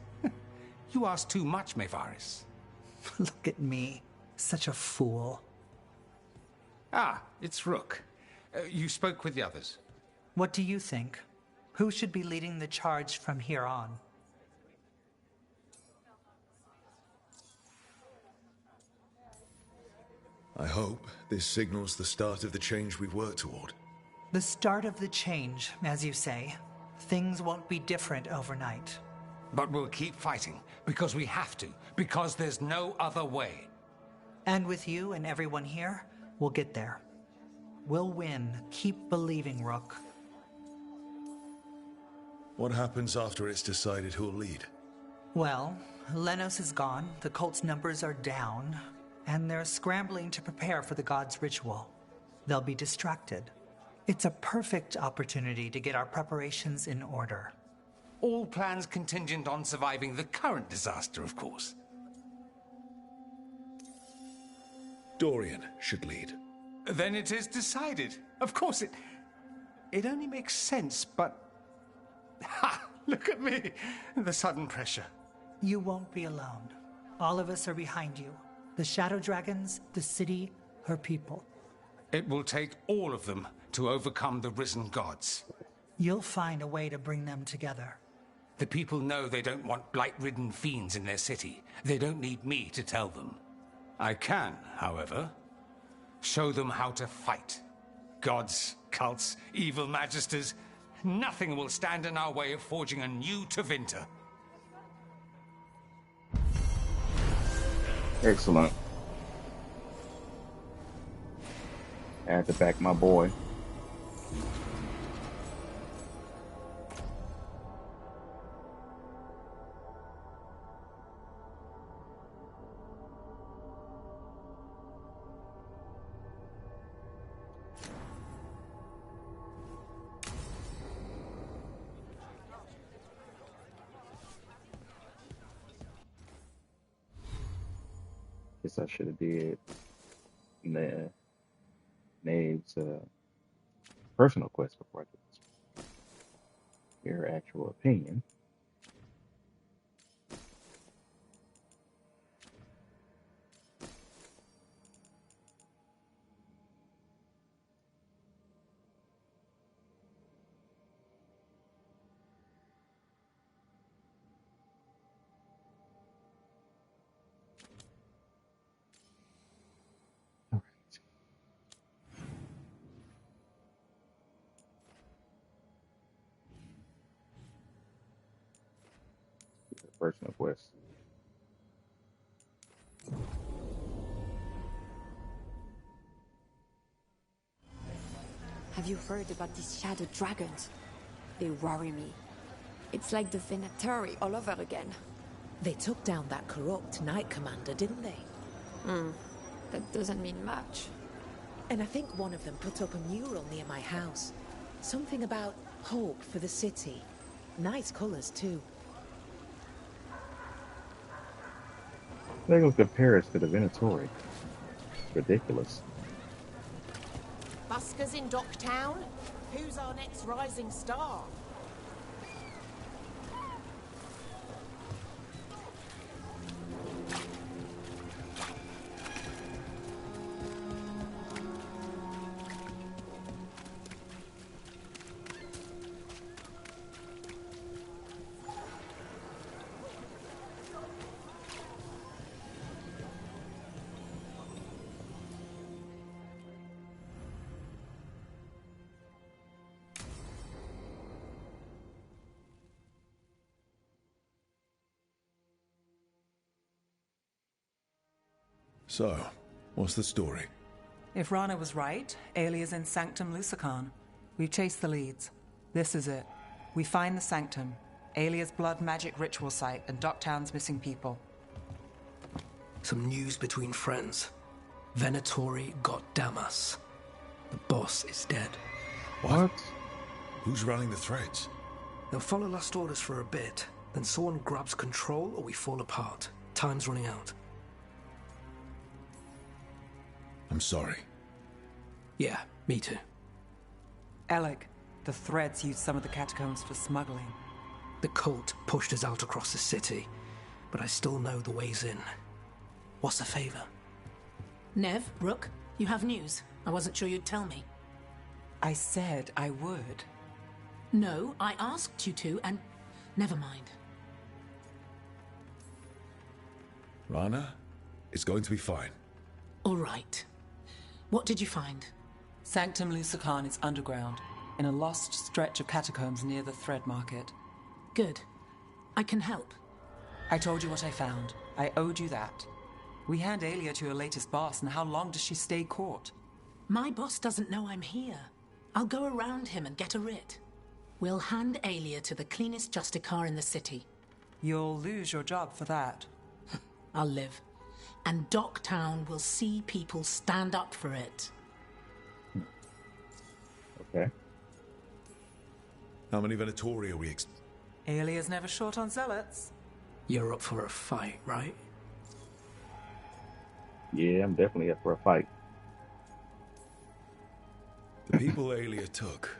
You ask too much, Mevaris. Look at me. Such a fool. Ah, it's Rook. You spoke with the others. What do you think? Who should be leading the charge from here on? I hope this signals the start of the change we've worked toward. The start of the change, as you say. Things won't be different overnight. But we'll keep fighting, because we have to, because there's no other way. And with you and everyone here, we'll get there. We'll win. Keep believing, Rook. What happens after it's decided who'll lead? Well, Lenos is gone, the cult's numbers are down, and they're scrambling to prepare for the god's ritual. They'll be distracted. It's a perfect opportunity to get our preparations in order. All plans contingent on surviving the current disaster, of course. Dorian should lead. Then it is decided. Of course, it only makes sense, but... Ha! Look at me! The sudden pressure. You won't be alone. All of us are behind you. The Shadow Dragons, the city, her people. It will take all of them to overcome the risen gods. You'll find a way to bring them together. The people know they don't want blight-ridden fiends in their city. They don't need me to tell them. I can, however, show them how to fight. Gods, cults, evil magisters, nothing will stand in our way of forging a new Tevinter. Excellent. I had to back my boy. Guess I should have did Nave's personal quest before I did this. Your actual opinion. Personal quest. Have you heard about these shadow dragons? They worry me. It's like the Venatori all over again. They took down that corrupt Knight Commander, didn't they? That doesn't mean much. And I think one of them put up a mural near my house. Something about hope for the city. Nice colors, too. They're gonna compare us to the Venatori. It's ridiculous. Buskers in Docktown? Who's our next rising star? So, what's the story? If Rana was right, Alia's in Sanctum Lucican. We've chased the leads. This is it. We find the Sanctum, Alia's blood magic ritual site, and Docktown's missing people. Some news between friends. Venatori got Damas. The boss is dead. What? Who's running the threads? They'll follow last orders for a bit, then someone grabs control or we fall apart. Time's running out. I'm sorry. Yeah, me too. Alec, the threads used some of the catacombs for smuggling. The cult pushed us out across the city, but I still know the ways in. What's the favor? Nev, Rook, you have news. I wasn't sure you'd tell me. I said I would. No, I asked you to, and never mind. Rana, it's going to be fine. All right. What did you find? Sanctum Lusican is underground, in a lost stretch of catacombs near the Thread Market. Good. I can help. I told you what I found. I owed you that. We hand Aelia to your latest boss, and how long does she stay caught? My boss doesn't know I'm here. I'll go around him and get a writ. We'll hand Aelia to the cleanest Justicar in the city. You'll lose your job for that. I'll live. And Docktown will see people stand up for it. Okay. How many Venatori are we Aelia's never short on zealots. You're up for a fight, right? Yeah, I'm definitely up for a fight. The people Aelia took,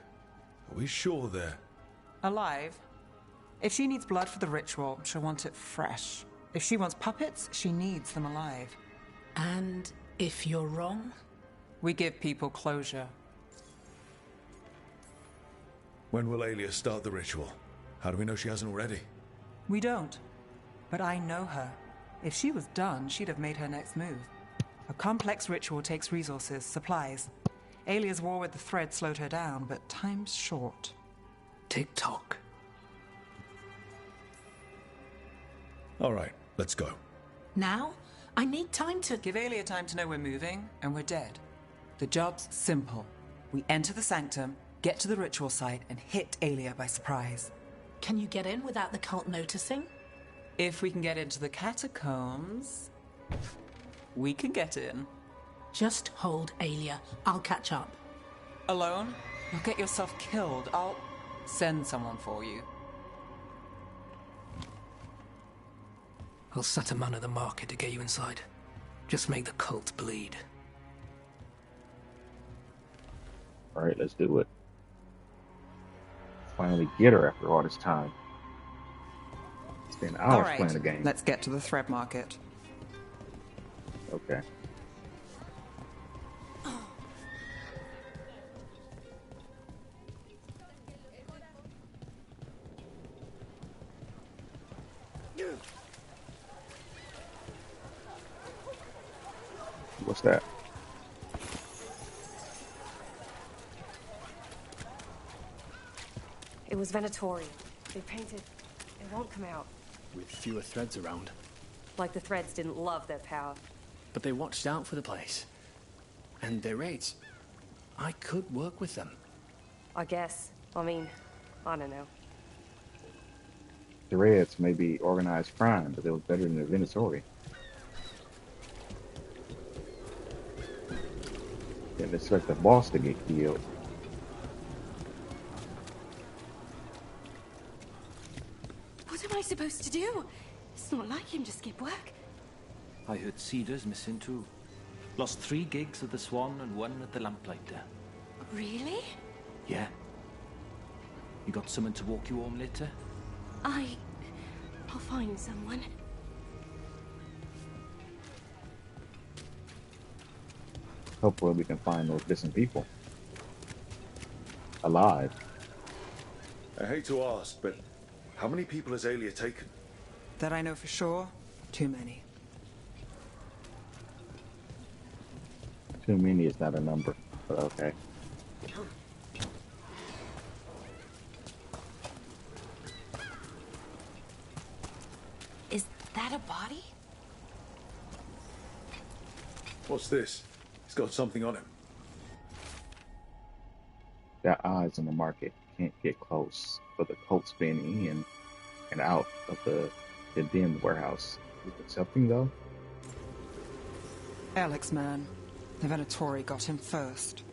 are we sure they're... Alive. If she needs blood for the ritual, she'll want it fresh. If she wants puppets, she needs them alive. And if you're wrong? We give people closure. When will Aelia start the ritual? How do we know she hasn't already? We don't. But I know her. If she was done, she'd have made her next move. A complex ritual takes resources, supplies. Aelia's war with the thread slowed her down, but time's short. Tick-tock. All right, let's go. Now? I need time to... Give Aelia time to know we're moving, and we're dead. The job's simple. We enter the sanctum, get to the ritual site, and hit Aelia by surprise. Can you get in without the cult noticing? If we can get into the catacombs, we can get in. Just hold Aelia. I'll catch up. Alone? You'll get yourself killed. I'll send someone for you. I'll set a man at the market to get you inside. Just make the cult bleed. Alright, let's do it. Finally get her after all this time. It's been hours playing the game. Let's get to the thread market. Okay. What's that? It was Venatori. They painted... It won't come out. With fewer threads around. Like the threads didn't love their power. But they watched out for the place. And their raids. I could work with them. I guess. I mean, I don't know. The Reds may be organized crime, but they was better than the Venatori. Didn't expect the boss to get killed. What am I supposed to do? It's not like him to skip work. I heard Cedar's missing too. Lost 3 gigs at the Swan and 1 at the Lamplighter. Really? Yeah. You got someone to walk you home later? I'll find someone. Hopefully we can find those missing people. Alive. I hate to ask, but how many people has Aelia taken? That I know for sure, too many. Too many is not a number, but okay. Is that a body? What's this? He's got something on him. Got eyes on the market. Can't get close, but the cult's been in and out of the condemned warehouse. Is it something though? Alex, man. The Venatori got him first.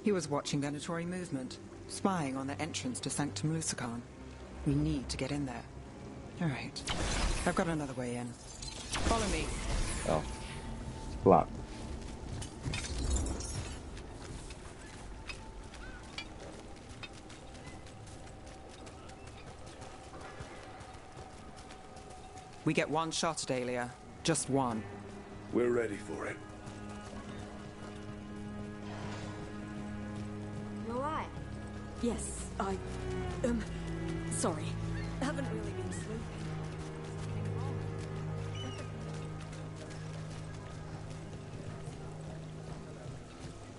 He was watching Venatori movement. spying on the entrance to Sanctum Lucican. We need to get in there. All right. I've got another way in. Follow me. Oh. It's blocked. We get one shot at Aelia. Just one. We're ready for it. You alright? Yes, sorry. Haven't really been sleeping.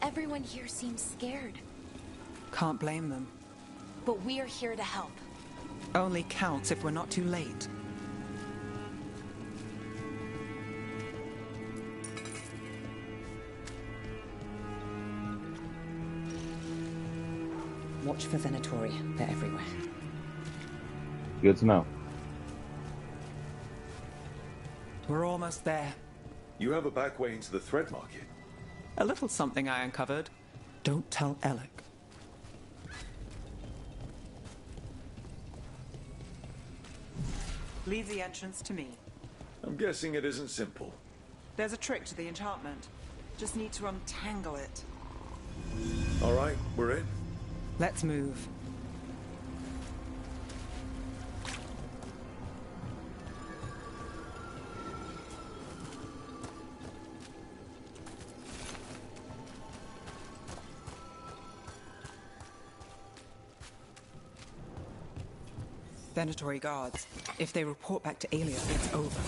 Everyone here seems scared, Can't blame them. but we're here to help. Only counts if we're not too late. Watch for Venatori. They're everywhere. Good to know. We're almost there. You have a back way into the thread market. A little something I uncovered. Don't tell Alec. Leave the entrance to me. I'm guessing it isn't simple. There's a trick to the enchantment. Just need to untangle it. All right, we're in. Let's move. Venatori guards. If they report back to Aelia, it's over.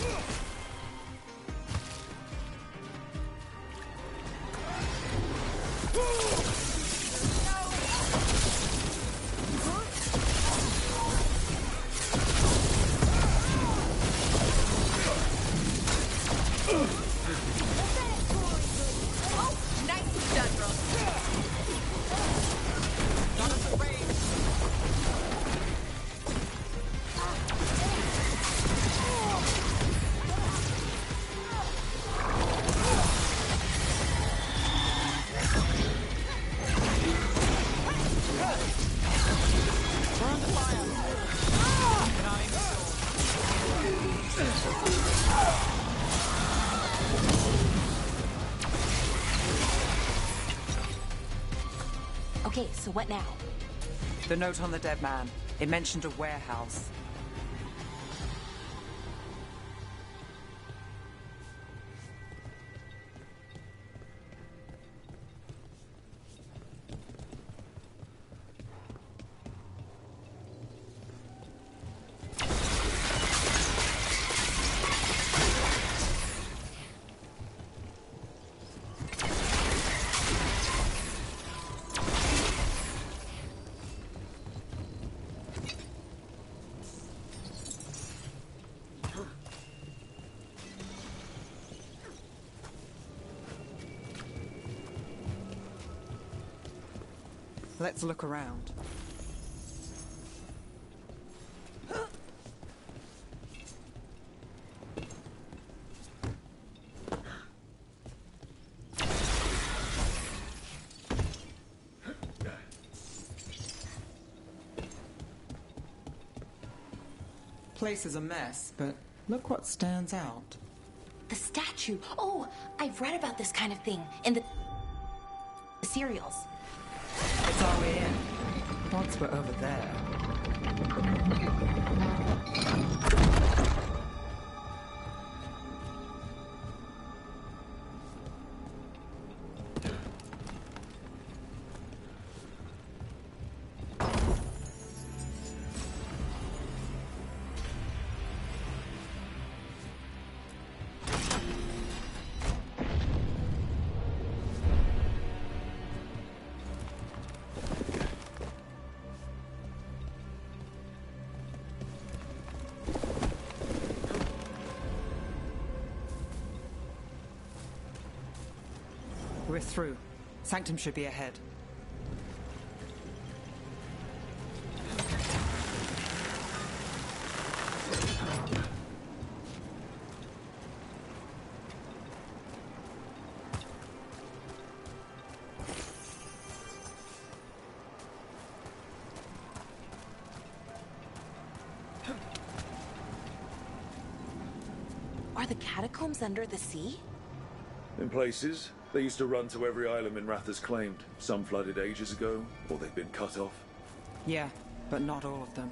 Okay, so what now? The note on the dead man. It mentioned a warehouse. Let's look around. Place is a mess, but look what stands out. The statue. Oh, I've read about this kind of thing in the serials. It's our way in. Once we're over there. We're through. Sanctum should be ahead. Are the catacombs under the sea? In places, they used to run to every island Minrath's claimed. Some flooded ages ago, or they've been cut off. Yeah, but not all of them.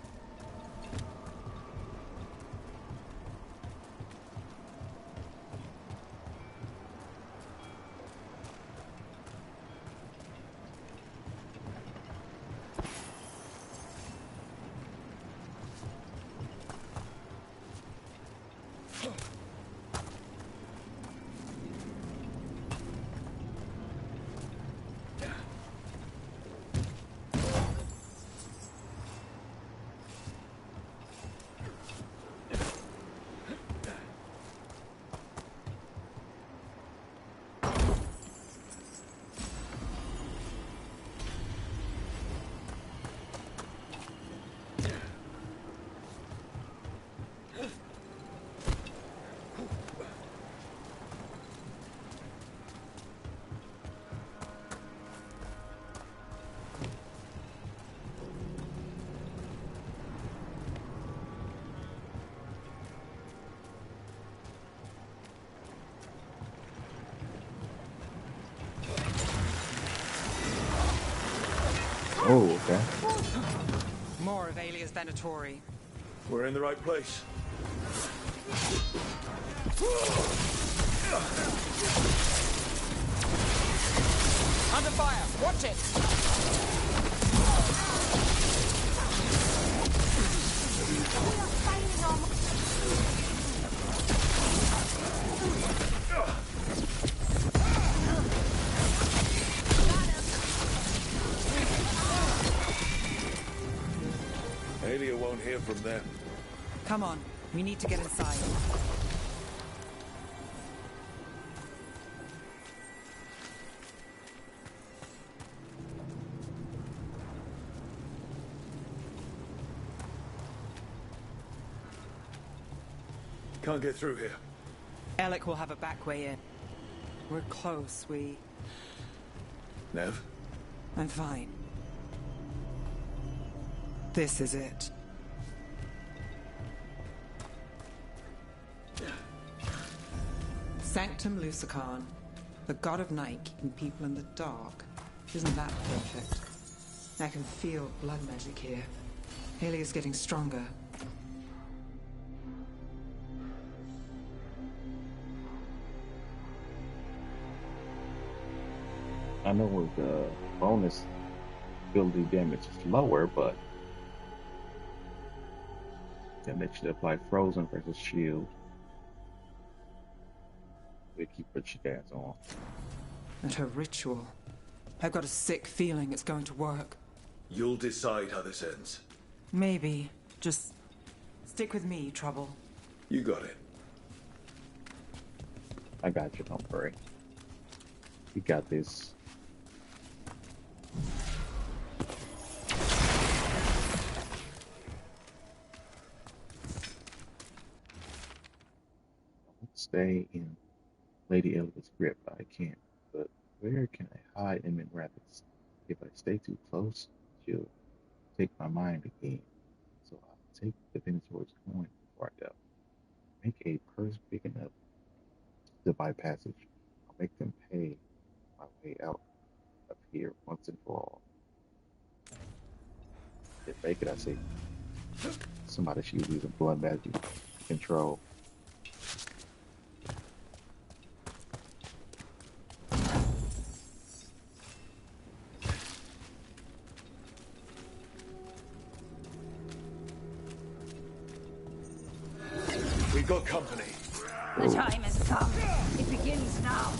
Oh, okay. More of Alia's Venatori. We're in the right place. Under fire! Watch it! Alia won't hear from them. Come on, we need to get inside. Can't get through here. Alec will have a back way in. We're close, Nev? I'm fine. This is it. Sanctum Lucican, the god of night keeping people in the dark. Isn't that perfect? I can feel blood magic here. Alia's getting stronger. I know with the bonus ability damage is lower, but that makes you apply frozen versus shield. They keep what you guys on. And her ritual. I've got a sick feeling it's going to work. You'll decide how this ends. Maybe. Just stick with me, Trouble. You got it. I got you, don't worry. You got this. Stay in Lady Elliot's grip. I can't. But where can I hide in Minrath's? If I stay too close, she'll take my mind again. So I'll take the Venator's coin before I go. Make a purse big enough to buy passage. I'll make them pay my way out of here once and for all. If they could, I say, somebody should use a blood magic control. We got company. The time has come. It begins now.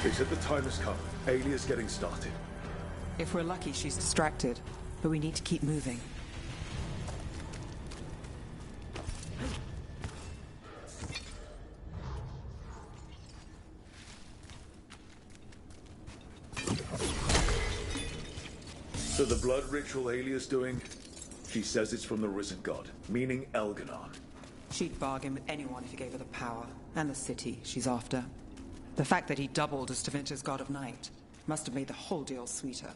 They said the time has come. Alia's getting started. If we're lucky, she's distracted. But we need to keep moving. So the blood ritual Alia's doing, she says it's from the risen god, meaning Elganon. She She'd bargain with anyone if he gave her the power, and the city she's after. The fact that he doubled as Tevinter's god of night must have made the whole deal sweeter.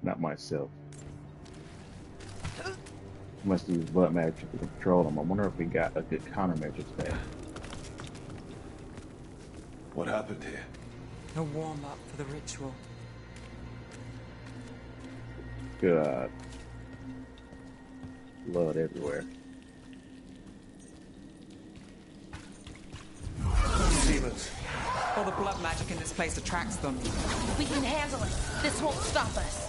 Not myself. Must use blood magic to control them. I wonder if we got a good countermeasure today. What happened here? A warm-up for the ritual. God. Blood everywhere. Demons. All the blood magic in this place attracts them. We can handle it. This won't stop us.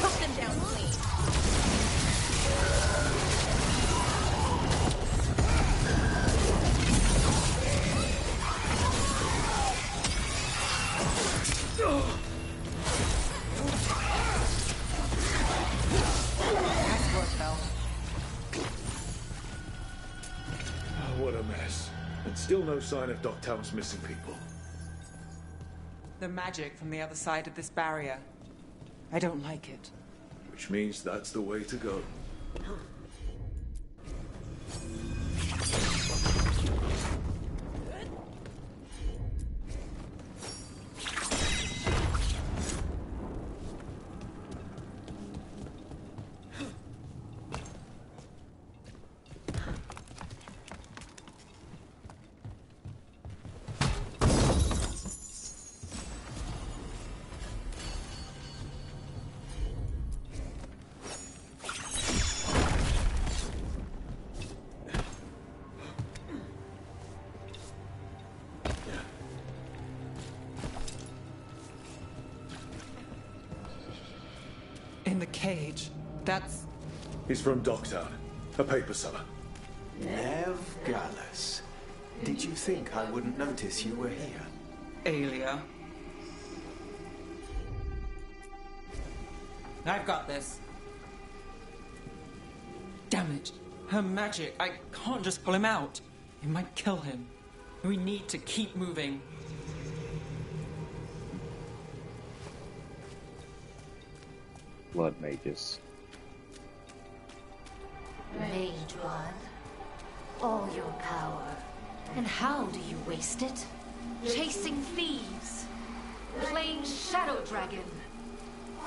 Cut them down clean. What a mess. And still no sign of Docktown's missing people. The magic from the other side of this barrier. I don't like it. Which means that's the way to go. In the cage. That's... He's from Docktown, a paper seller. Nev Gallus. Did you think I wouldn't notice you were here? Aelia. I've got this. Damn it. Her magic. I can't just pull him out. It might kill him. We need to keep moving. Blood mages. Mage One, all your power. And how do you waste it? Chasing thieves, playing Shadow Dragon,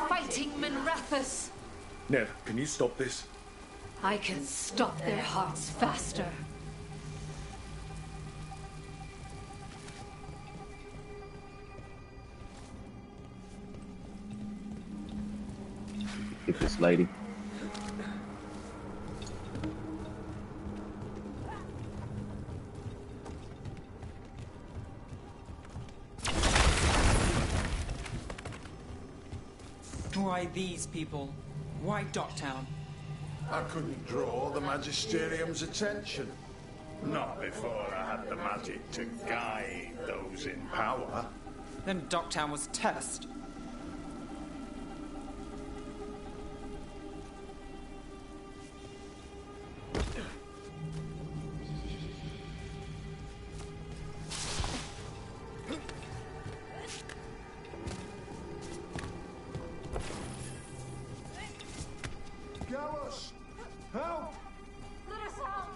fighting Minrathus. Nev, can you stop this? I can stop their hearts faster. Get this lady. Why these people? Why Docktown? I couldn't draw the Magisterium's attention. Not before I had the magic to guide those in power. Then Docktown was test. Gallus! Help! Let us out!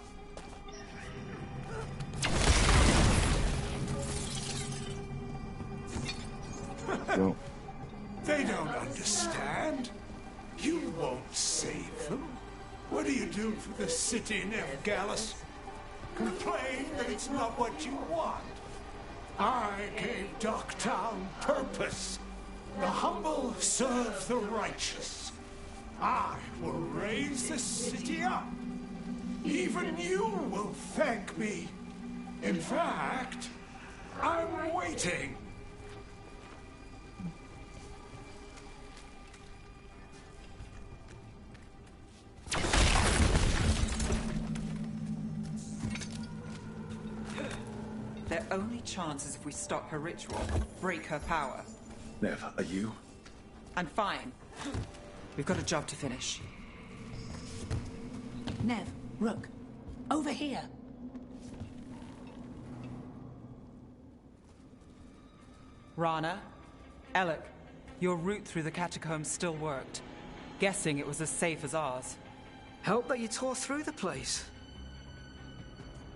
They don't understand. You won't save them. What do you do for the city, Nev Gallus? Complain that it's not what you want. I gave Docktown purpose. The humble serve the righteous. I will raise the city up. Even you will thank me. In fact, I'm waiting. Their only chance is if we stop her ritual, break her power. Nev, are you? I'm fine. We've got a job to finish. Nev, Rook, over here. Rana, Alec, your route through the catacombs still worked. Guessing it was as safe as ours. Help that you tore through the place.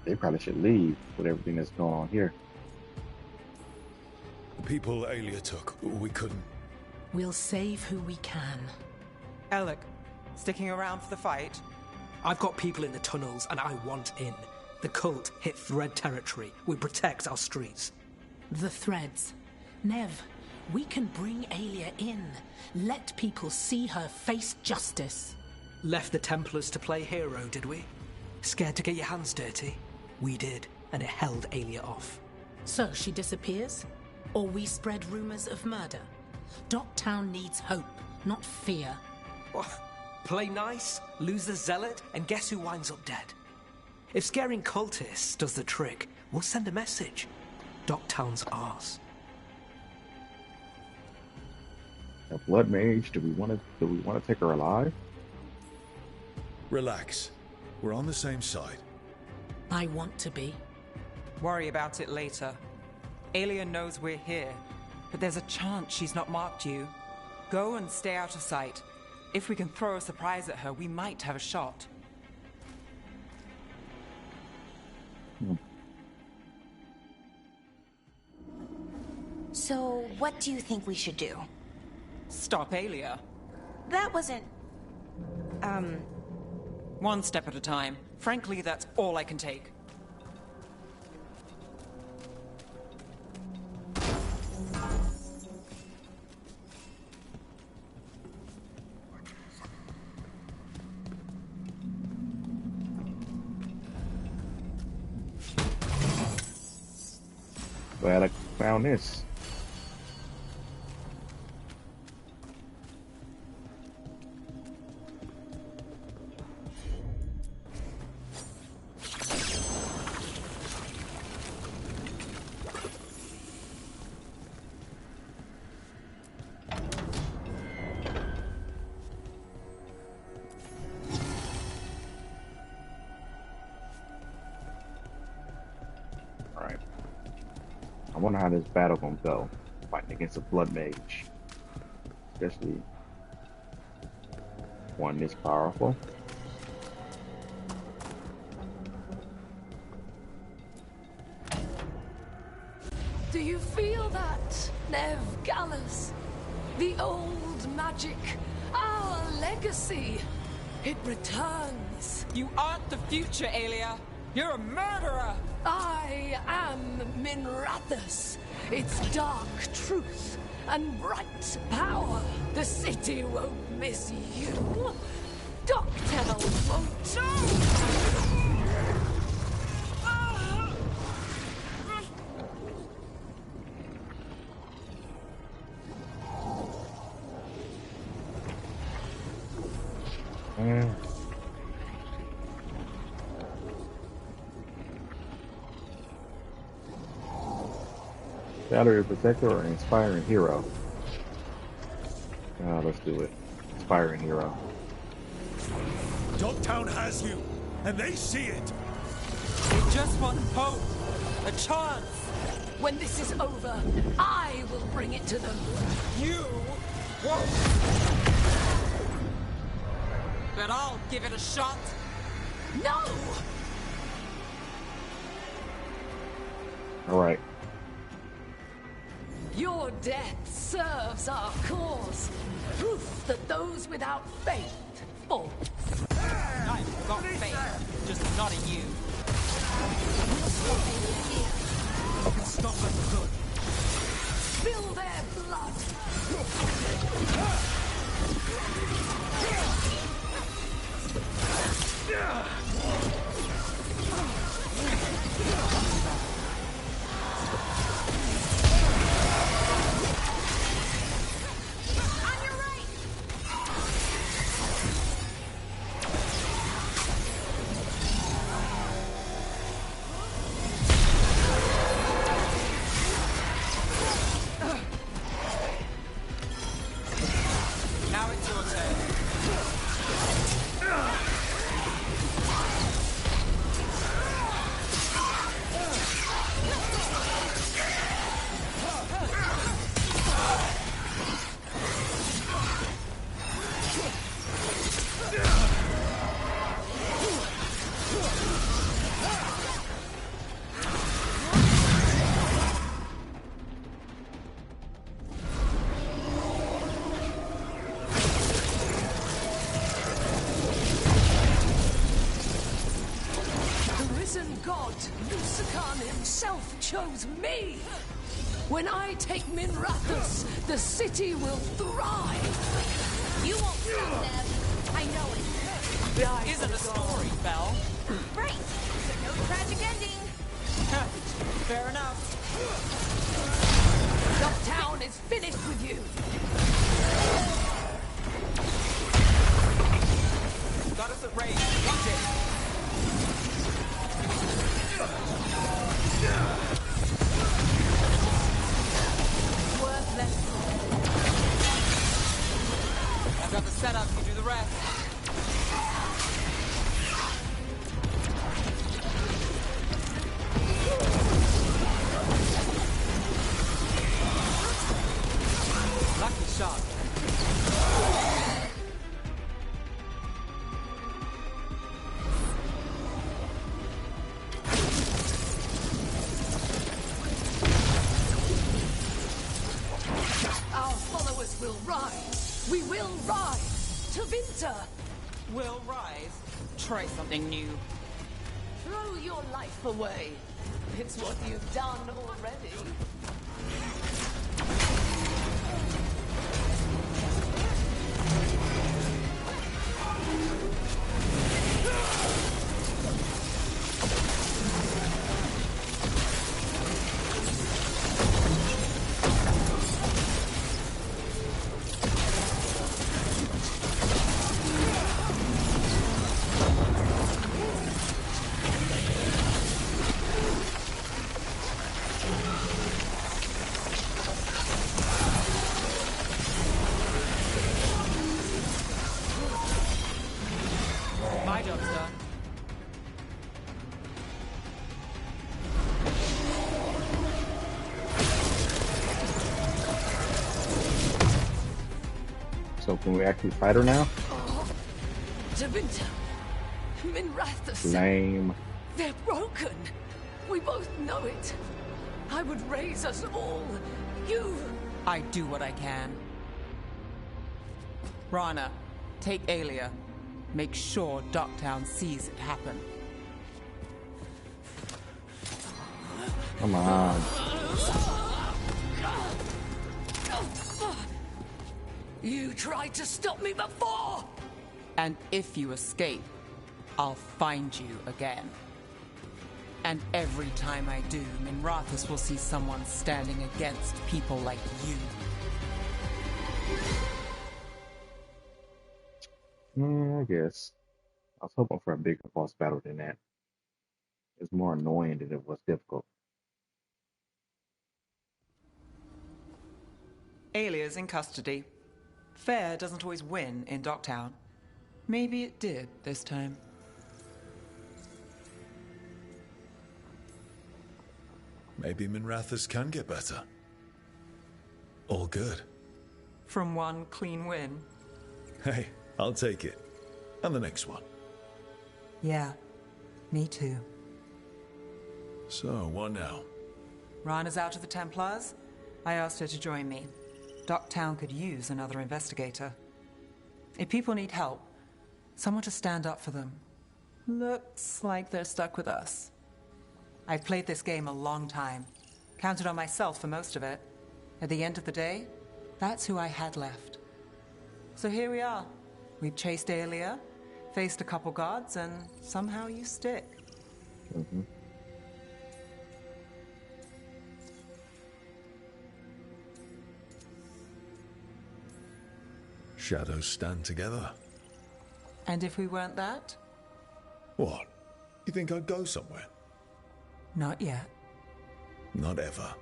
They probably should leave with everything that's going on here. The people Alia took, we couldn't. We'll save who we can. Alec, sticking around for the fight? I've got people in the tunnels and I want in. The cult hit Thread territory. We protect our streets. The Threads. Nev, we can bring Alia in. Let people see her face justice. Left the Templars to play hero, did we? Scared to get your hands dirty? We did, and it held Alia off. So she disappears? Or we spread rumors of murder? Docktown needs hope, not fear. What? Play nice, lose the zealot, and guess who winds up dead? If scaring cultists does the trick, we'll send a message. Docktown's ours. A blood mage? Do we want to take her alive? Relax. We're on the same side. I want to be. Worry about it later. Alia knows we're here, but there's a chance she's not marked you. Go and stay out of sight. If we can throw a surprise at her, we might have a shot. So, what do you think we should do? Stop Alia. That wasn't... One step at a time. Frankly, that's all I can take. Glad I found this. I wonder how this battle gonna go, fighting against a blood mage, especially one this powerful. Do you feel that, Nev Gallus? The old magic, our legacy. It returns. You aren't the future, Alia. You're a murderer! I am Minrathus. It's dark truth and bright power. The city won't miss you. Docktown won't. Salary Protector or Inspiring Hero? Let's do it. Inspiring Hero. Dogtown has you, and they see it. They just want hope. A chance. When this is over, I will bring it to them. You won't. But I'll give it a shot. No! Alright. Your death serves our cause. Proof that those without faith fall. I've got faith, just not in you. Stop them good. Spill their blood. chose me! When I take Minrathous, the city will thrive! You won't stop them. I know it. Isn't a story, Belle. Right! So no tragic ending. Fair enough. Ducktown is finished with you! Got us at range. Watch it. Worth less. I've got the setup, you do the rest. Lucky shot. Our followers will rise. We will rise. To Vinter. Will rise. Try something new. Throw your life away. It's what you've done already. My job's done. So can we actually fight her now? To Vinter. Minrathous. Lame. They're broken. We both know it. I would raise us all. You. I do what I can. Rana, take Alia. Make sure Ducktown sees it happen. Come on. You tried to stop me before! And if you escape, I'll find you again. And every time I do, Minrathous will see someone standing against people like you. I guess. I was hoping for a bigger boss battle than that. It's more annoying than it was difficult. Alia's in custody. Fair doesn't always win in Docktown. Maybe it did this time. Maybe Minrathous can get better. All good. From one clean win. Hey, I'll take it. And the next one. Yeah, me too. So, what now? Rana's out of the Templars. I asked her to join me. Docktown could use another investigator. If people need help, someone to stand up for them. Looks like they're stuck with us. I've played this game a long time. Counted on myself for most of it. At the end of the day, that's who I had left. So here we are. We've chased Alia, faced a couple guards, and somehow you stick. Mm-hmm. Shadows stand together. And if we weren't that? What? You think I'd go somewhere? Not yet. Not ever.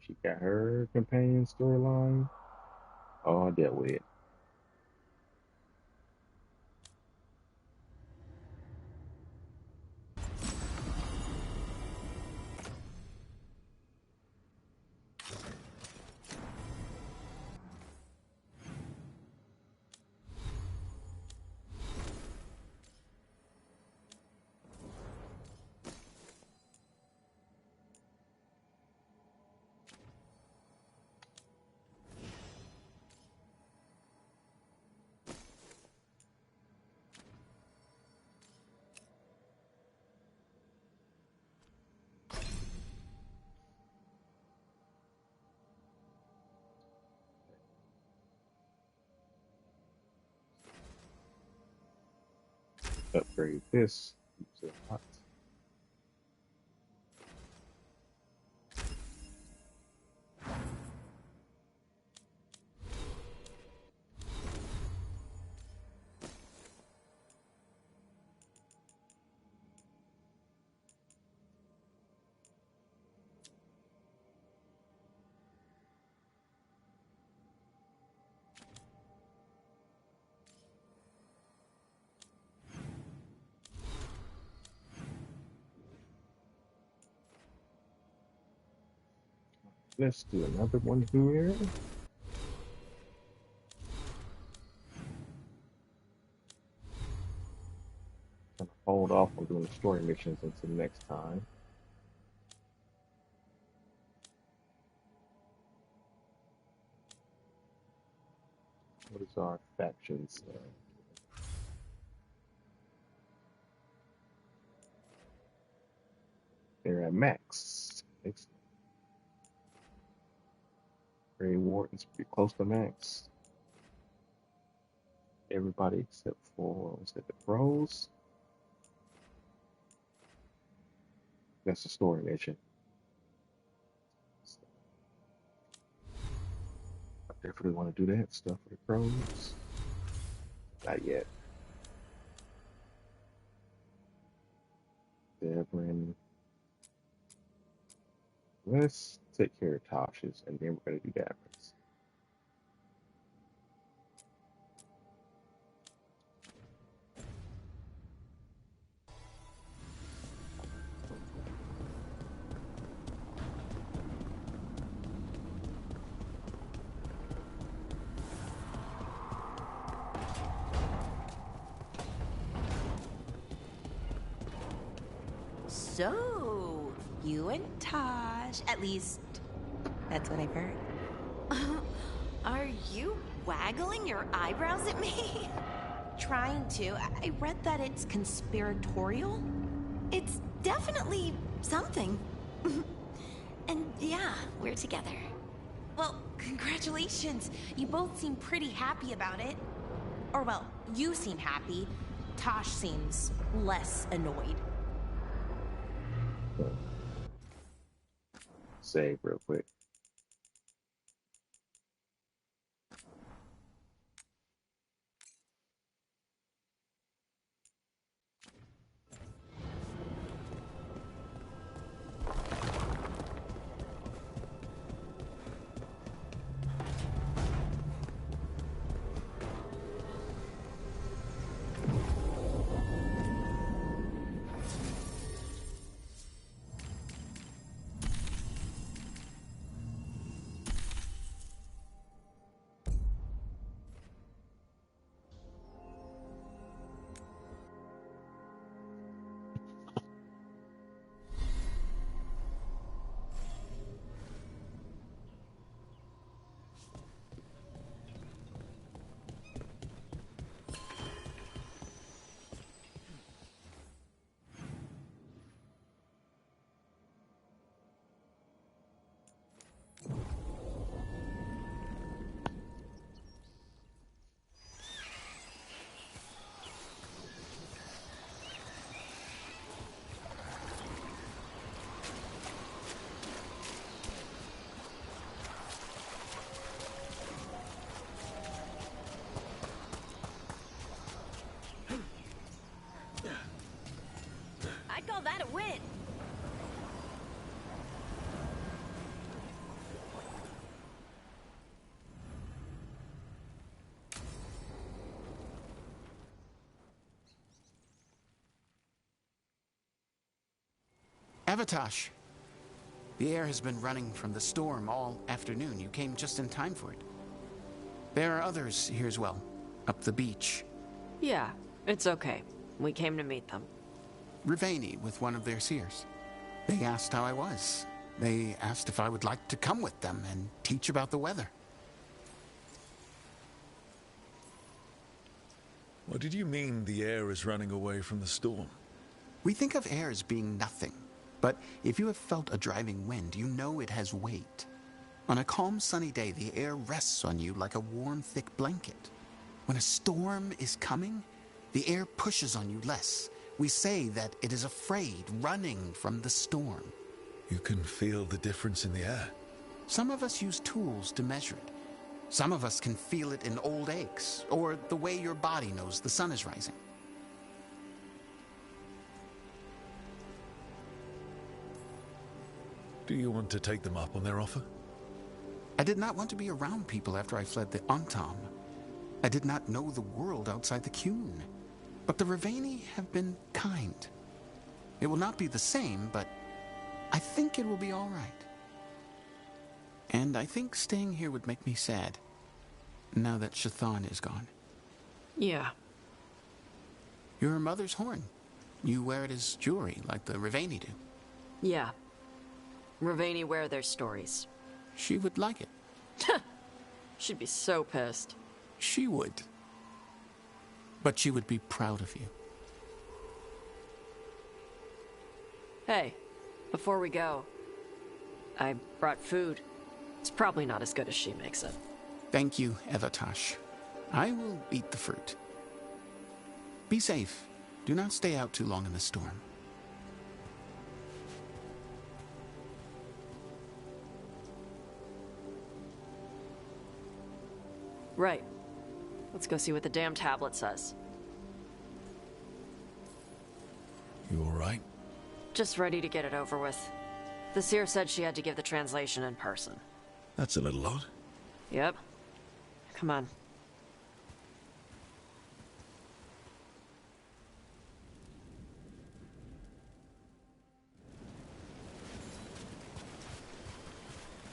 She got her companion storyline all dealt with. upgrade this. Use it a lot. Let's do another one here. I'm gonna hold off on doing the story missions until next time. What is our factions? They're at max. Excellent. Grey Warden's pretty close to max. Everybody except for, what's that, the Crows? That's the story mission. I definitely want to do that stuff for the Crows. Not yet. Devin. Let's take care of Tasha's, and then we're going to do Davrin's. So, you and Taj, at least, that's what I've heard. Are you waggling your eyebrows at me? Trying to. I read that it's conspiratorial. It's definitely something. And yeah, we're together. Well, congratulations. You both seem pretty happy about it. Or, well, you seem happy. Tosh seems less annoyed. Save real quick. I call that a win. Avatosh, the air has been running from the storm all afternoon. You came just in time for it. There are others here as well, up the beach. Yeah, it's okay. We came to meet them. Rivani with one of their seers. They asked how I was. They asked if I would like to come with them and teach about the weather. What did you mean the air is running away from the storm? We think of air as being nothing. But if you have felt a driving wind, you know it has weight. On a calm, sunny day, the air rests on you like a warm, thick blanket. When a storm is coming, The air pushes on you less. We say that it is afraid, running from the storm. You can feel the difference in the air. Some of us use tools to measure it. Some of us can feel it in old aches, or the way your body knows the sun is rising. Do you want to take them up on their offer? I did not want to be around people after I fled the Antam. I did not know the world outside the Qun. But the Raveni have been kind. It will not be the same, but I think it will be all right. And I think staying here would make me sad, now that Shathan is gone. Yeah. Your mother's horn. You wear it as jewelry, like the Raveni do. Yeah. Raveni wear their stories. She would like it. She'd be so pissed. She would. But she would be proud of you. Hey, before we go, I brought food. It's probably not as good as she makes it. Thank you, Evatash. I will eat the fruit. Be safe. Do not stay out too long in the storm. Right. Let's go see what the damn tablet says. You all right? Just ready to get it over with. The seer said she had to give the translation in person. That's a little odd. Yep. Come on.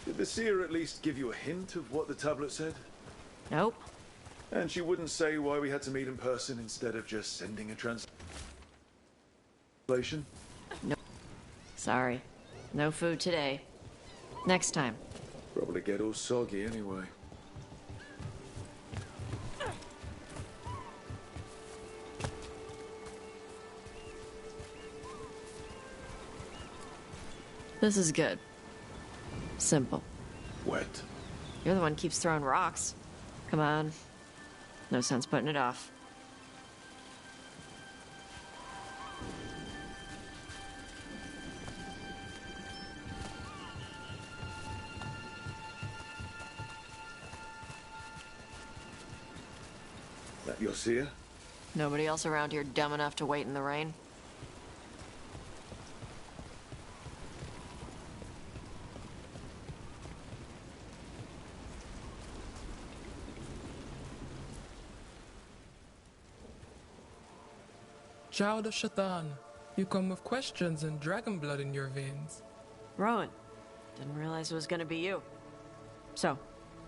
Did the seer at least give you a hint of what the tablet said? Nope. And she wouldn't say why we had to meet in person instead of just sending a translation? Nope. Sorry. No food today. Next time. Probably get all soggy anyway. This is good. Simple. Wet. You're the one who keeps throwing rocks. Come on. No sense putting it off. That your seer? Nobody else around here dumb enough to wait in the rain? Child of Shathan, you come with questions and dragon blood in your veins. Rowan, didn't realize it was gonna be you. So,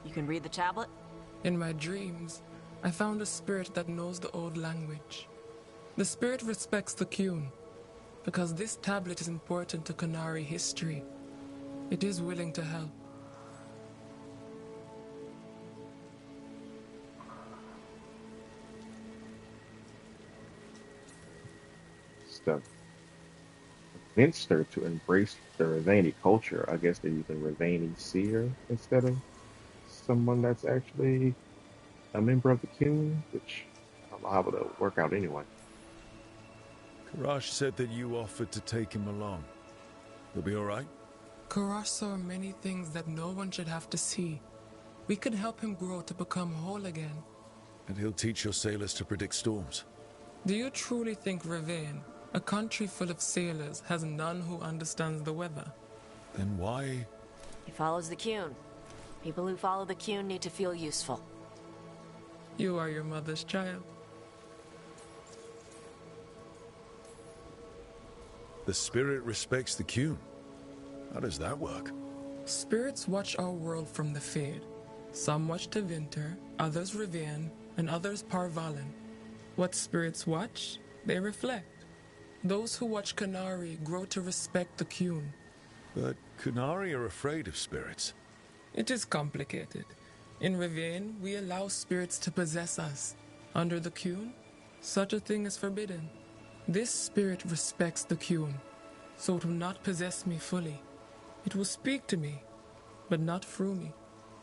you can read the tablet? In my dreams, I found a spirit that knows the old language. The spirit respects the Qun, because this tablet is important to Qunari history. It is willing to help. Stuff convinced her to embrace the Raveni culture. I guess they're using Raveni seer instead of someone that's actually a member of the Qun, which I don't know how it'll work out anyway. Karash said that you offered to take him along. He'll be all right? Karash saw many things that no one should have to see. We could help him grow to become whole again. And he'll teach your sailors to predict storms. Do you truly think Ravane, a country full of sailors, has none who understands the weather? Then why? He follows the Qun. People who follow the Qun need to feel useful. You are your mother's child. The spirit respects the Qun. How does that work? Spirits watch our world from the Fade. Some watch Tevinter, others Rivian, and others Parvalan. What spirits watch, they reflect. Those who watch Qunari grow to respect the Qun. But Qunari are afraid of spirits. It is complicated. In Rivian, we allow spirits to possess us. Under the Qun, such a thing is forbidden. This spirit respects the Qun, so it will not possess me fully. It will speak to me, but not through me.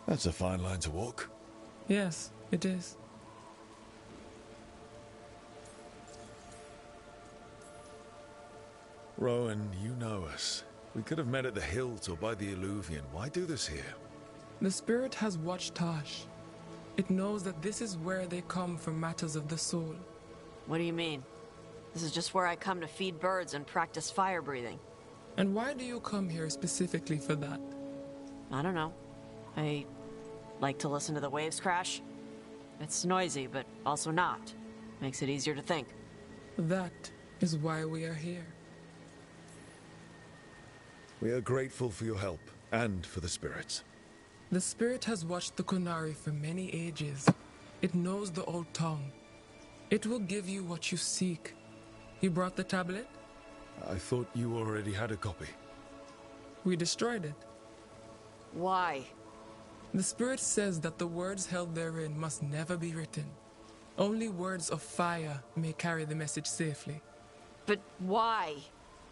That's a fine line to walk. Yes, it is. Rowan, you know us. We could have met at the Hills or by the Alluvion. Why do this here? The spirit has watched Tosh. It knows that this is where they come for matters of the soul. What do you mean? This is just where I come to feed birds and practice fire breathing. And why do you come here specifically for that? I don't know. I like to listen to the waves crash. It's noisy, but also not. Makes it easier to think. That is why we are here. We are grateful for your help, and for the spirits. The spirit has watched the Kunari for many ages. It knows the old tongue. It will give you what you seek. You brought the tablet? I thought you already had a copy. We destroyed it. Why? The spirit says that the words held therein must never be written. Only words of fire may carry the message safely. But why?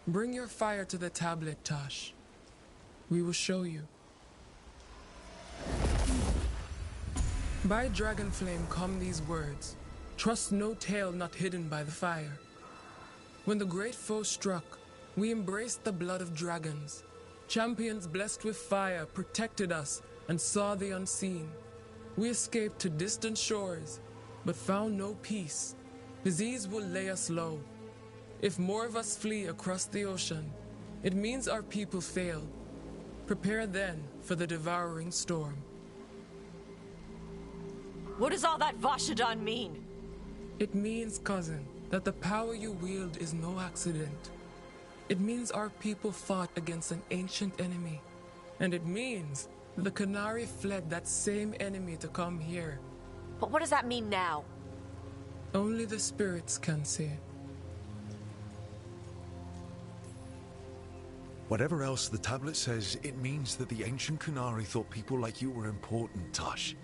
Bring your fire to the tablet, Tosh. We will show you. By dragon flame come these words. Trust no tale not hidden by the fire. When the great foe struck, we embraced the blood of dragons. Champions blessed with fire protected us and saw the unseen. We escaped to distant shores, but found no peace. Disease will lay us low. If more of us flee across the ocean, it means our people fail. Prepare then for the devouring storm. What does all that Vashadan mean? It means, cousin, that the power you wield is no accident. It means our people fought against an ancient enemy. And it means the Kunari fled that same enemy to come here. But what does that mean now? Only the spirits can say. Whatever else the tablet says, it means that the ancient Kunari thought people like you were important, Tosh.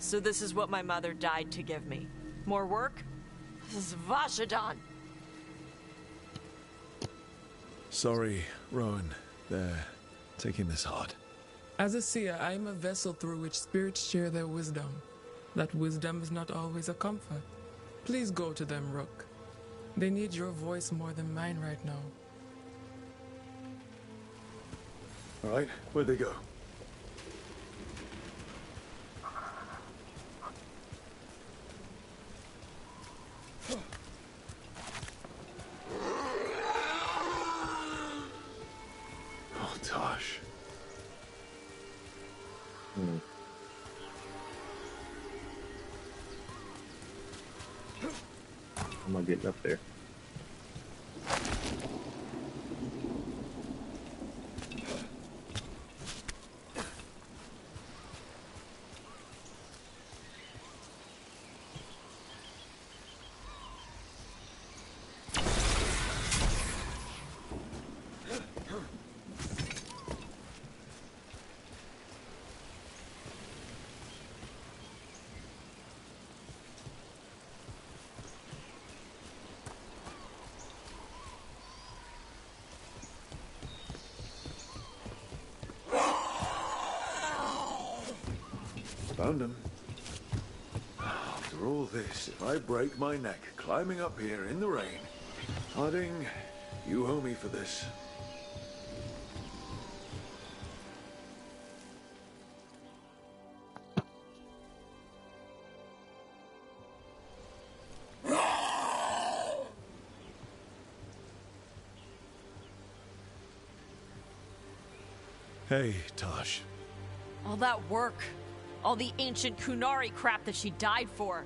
So this is what my mother died to give me. More work? This is Vashadan. Sorry, Rowan. They're taking this hard. As a seer, I am a vessel through which spirits share their wisdom. That wisdom is not always a comfort. Please go to them, Rook. They need your voice more than mine right now. All right, where'd they go? Oh, Tosh. I'm gonna get up there. Found him. After all this, if I break my neck climbing up here in the rain, Harding, you owe me for this. Hey, Tosh. All that work. All the ancient Kunari crap that she died for.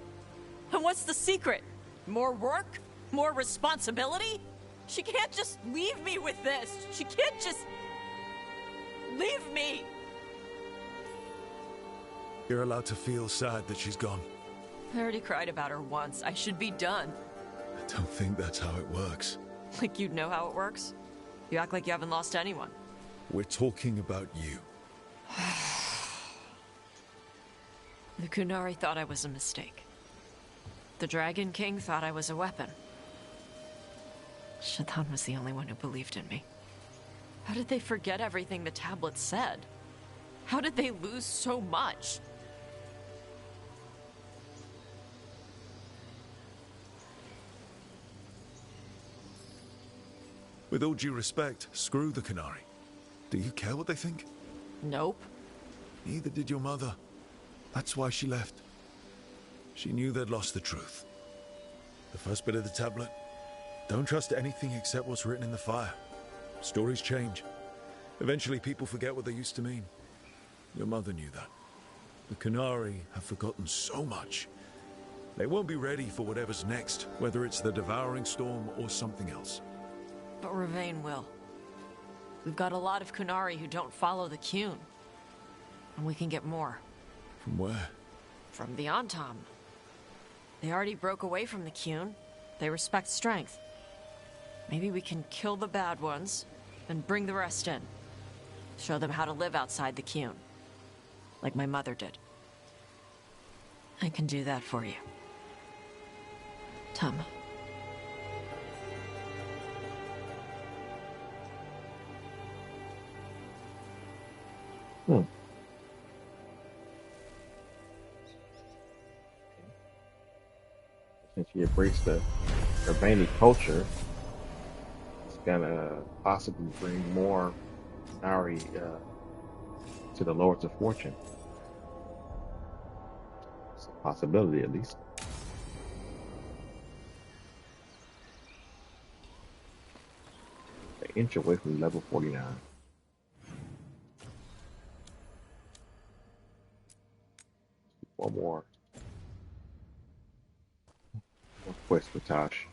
And what's the secret? More work? More responsibility? She can't just leave me with this. She can't just... leave me. You're allowed to feel sad that she's gone. I already cried about her once. I should be done. I don't think that's how it works. Like you'd know how it works? You act like you haven't lost anyone. We're talking about you. The Kunari thought I was a mistake. The Dragon King thought I was a weapon. Shaitan was the only one who believed in me. How did they forget everything the tablet said? How did they lose so much? With all due respect, screw the Qunari. Do you care what they think? Nope. Neither did your mother. That's why she left. She knew they'd lost the truth. The first bit of the tablet. Don't trust anything except what's written in the fire. Stories change. Eventually people forget what they used to mean. Your mother knew that. The Qunari have forgotten so much. They won't be ready for whatever's next, whether it's the devouring storm or something else. But Ravain will. We've got a lot of Qunari who don't follow the Qun. And we can get more. From where? From the Antam. They already broke away from the Qun. They respect strength. Maybe we can kill the bad ones, and bring the rest in. Show them how to live outside the Qun. Like my mother did. I can do that for you. Tama. Since she embraced the Urbani culture, it's gonna possibly bring more Nari to the Lords of Fortune. It's a possibility, at least. An inch away from level 49. One more. One quest for Tosh.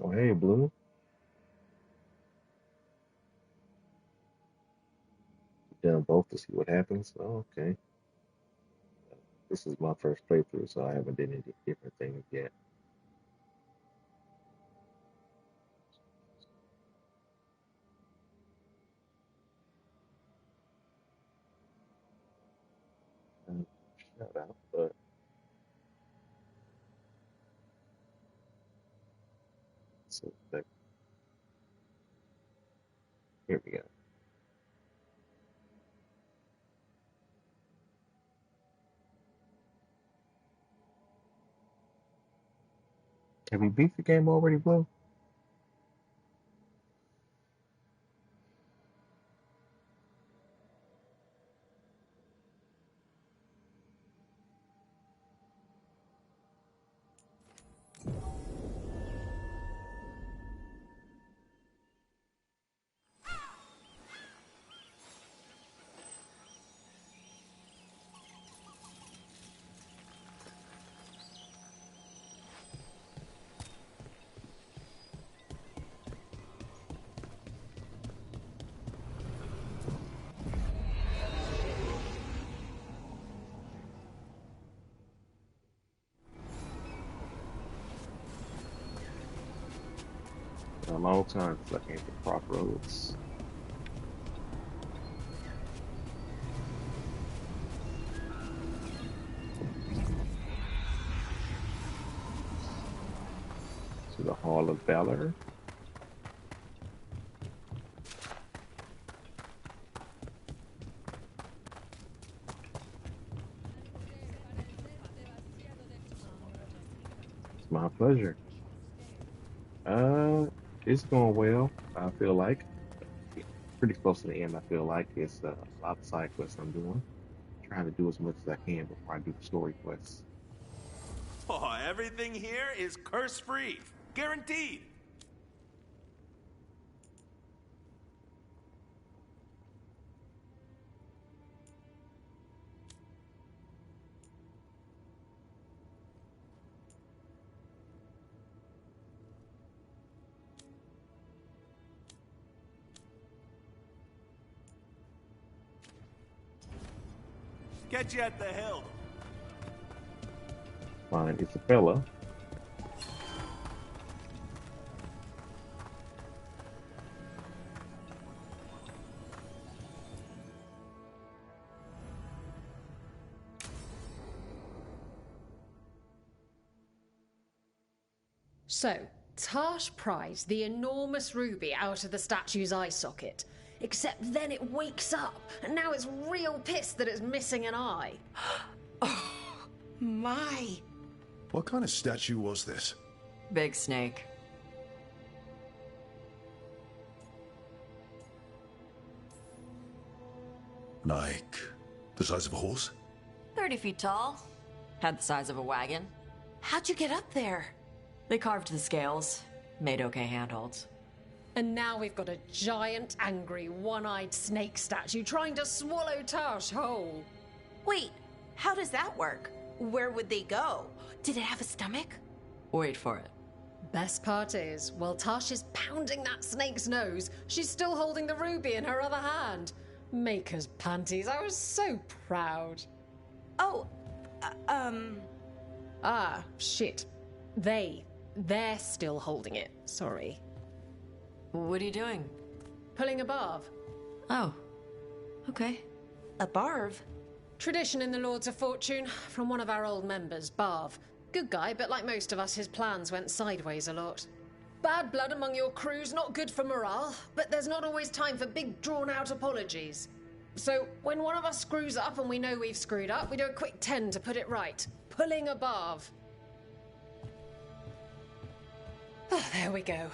Oh, hey, Blue. Done both to see what happens. Oh, okay. This is my first playthrough, so I haven't done any different things yet. Shout out, but so here we go. Have we beat the game already, Blue? A long time since I came to Crossroads. To the Hall of Valor. It's my pleasure. It's going well, I feel like. Pretty close to the end, I feel like. It's a lot of side quests I'm doing. Trying to do as much as I can before I do the story quests. Oh, everything here is curse-free. Guaranteed. Get you at the hill. Find Isabella. So, Tash prized the enormous ruby out of the statue's eye socket. except then it wakes up, and now it's real pissed that it's missing an eye. Oh, my. What kind of statue was this? Big snake. Like, the size of a horse? 30 feet tall. Had the size of a wagon. How'd you get up there? They carved the scales. Made okay handholds. And now we've got a giant, angry, one-eyed snake statue trying to swallow Tash whole. Wait, how does that work? Where would they go? Did it have a stomach? Wait for it. Best part is, while Tash is pounding that snake's nose, she's still holding the ruby in her other hand. Maker's panties, I was so proud. Oh, Ah, shit. They're still holding it, sorry. What are you doing? Pulling a barv. Oh, okay. A barv? Tradition in the Lords of Fortune, from one of our old members, Barv. Good guy, but like most of us, his plans went sideways a lot. Bad blood among your crew's not good for morale, but there's not always time for big, drawn-out apologies. So, when one of us screws up and we know we've screwed up, we do a quick 10 to put it right. Pulling a barv. Oh, there we go.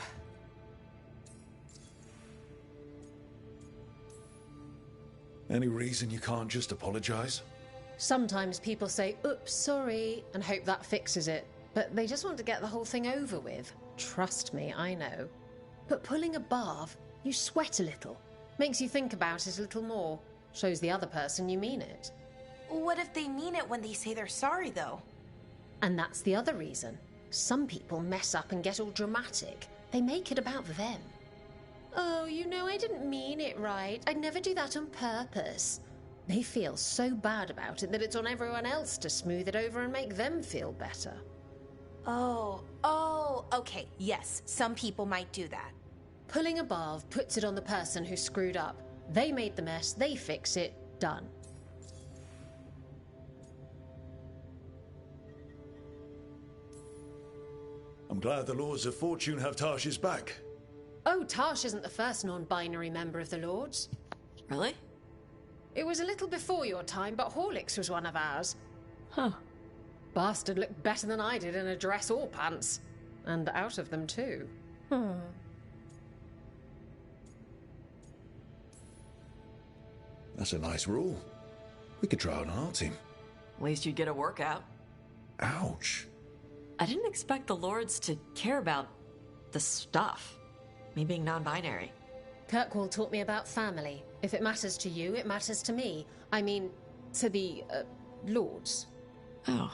Any reason you can't just apologize? Sometimes people say, oops, sorry, and hope that fixes it. But they just want to get the whole thing over with. Trust me, I know. But pulling a barv, you sweat a little. Makes you think about it a little more. Shows the other person you mean it. What if they mean it when they say they're sorry, though? And that's the other reason. Some people mess up and get all dramatic. They make it about them. Oh, you know, I didn't mean it right. I'd never do that on purpose. They feel so bad about it that it's on everyone else to smooth it over and make them feel better. Oh, okay. Yes, some people might do that. Pulling a barv puts it on the person who screwed up. They made the mess, they fix it, done. I'm glad the Lords of Fortune have Tash's back. Oh, Tash isn't the first non-binary member of the Lords. Really? It was a little before your time, but Horlicks was one of ours. Huh. Bastard looked better than I did in a dress or pants. And out of them, too. That's a nice rule. We could try it on our team. At least you'd get a workout. Ouch. I didn't expect the Lords to care about the stuff. Me being non-binary. Kirkwall taught me about family. If it matters to you, it matters to me. I mean, to the, Lords. Oh.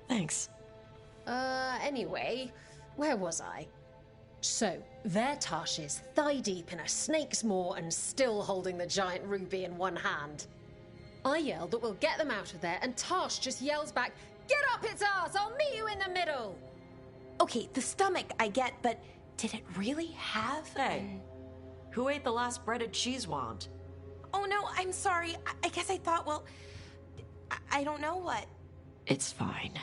Thanks. Anyway, where was I? So, there Tash is, thigh-deep in a snake's maw and still holding the giant ruby in one hand. I yell that we'll get them out of there, and Tash just yells back, "Get up its ass! I'll meet you in the middle!" Okay, the stomach I get, but did it really have... Hey, who ate the last breaded cheese wand? Oh no, I'm sorry. I guess I thought, well... I don't know what. It's fine.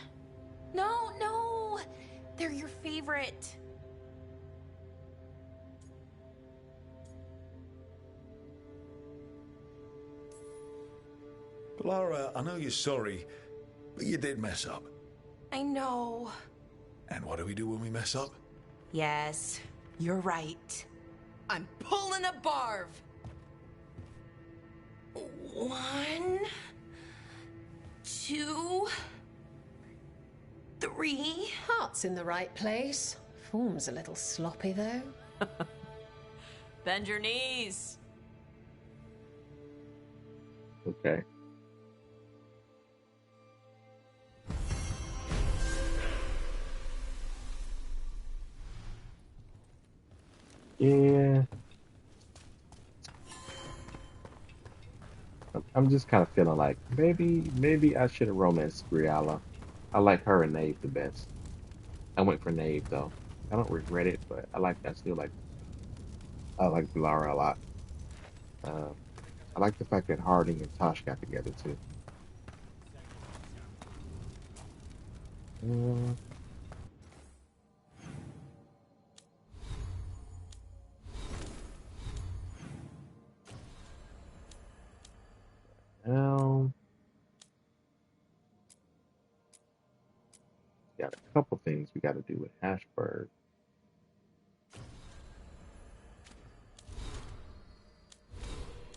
No! They're your favorite. Lara, I know you're sorry, but you did mess up. I know. And what do we do when we mess up? Yes, you're right. I'm pulling a barv. 1, 2, 3. Heart's in the right place. Form's a little sloppy, though. Bend your knees. Okay. Yeah. I'm just kind of feeling like maybe I should have romanced Griala. I like her and Nave the best. I went for Nave though. I don't regret it, but I like Lara a lot. I like the fact that Harding and Tosh got together too. couple things we got to do with Ashburg.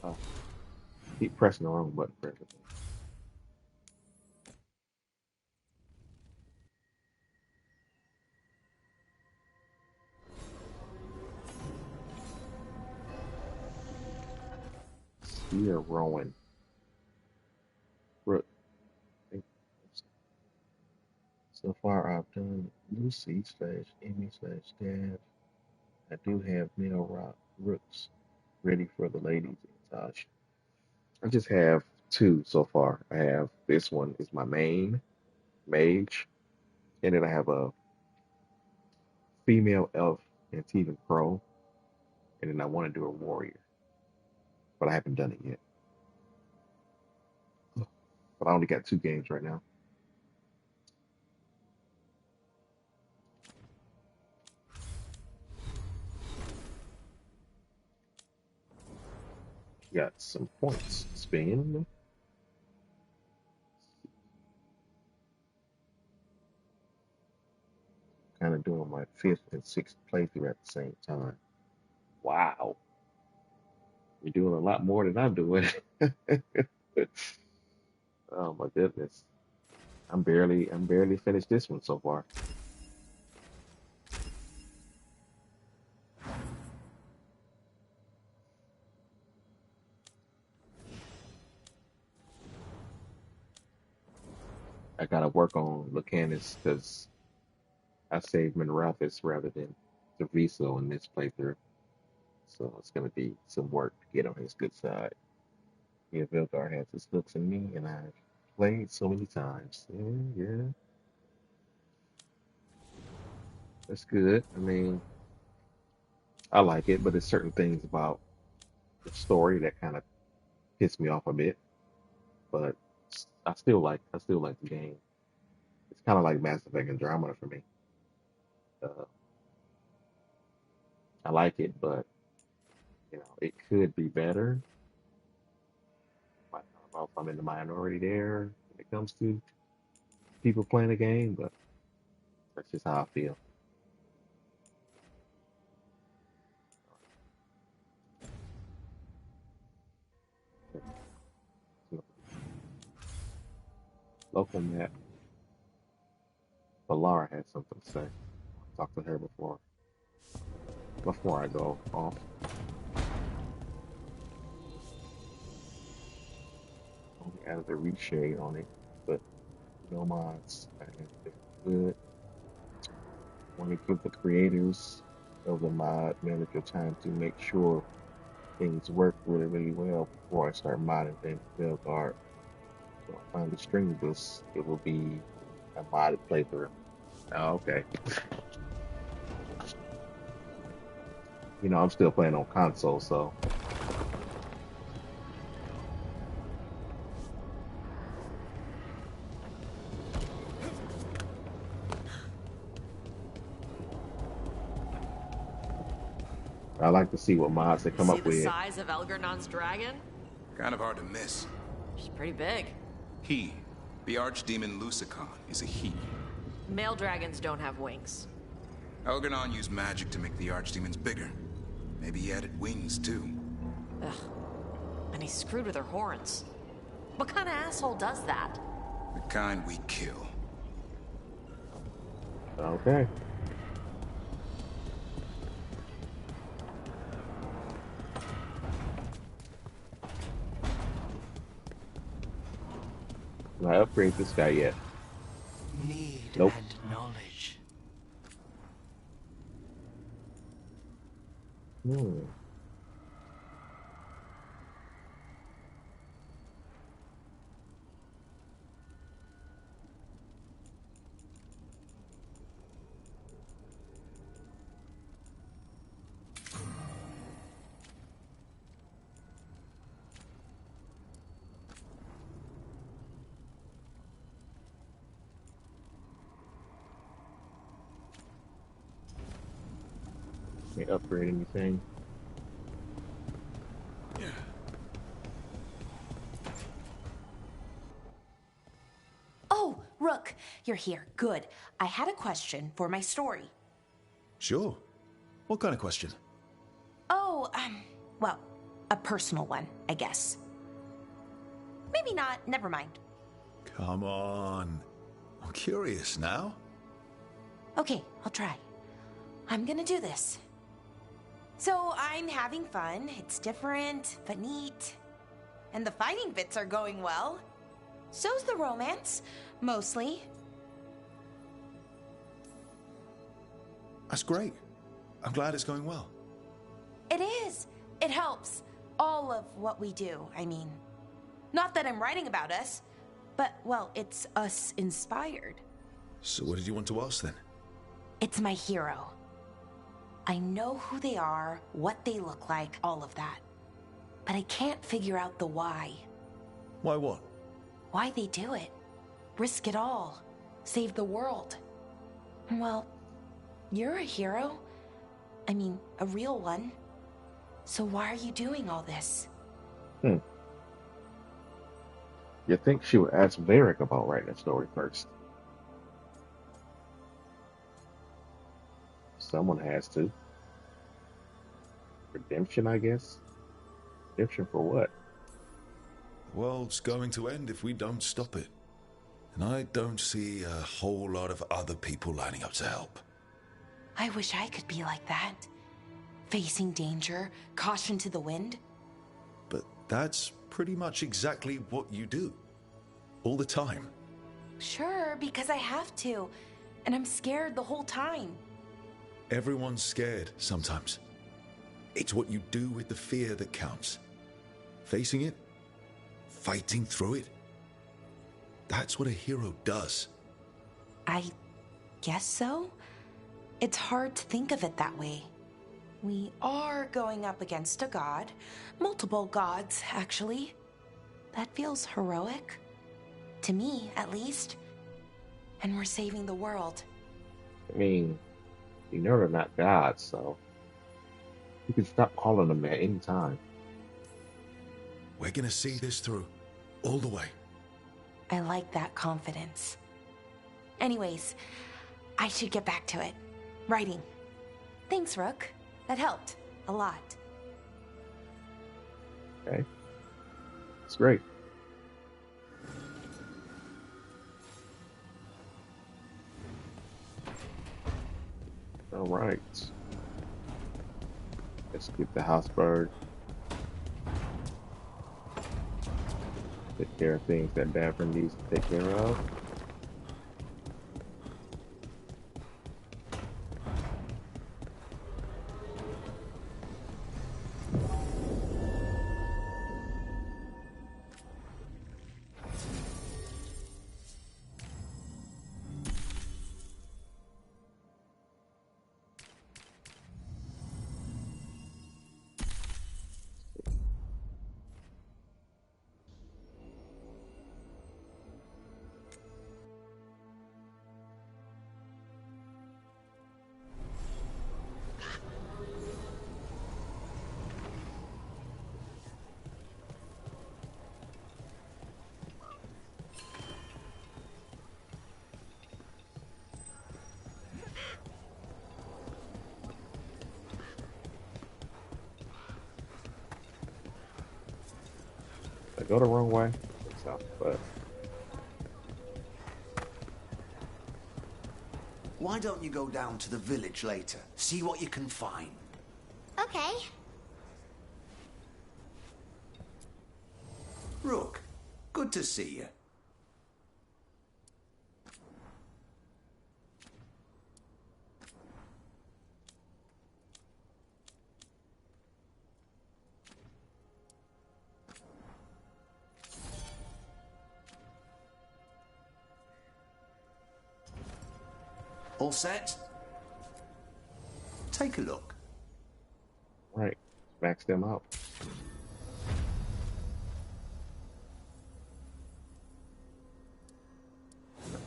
Oh, keep pressing the wrong button for everything. Spear Rowan. Rook. So far, I've done Lucy slash Amy slash Dad. I do have male rooks ready for the ladies in Tosh. I just have two so far. I have this one is my main mage, and then I have a female elf and Teven Crow, and then I want to do a warrior, but I haven't done it yet. But I only got two games right now. Got some points. Spin. Kind of doing my fifth and sixth playthrough at the same time. Wow. You're doing a lot more than I'm doing. Oh my goodness. I'm barely finished this one so far. I gotta work on Lucanus because I saved Minrathis rather than Deviso in this playthrough. So it's gonna be some work to get on his good side. Yeah, Veilguard has his hooks in me, and I've played so many times. Yeah. That's good. I mean, I like it, but there's certain things about the story that kind of piss me off a bit. But I still like the game. It's kind of like Mass Effect Andromeda for me. Uh, I like it, but it could be better. I don't know if I'm in the minority there when it comes to people playing the game, but that's just how I feel. Local map. But Laura had something to say. Talk to her before I go off. Only added a reshade on it, but no mods. I think it's good. Want to give the creators of the mod manager time to make sure things work really, really well before I start modding things with Veilguard. So if I finally stream this, it will be a modded playthrough. Oh, okay. I'm still playing on console, so I like to see what mods they come See up the with. size of Elgernon's dragon? Kind of hard to miss. She's pretty big. He, the Archdemon Lucicon, is a he. Male dragons don't have wings. Elgernon used magic to make the Archdemon's bigger. Maybe he added wings, too. Ugh. And he screwed with her horns. What kind of asshole does that? The kind we kill. Okay. Can I upgrade this guy yet? Need Nope. and knowledge. Can't upgrade anything. Oh, Rook, you're here. Good. I had a question for my story. Sure. What kind of question? Oh, well, a personal one, I guess. Maybe not. Never mind. Come on. I'm curious now. Okay, I'll try. I'm gonna do this. So I'm having fun. It's different, but neat. And the fighting bits are going well. So's the romance, mostly. That's great. I'm glad it's going well. It is. It helps. All of what we do, I mean. Not that I'm writing about us, but, well, it's us inspired. So what did you want to ask then? It's my hero. I know who they are, what they look like, all of that. But I can't figure out the why. Why what? Why they do it. Risk it all. Save the world. Well, you're a hero. I mean, a real one. So why are you doing all this? You think she would ask Varric about writing a story first? Someone has to. Redemption, I guess? Redemption for what? The world's going to end if we don't stop it. And I don't see a whole lot of other people lining up to help. I wish I could be like that. Facing danger, caution to the wind. But that's pretty much exactly what you do. All the time. Sure, because I have to. And I'm scared the whole time. Everyone's scared sometimes. It's what you do with the fear that counts. Facing it, fighting through it. That's what a hero does. I guess so. It's hard to think of it that way. We are going up against a god. Multiple gods, actually. That feels heroic. To me, at least. And we're saving the world. I mean, you know they're not gods, so you can stop calling them at any time. We're gonna see this through, all the way. I like that confidence. Anyways, I should get back to it. Writing. Thanks, Rook. That helped. A lot. Okay. It's great. All right. Let's get the house bird. Take care of things that Davern needs to take care of. I go the wrong way, so, but Why don't you go down to the village later? See what you can find. Okay. Rook, good to see you. All set? Take a look. right, max them out.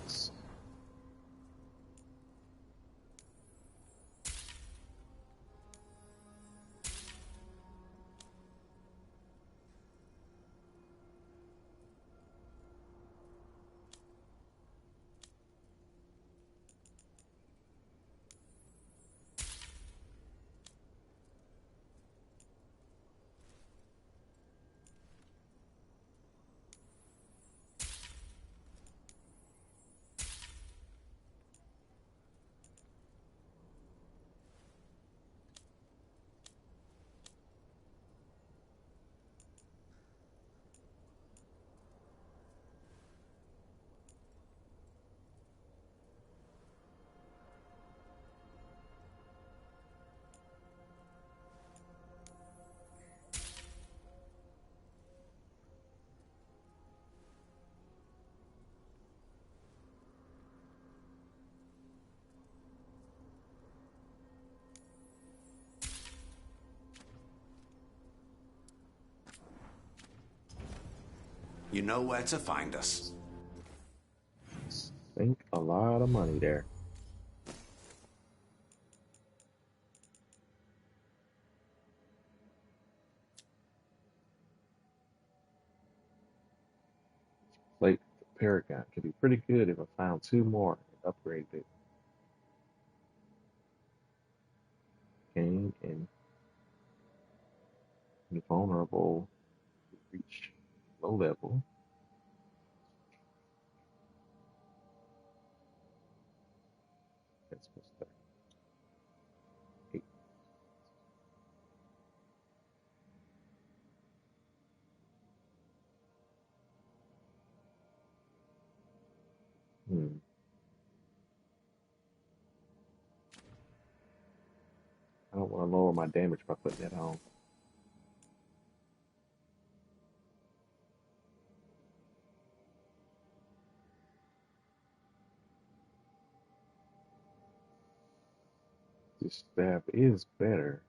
Nice. You know where to find us. Think a lot of money there. Like the Paragon could be pretty good if I found two more and upgraded it. King and invulnerable to reach low level. That's what's that. 8. I don't want to lower my damage by putting that on. This staff is better,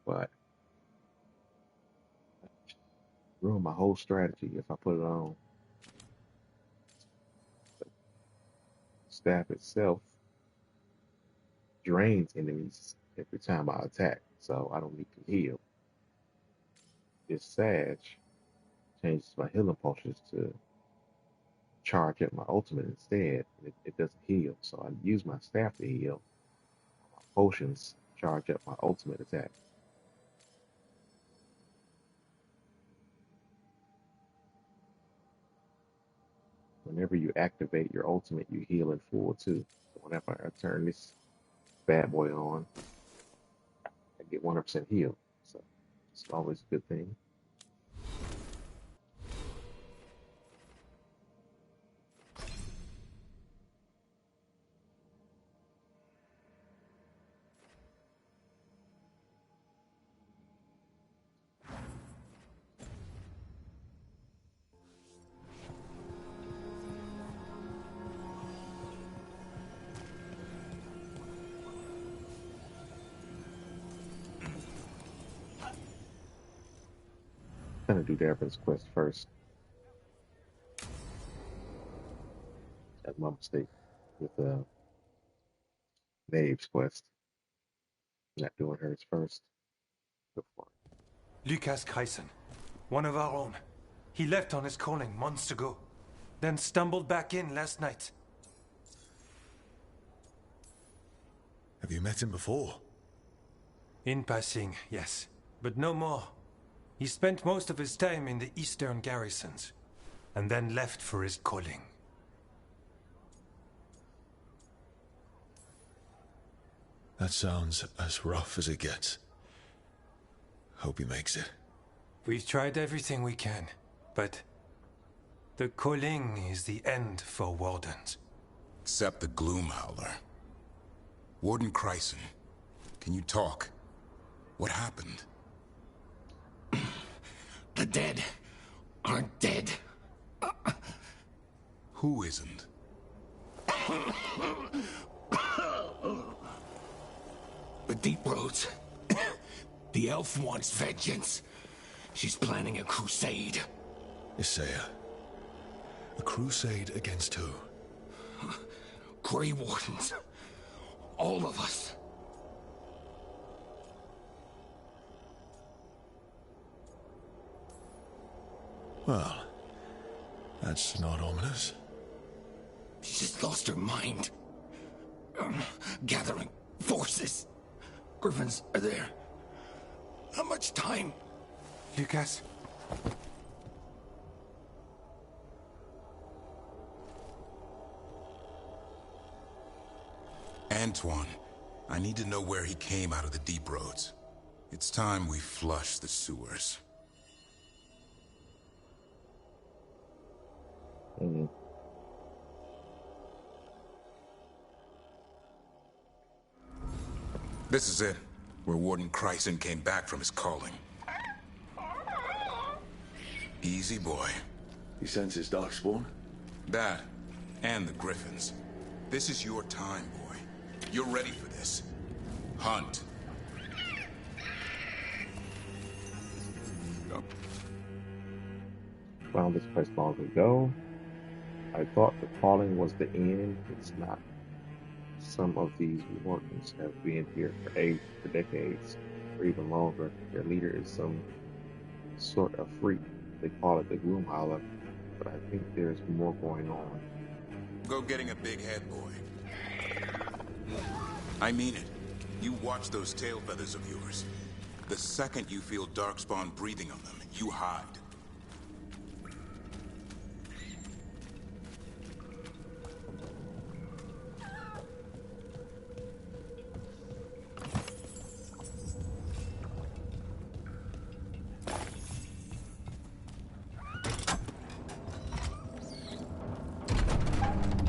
but I ruin my whole strategy if I put it on. The staff itself drains enemies every time I attack, so I don't need to heal. This Sag changes my healing potions to charge up my ultimate instead. It doesn't heal, so I use my staff to heal. My potions charge up my ultimate attack. Whenever you activate your ultimate, you heal in full too. So whenever I turn this bad boy on, I get 100% heal. So it's always a good thing. I'm gonna do Darvin's quest first. That's my mistake with Dave's quest. Not doing hers first. Before. Lucas Kreisen, one of our own. He left on his calling months ago, then stumbled back in last night. Have you met him before? In passing, yes, but no more. He spent most of his time in the eastern garrisons, and then left for his calling. That sounds as rough as it gets. Hope he makes it. We've tried everything we can, but the calling is the end for wardens. Except the Gloom Howler. Warden Kreisen, can you talk? What happened? The dead aren't dead. Who isn't? The Deep Roads. The elf wants vengeance. She's planning a crusade. Isaiah. A crusade against who? Grey Wardens. All of us. Well, that's not ominous. She's just lost her mind. Gathering forces. Griffins are there. How much time? Lucas? Antoine, I need to know where he came out of the Deep Roads. It's time we flush the sewers. This is it, where Warden Kreisen came back from his calling. Easy, boy. He sends his darkspawn? That, and the Griffins. This is your time, boy. You're ready for this. Hunt. found this place long ago. I thought the calling was the end. It's not. Some of these wardens have been here for decades, or even longer. Their leader is some sort of freak. They call it the Gloomhowler, but I think there's more going on. Go getting a big head, boy. I mean it. You watch those tail feathers of yours. The second you feel Darkspawn breathing on them, you hide.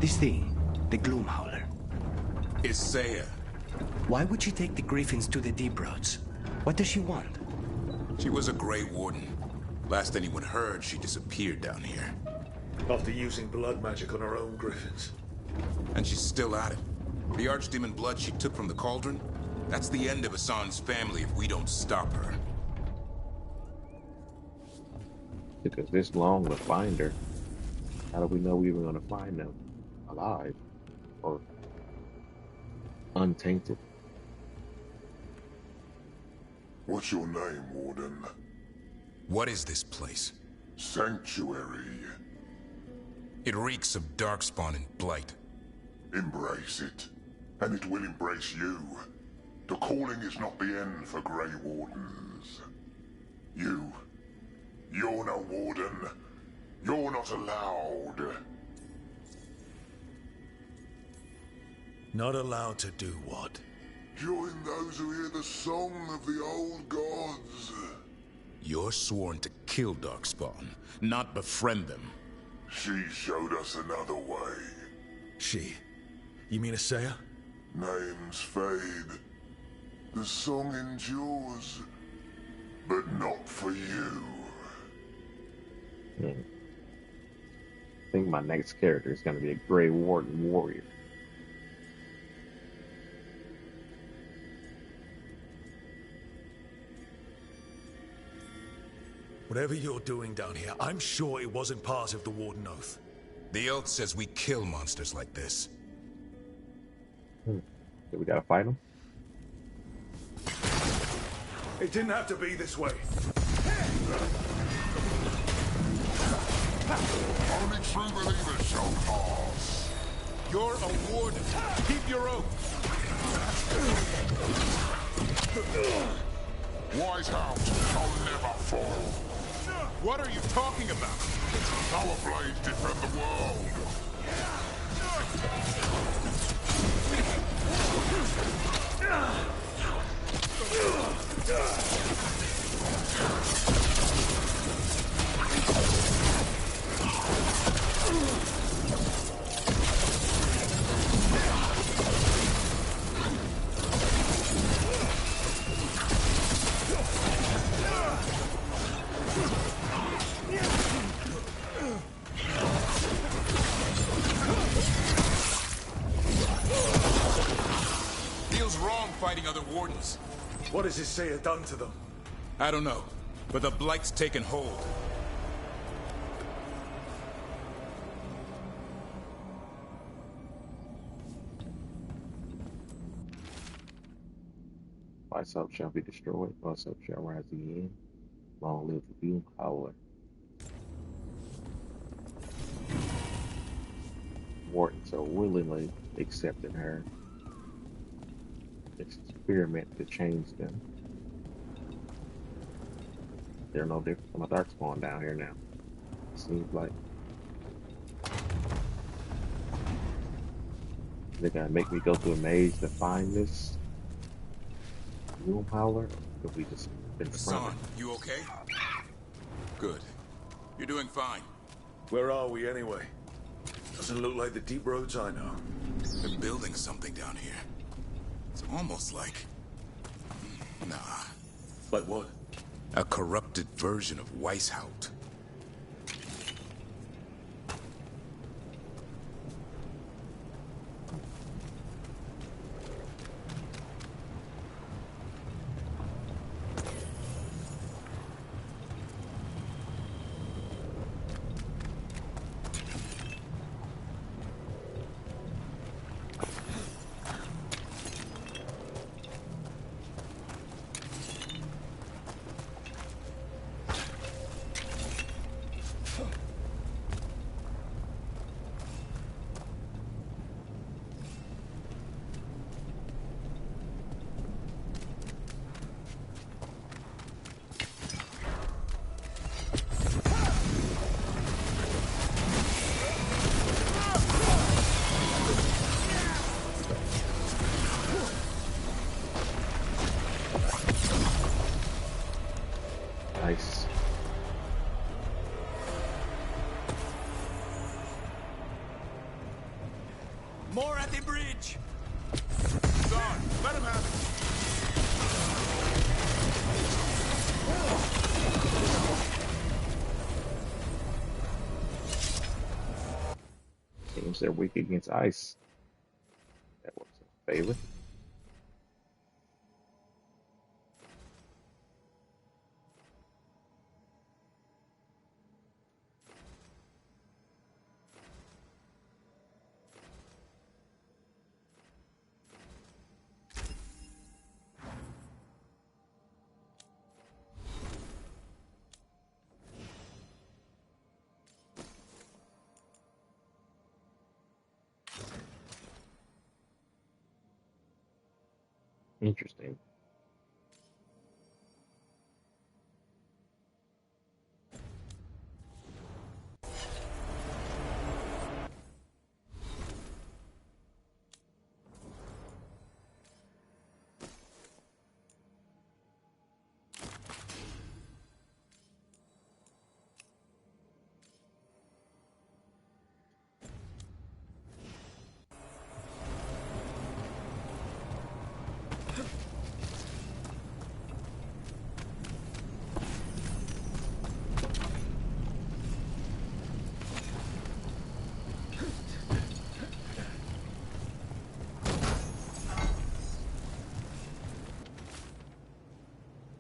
This thing, the Gloomhowler. Is Saya. Why would she take the Griffins to the Deep Roads? What does she want? She was a Grey Warden. Last anyone heard, she disappeared down here. After using blood magic on her own Griffins. And she's still at it. The Archdemon blood she took from the cauldron? That's the end of Hassan's family if we don't stop her. It took us this long to find her. How do we know we were going to find them? Alive? Or untainted? What's your name, Warden? What is this place? Sanctuary. It reeks of Darkspawn and Blight. Embrace it, and it will embrace you. The calling is not the end for Grey Wardens. You're no Warden. You're not allowed. Not allowed to do what? Join those who hear the song of the old gods. You're sworn to kill Darkspawn, not befriend them. She showed us another way. She? You mean Asaya? Names fade. The song endures. But not for you. I think my next character is going to be a Grey Warden warrior. Whatever you're doing down here, I'm sure it wasn't part of the Warden Oath. The Oath says we kill monsters like this. So we gotta fight them? It didn't have to be this way. Only true believers shall pass. You're a warden. Keep your oath. Wise house shall never fall. What are you talking about? Our blades defend the world. Feels wrong fighting other wardens. What has Isaiah done to them? I don't know, but the Blight's taken hold. Myself shall be destroyed, myself shall rise again. Long live the Gloomhowler. Warden so willingly accepting her experiment to change them. They're no different from a Darkspawn down here now. Seems like they're gonna make me go to a maze to find this Gloomhowler. Or we just been Hassan, you okay? Good. You're doing fine. Where are we anyway? Doesn't look like the deep roads I know. They're building something down here. It's almost like... Nah. Like what? A corrupted version of Weishaupt. More at the bridge! Guard, let him have it. Seems they're weak against ice. That works in favor. Interesting.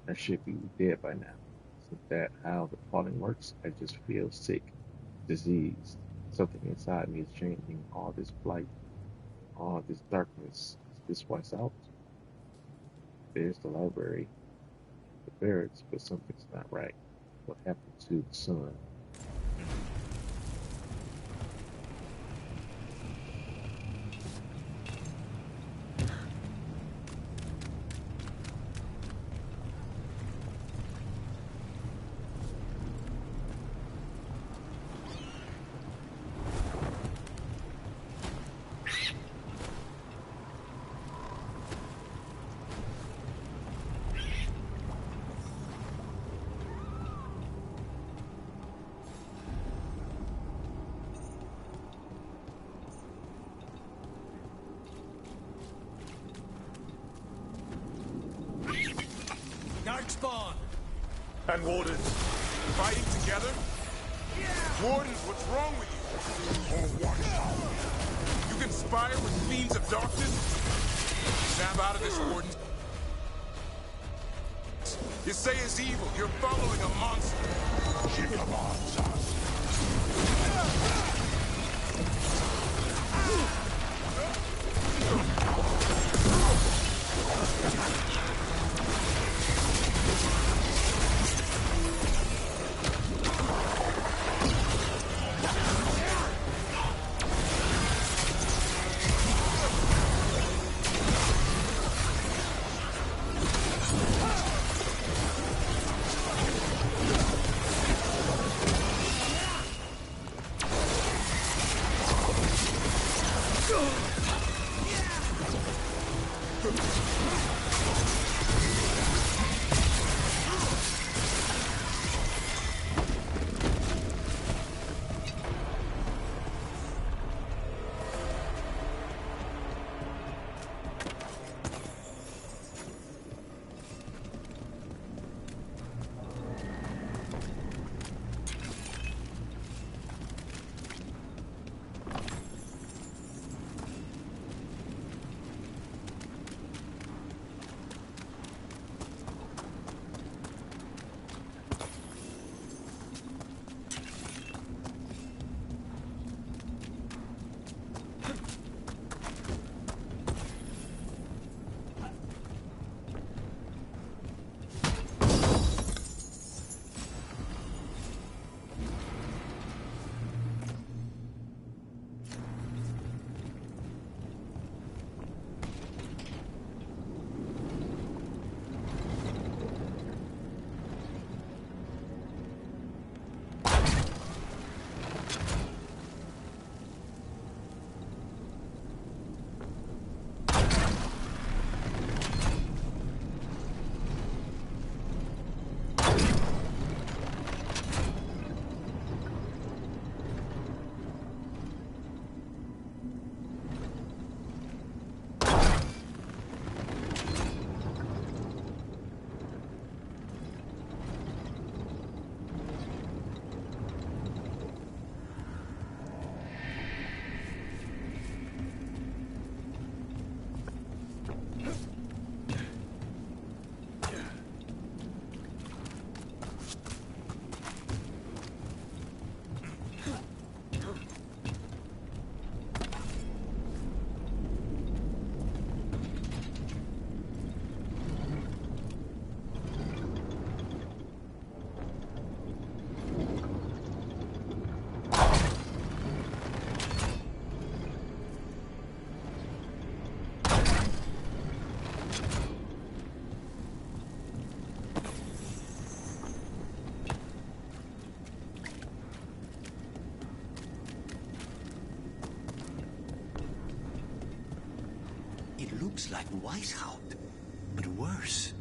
I should be dead by now. Isn't that how the falling works? I just feel sick, diseased. Something inside me is changing. All this blight, all this darkness. Is this what's out? There's the library, the barracks, but something's not right. What happened to the sun? Darkspawn! And Wardens, fighting together? Wardens, what's wrong with you? Or what? You conspire with fiends of darkness? Snap out of this, Warden. You say is evil. You're following a monster. Keep your monsters. rogues like Weishaupt, but worse.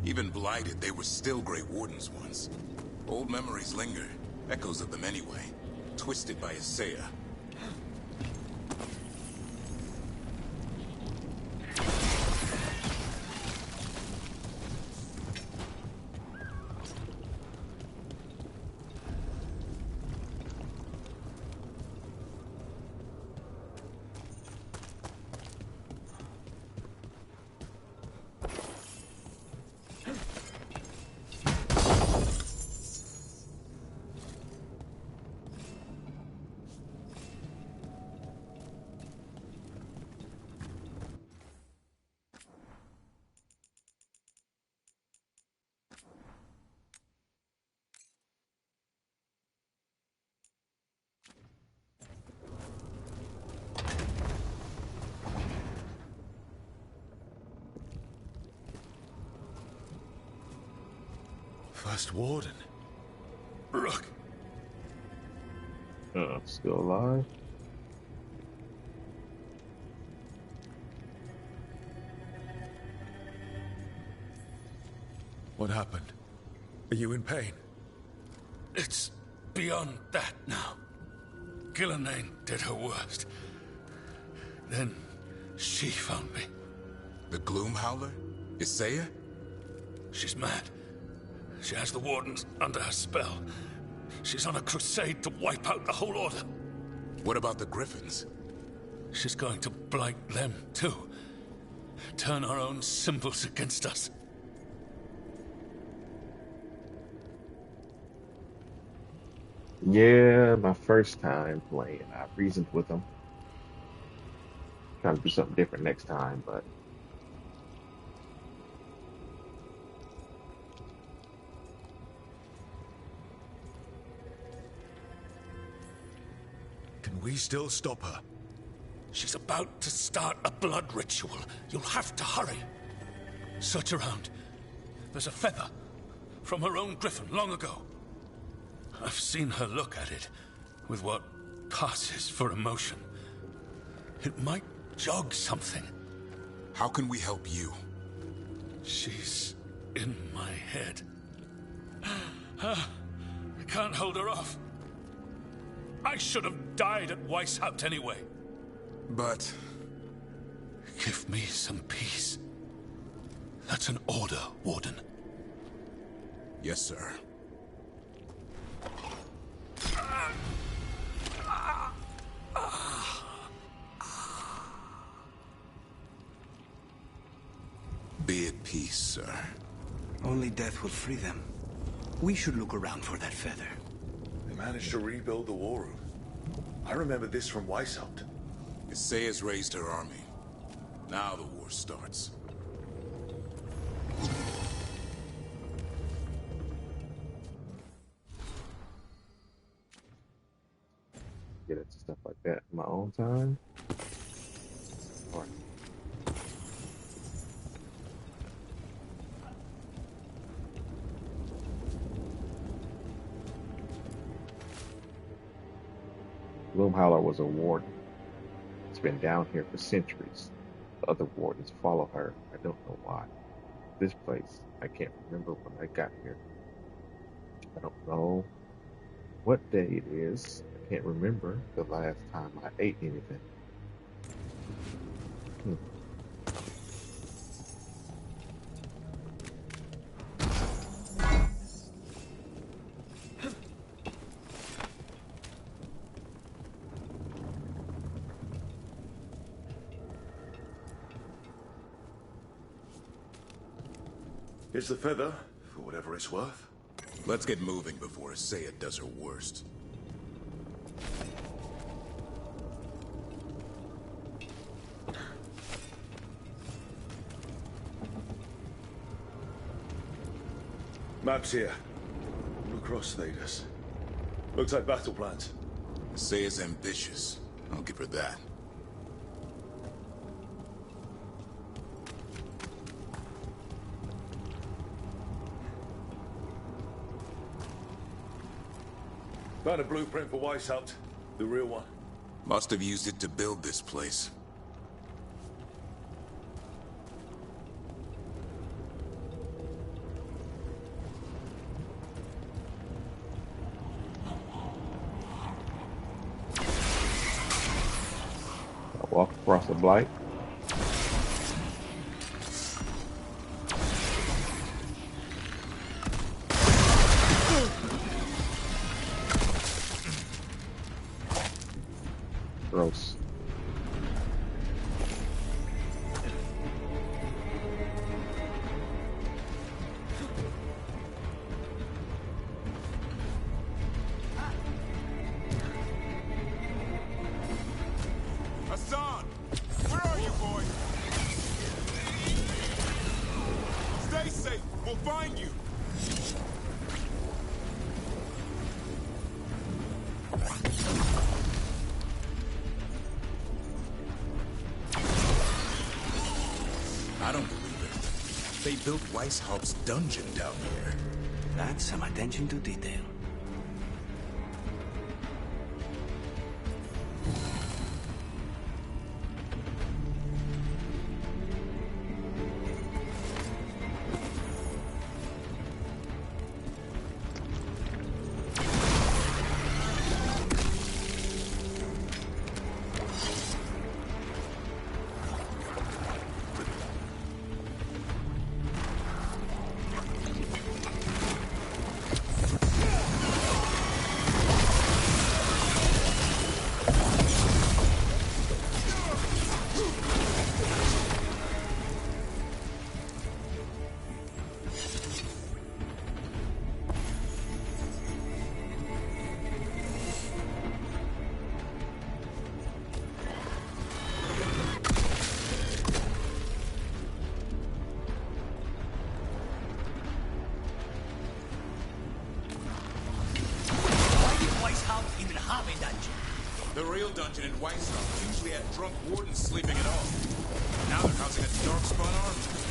Even blighted, they were still Grey Wardens once. Old memories linger, echoes of them anyway, twisted by Isaiah. First Warden. Rook. Still alive? What happened? Are you in pain? It's beyond that now. Gillenane did her worst. Then she found me. The Gloom Howler? Isaiah? She's mad. She has the Wardens under her spell. She's on a crusade to wipe out the whole Order. What about the Griffins? She's going to blight them, too. Turn our own symbols against us. Yeah, my first time playing. I reasoned with them. Trying to do something different next time, but can we still stop her? She's about to start a blood ritual. You'll have to hurry. Search around. There's a feather from her own griffin long ago. I've seen her look at it with what passes for emotion. It might jog something. How can we help you? She's in my head. I can't hold her off. I should have died at Weishaupt anyway. But... give me some peace. That's an order, Warden. Yes, sir. Be at peace, sir. Only death will free them. We should look around for that feather. They managed to rebuild the war room. I remember this from Weishaupt. Isaiah's raised her army. Now the war starts. get into stuff like that in my own time. All right. Gloomhowler was a warden. It's been down here for centuries. The other wardens follow her. I don't know why. This place, I can't remember when I got here. I don't know what day it is. I can't remember the last time I ate anything. Here's the feather, for whatever it's worth. Let's get moving before Isaiah does her worst. Maps here. Blue Cross status. Looks like battle plans. Isaiah's ambitious. I'll give her that. Found a blueprint for Weishaupt. The real one. Must have used it to build this place. Walk across a blight. Gross. Hassan! Where are you, boy? Stay safe. We'll find you. I don't believe it. They built Weishaupt's dungeon down here. That's some attention to detail. The real dungeon in Weishaupt usually had drunk wardens sleeping it off. Now they're housing a darkspawn army.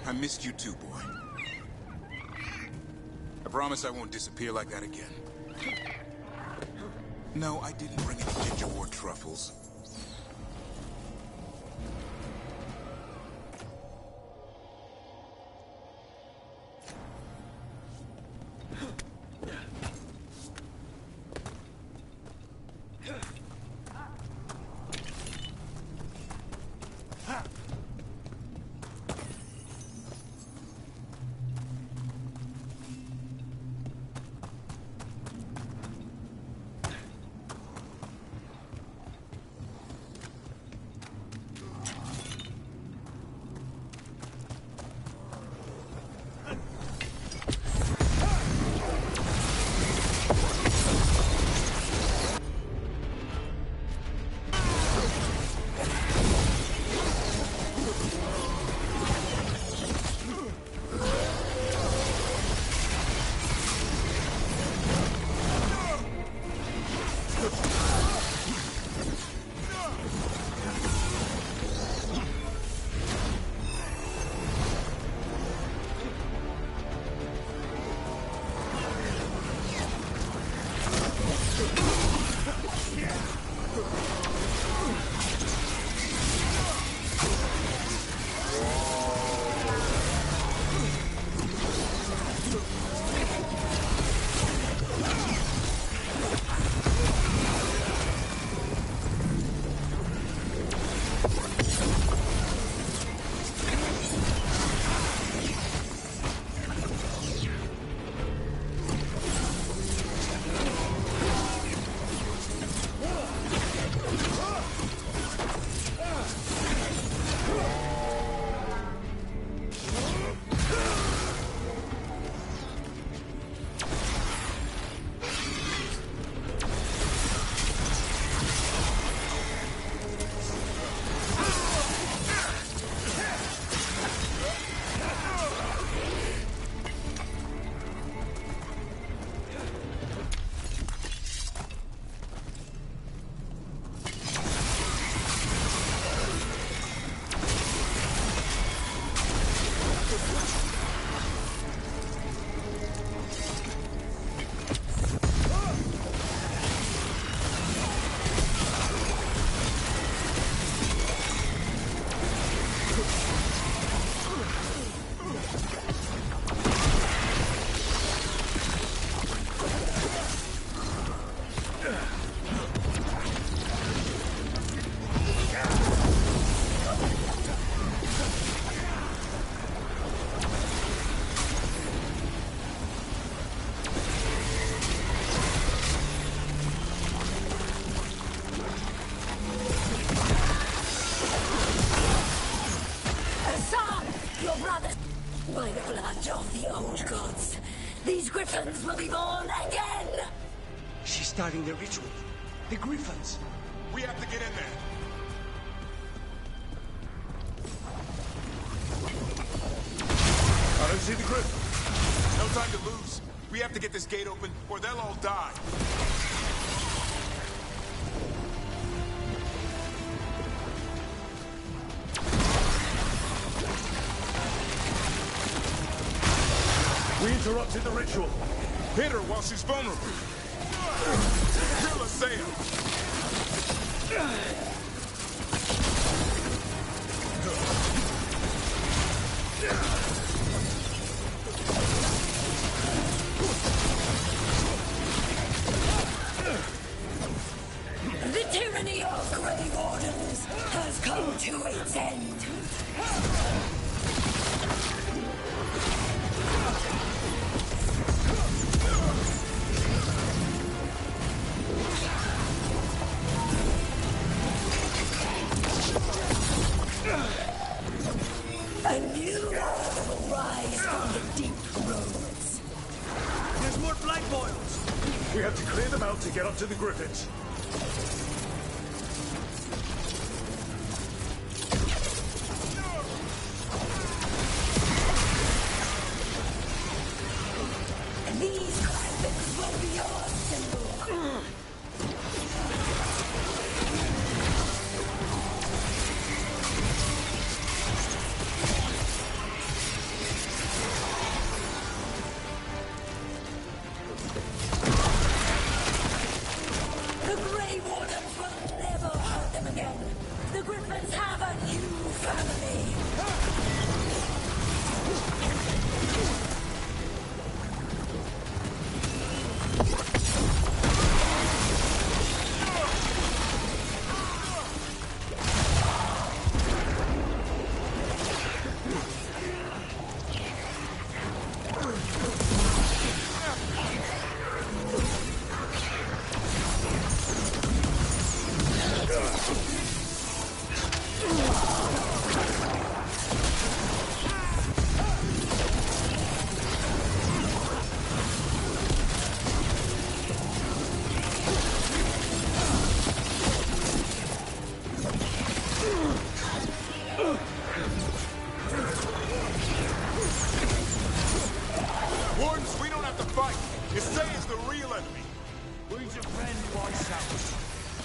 I missed you too, boy. I promise I won't disappear like that again. No, I didn't bring any ginger wart truffles. By the blood of the old gods, these griffins will be born again! She's starting the ritual. The griffins. We have to get in there. I don't see the griffin. No time to lose. We have to get this gate open, or they'll all die. We interrupted the ritual. Hit her while she's vulnerable. Kill Asaya. The tyranny of Grey Wardens has come to its end. A new world will rise from the deep roads. There's more blight boils. We have to clear them out to get up to the griffins. These graphics will be your symbol.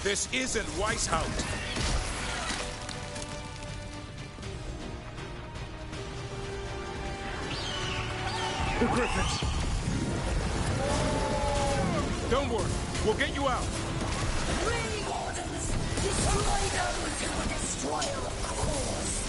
This isn't Weishaupt. The Griffins! Don't worry, we'll get you out. Grey Wardens! Destroy those who will destroy our cause!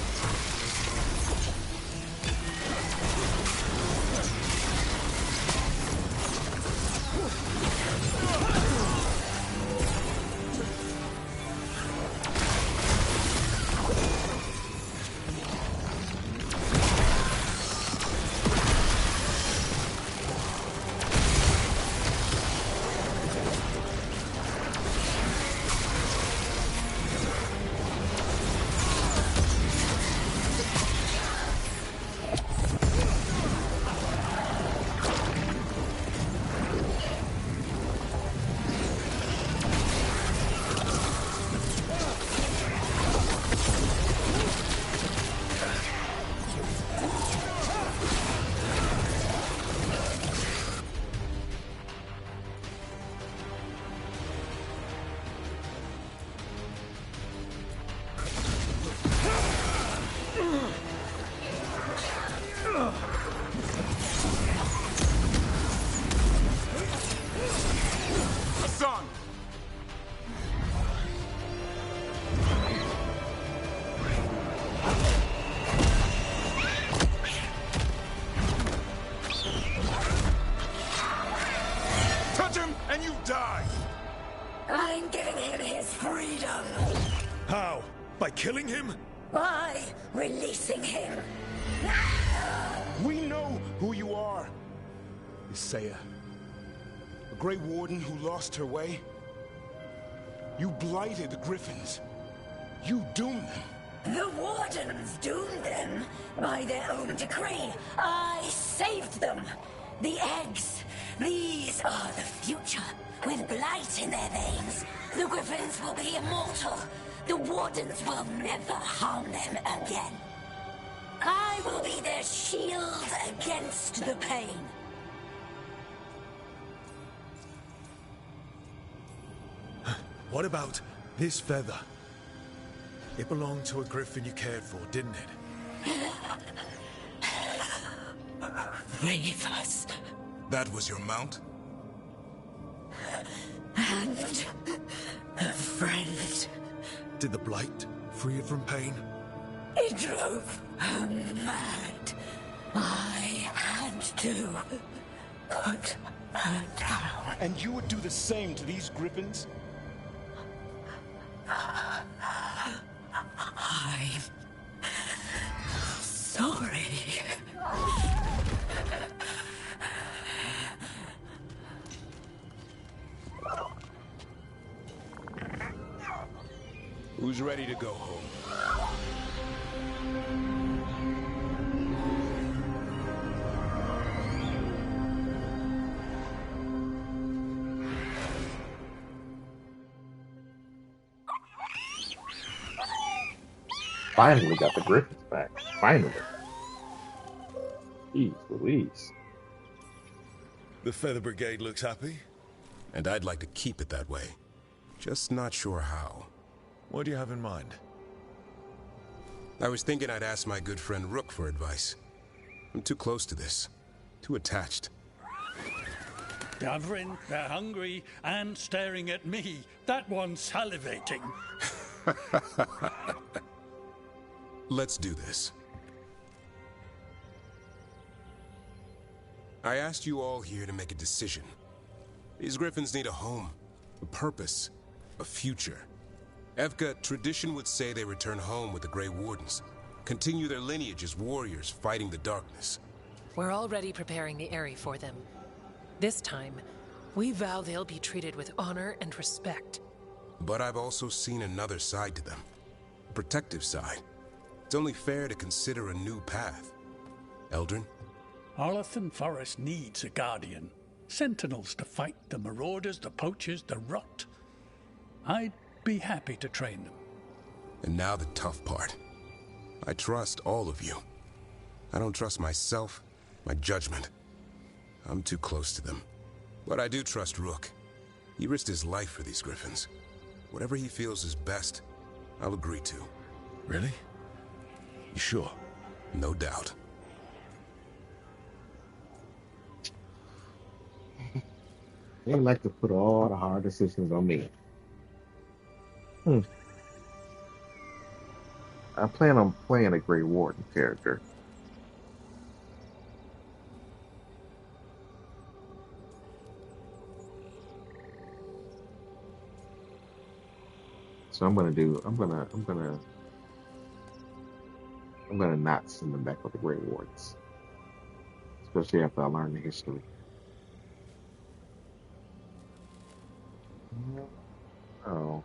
I'm giving him his freedom. How? By killing him? By releasing him. We know who you are. Isaiah. A Grey Warden who lost her way. You blighted the Griffins. You doomed them. The Wardens doomed them by their own decree. I saved them. The eggs. These are the future. With blight in their veins, the Griffins will be immortal. The Wardens will never harm them again. I will be their shield against the pain. What about this feather? It belonged to a Griffin you cared for, didn't it? Reavers. That was your mount? And a friend. Did the blight free it from pain? It drove her mad. I had to put her down. And you would do the same to these Griffins? I'm sorry. Who's ready to go home? Finally got the Griffins back. Finally. Jeez Louise. The Feather Brigade looks happy. And I'd like to keep it that way. Just not sure how. What do you have in mind? I was thinking I'd ask my good friend Rook for advice. I'm too close to this. Too attached. Davrin, they're hungry and staring at me. That one's salivating. Let's do this. I asked you all here to make a decision. These Griffins need a home, a purpose, a future. Evka, tradition would say they return home with the Grey Wardens. Continue their lineage as warriors fighting the darkness. We're already preparing the Eyrie for them. This time, we vow they'll be treated with honor and respect. But I've also seen another side to them. A protective side. It's only fair to consider a new path. Eldrin? Arlathan Forest needs a guardian. Sentinels to fight the marauders, the poachers, the rot. I'd be happy to train them. And now the tough part. I trust all of you. I don't trust myself, my judgment. I'm too close to them. But I do trust Rook. He risked his life for these Griffins. Whatever he feels is best, I'll agree to. Really? You sure? No doubt. They like to put all the hard decisions on me. I plan on playing a Grey Warden character. So I'm gonna not send them back with the Grey Wardens, especially after I learn the history. Oh,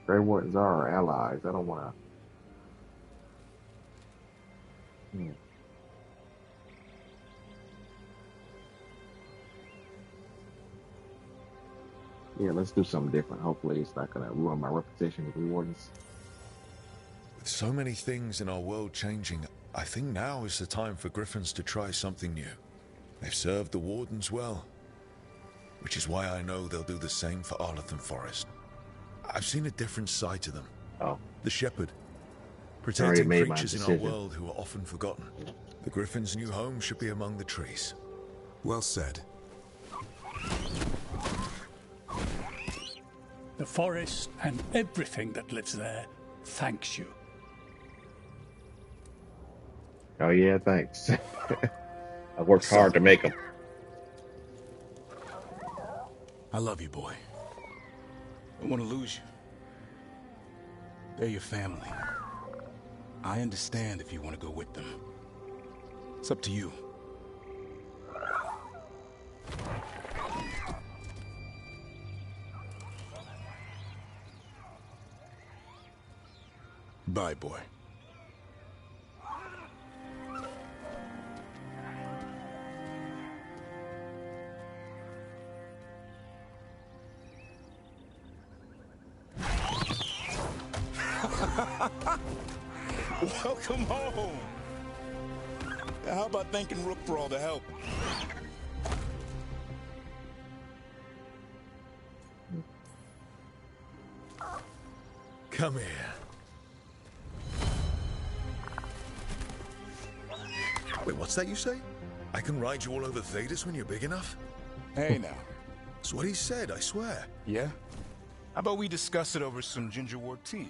Grey Wardens are our allies. I don't want to. Yeah, let's do something different. Hopefully, it's not gonna ruin my reputation with the Wardens. With so many things in our world changing, I think now is the time for Griffins to try something new. They've served the Wardens well, which is why I know they'll do the same for Arlington Forest. I've seen a different side to them. Oh. The Shepherd. Already Protecting made my creatures in our decision. world who are often forgotten. The Griffin's new home should be among the trees. Well said. The forest and everything that lives there thanks you. Oh yeah, thanks. I worked hard to make them. I love you, boy. Don't want to lose you. They're your family. I understand if you want to go with them. It's up to you. Bye, boy. Welcome home. How about thanking Rook for all the help? Come here. Wait, what's that you say? I can ride you all over Thedas when you're big enough? Hey, now. That's what he said, I swear. Yeah? How about we discuss it over some gingerwort tea?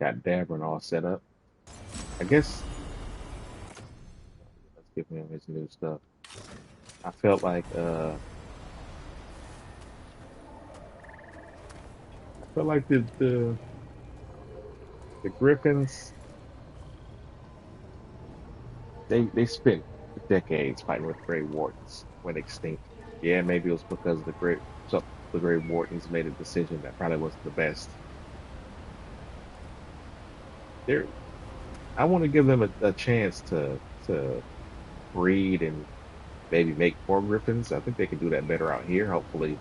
Got Davern all set up. I guess let's give him his new stuff. I felt like the Griffins they spent decades fighting with Grey Wardens when extinct. Yeah, maybe it was because the Grey Wardens made a decision that probably wasn't the best. I want to give them a chance to breed and maybe make more Griffins. I think they can do that better out here. Hopefully,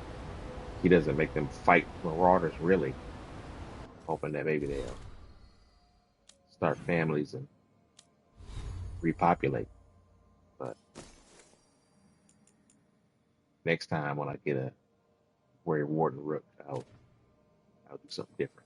he doesn't make them fight Marauders, really. Hoping that maybe they'll start families and repopulate. But next time when I get a Grey Warden Rook, I'll do something different.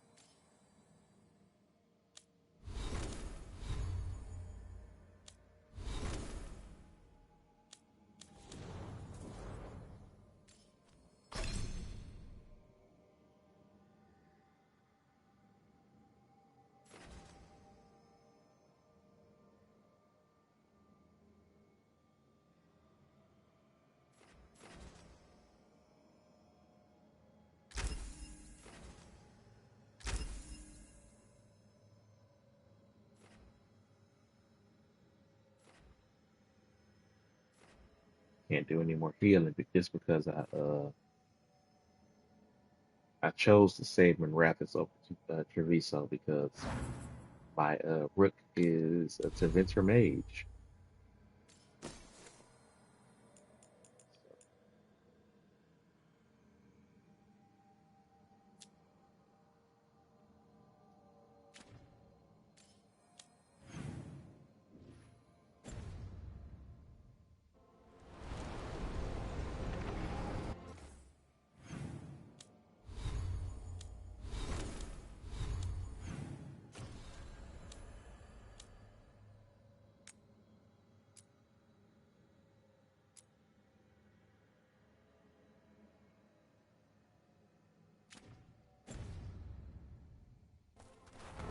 Can't do any more healing just because I chose to save Rapids over to Treviso because my Rook is a Tevinter mage.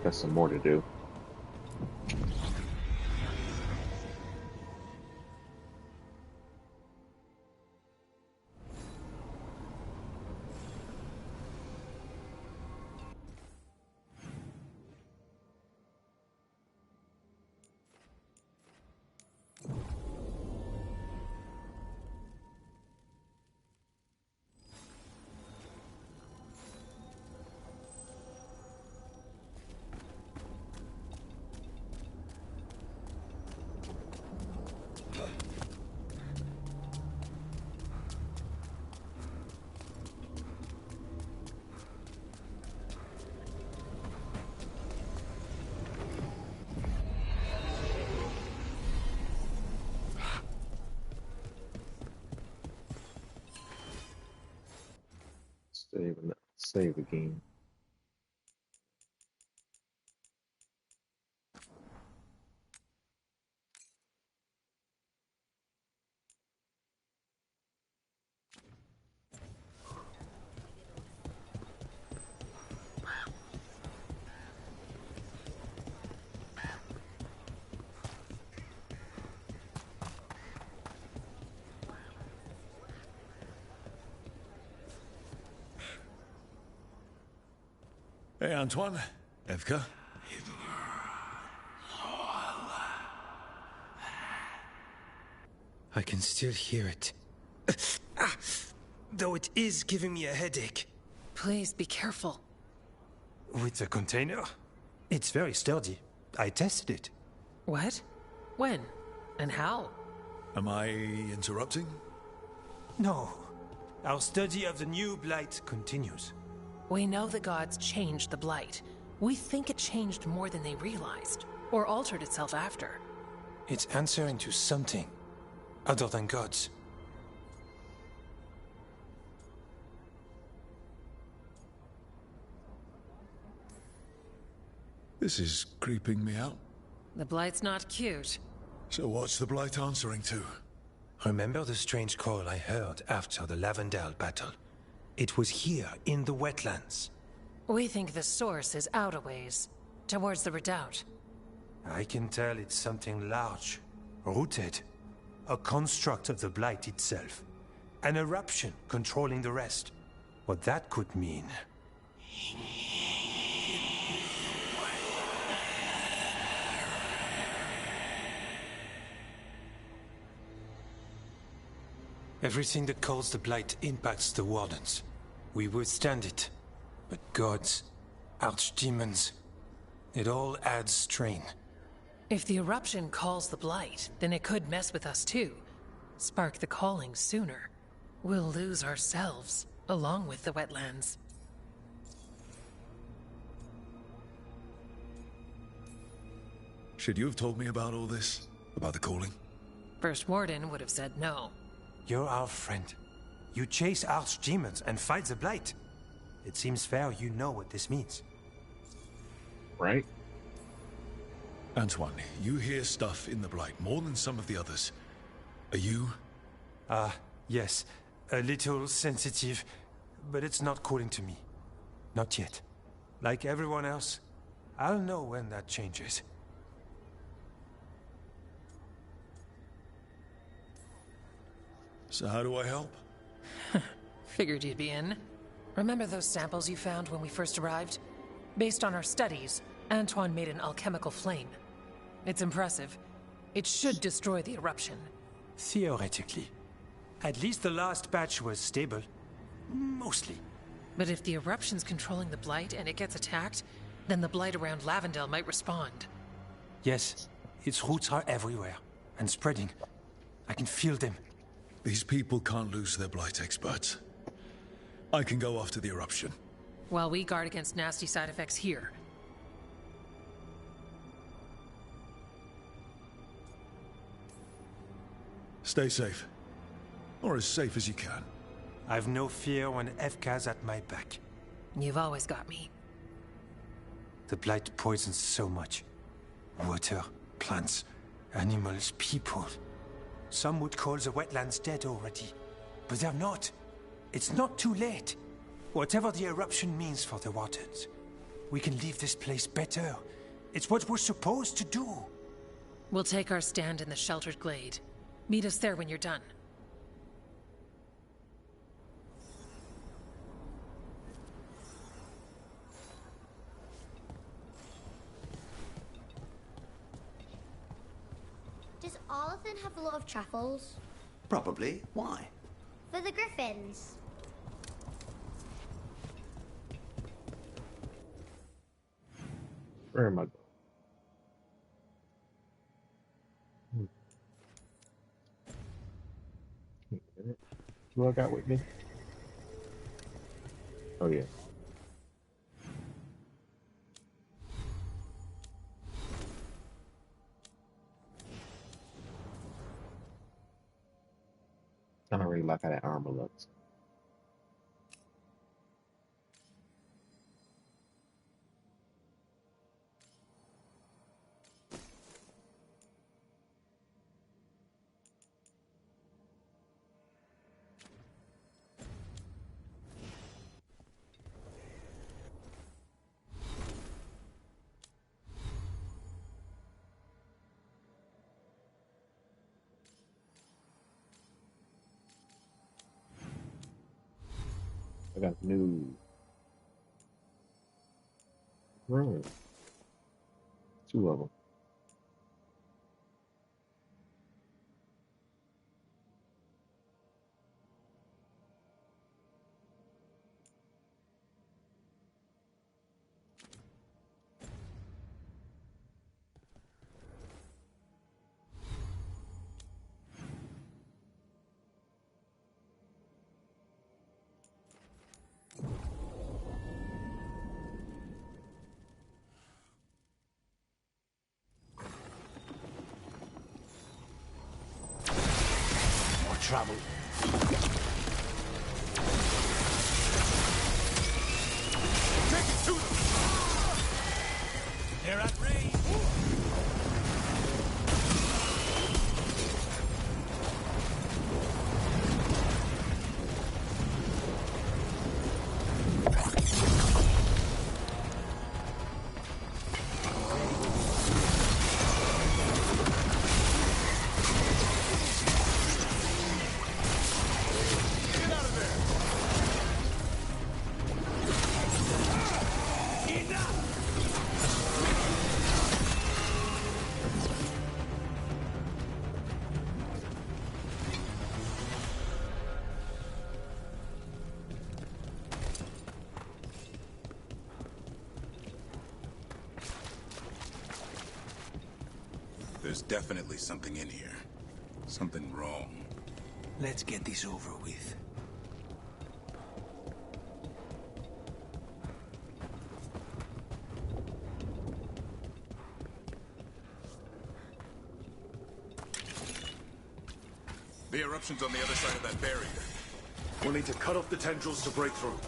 Got some more to do. Save again. Hey, Antoine. Evka. I can still hear it. Though it is giving me a headache. Please be careful. With the container? It's very sturdy. I tested it. What? When? And how? Am I interrupting? No. Our study of the new blight continues. We know the gods changed the blight. We think it changed more than they realized, or altered itself after. It's answering to something other than gods. This is creeping me out. The blight's not cute. So what's the blight answering to? Remember the strange call I heard after the Lavendale battle? It was here, in the wetlands. We think the source is out a ways, towards the redoubt. I can tell it's something large, rooted. A construct of the blight itself. An eruption controlling the rest. What that could mean... Everything that calls the blight impacts the Wardens. We withstand it. But gods, archdemons, it all adds strain. If the eruption calls the blight, then it could mess with us too. Spark the calling sooner. We'll lose ourselves, along with the wetlands. Should you have told me about all this? About the calling? First Warden would have said no. You're our friend. You chase archdemons and fight the blight. It seems fair you know what this means. Right? Antoine, you hear stuff in the blight more than some of the others. Are you? Yes. A little sensitive, but it's not calling to me. Not yet. Like everyone else, I'll know when that changes. So how do I help? Figured you'd be in. Remember those samples you found when we first arrived? Based on our studies, Antoine made an alchemical flame. It's impressive. It should destroy the eruption. Theoretically. At least the last batch was stable. Mostly. But if the eruption's controlling the blight and it gets attacked, then the blight around Lavendel might respond. Yes, its roots are everywhere and spreading. I can feel them. These people can't lose their blight experts. I can go after the eruption. While we guard against nasty side effects here. Stay safe. Or as safe as you can. I've no fear when Evka's at my back. You've always got me. The blight poisons so much. Water, plants, animals, people. Some would call the wetlands dead already. But they're not. It's not too late. Whatever the eruption means for the waters, we can leave this place better. It's what we're supposed to do. We'll take our stand in the sheltered glade. Meet us there when you're done. Does Arlathan have a lot of truffles? Probably. Why? For the griffins. Where am I going? Who I got with me? Oh yeah. I don't really like how that armor looks. I got new room. 2 of them. Trouble. Take it to them! They're at range! There's definitely something in here. Something wrong. Let's get this over with. The eruption's on the other side of that barrier. We'll need to cut off the tendrils to break through.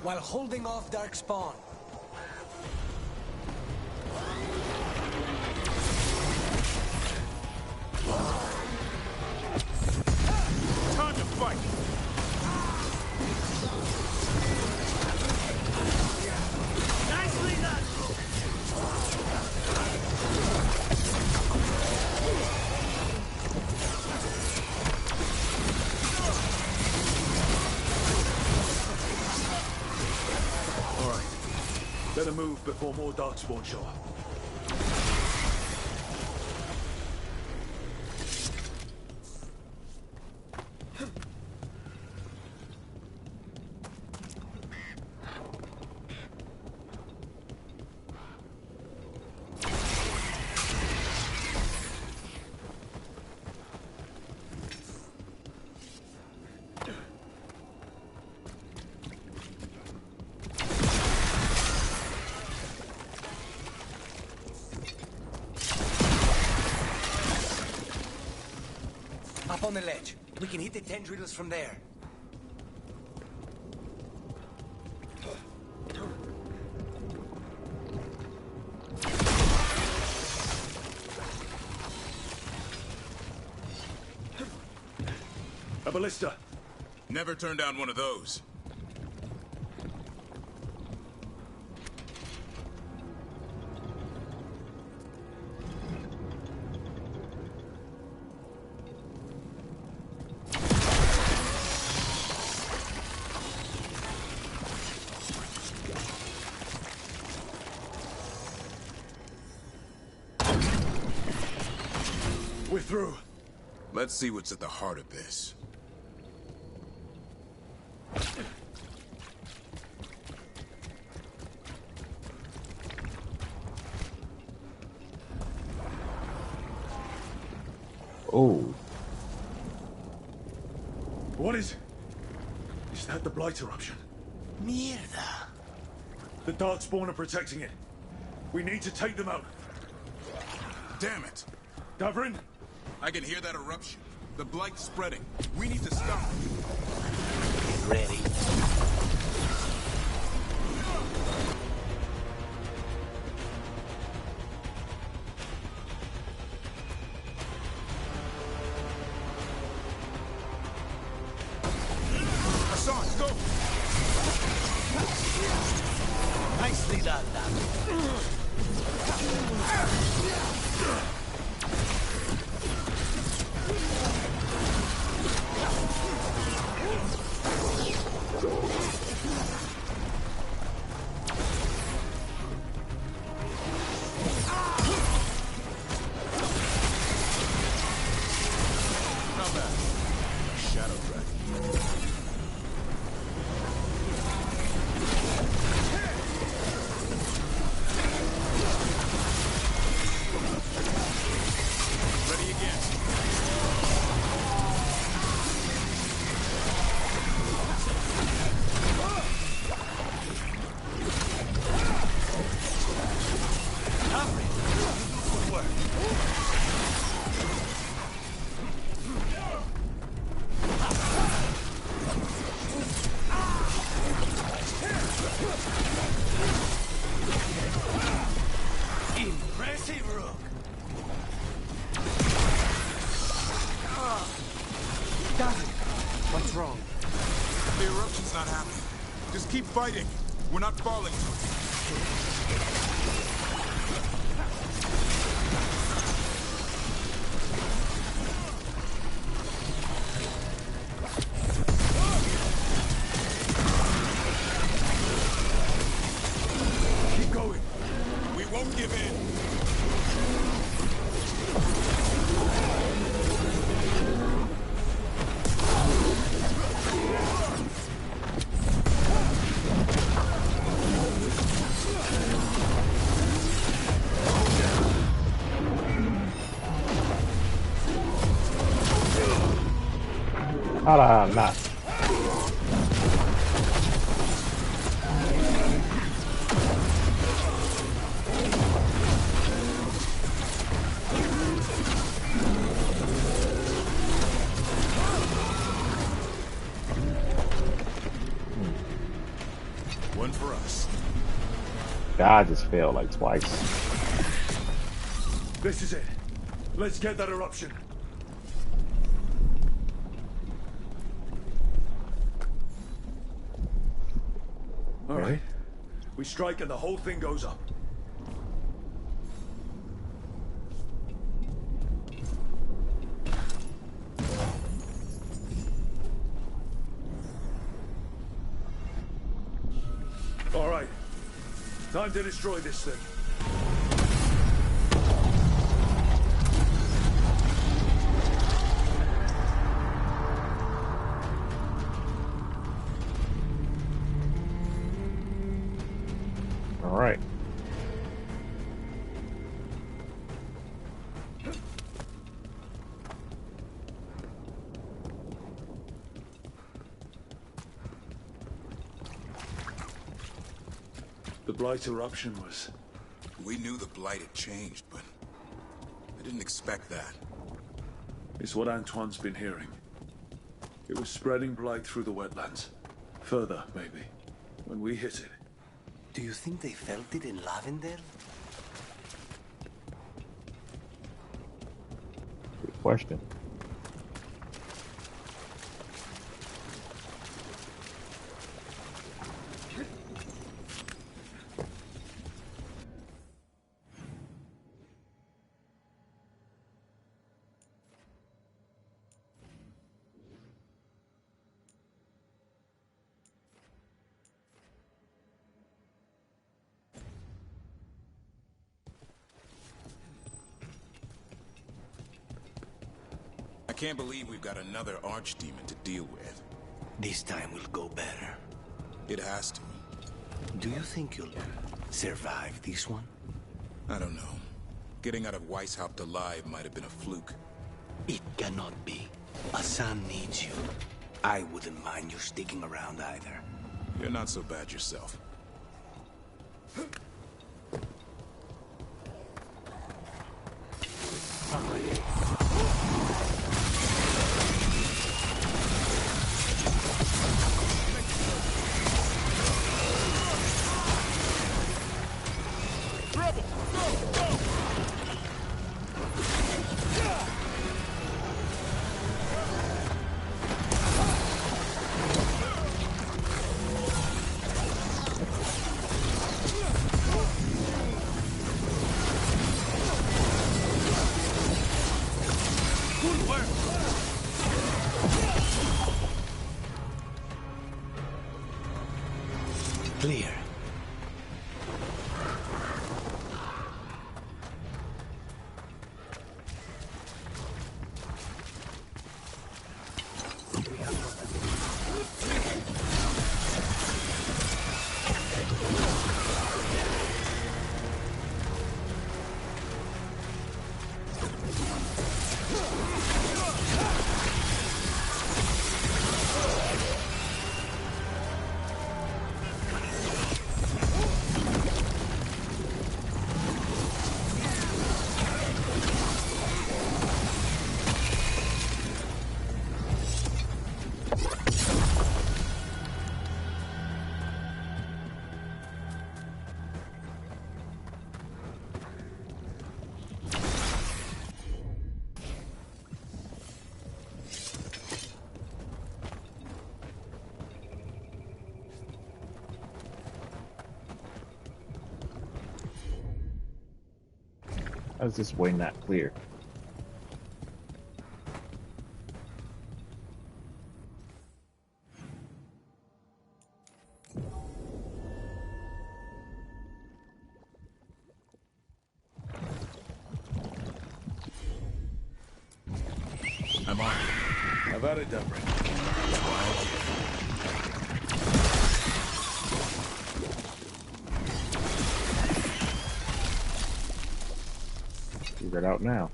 While holding off Darkspawn. Time to fight! Nicely done! All right. Better move before more Darkspawn show up. Up on the ledge. We can hit the tendrils from there. A ballista. Never turned down one of those. We're through. Let's see what's at the heart of this. Oh. What is that the Blight eruption? Mierda. The Darkspawn are protecting it. We need to take them out. Damn it! Davrin? I can hear that eruption. The Blight's spreading. We need to stop. Get ready. Hassan, go! Nicely done, Not bad. Shadow Dragon. Ready again. Impressive, Rook. What's wrong? The eruption's not happening. Just keep fighting. We're not falling to it. Keep going. We won't give in. Nah. One for us. God just failed like twice. This is it. Let's get that eruption. All right. We strike and the whole thing goes up. All right. Time to destroy this thing. All right. The Blight eruption was... We knew the Blight had changed, but I didn't expect that. It's what Antoine's been hearing. It was spreading blight through the wetlands. Further, maybe. When we hit it. Do you think they felt it in Lavendale? Good question. I can't believe we've got another archdemon to deal with. This time will go better. It has to. Do you think you'll survive this one? I don't know. Getting out of Weishaupt alive might have been a fluke. It cannot be. Hassan needs you. I wouldn't mind you sticking around either. You're not so bad yourself. Clear. How is this way not clear? I'm on. Have at it, Deborah. Figure it out now.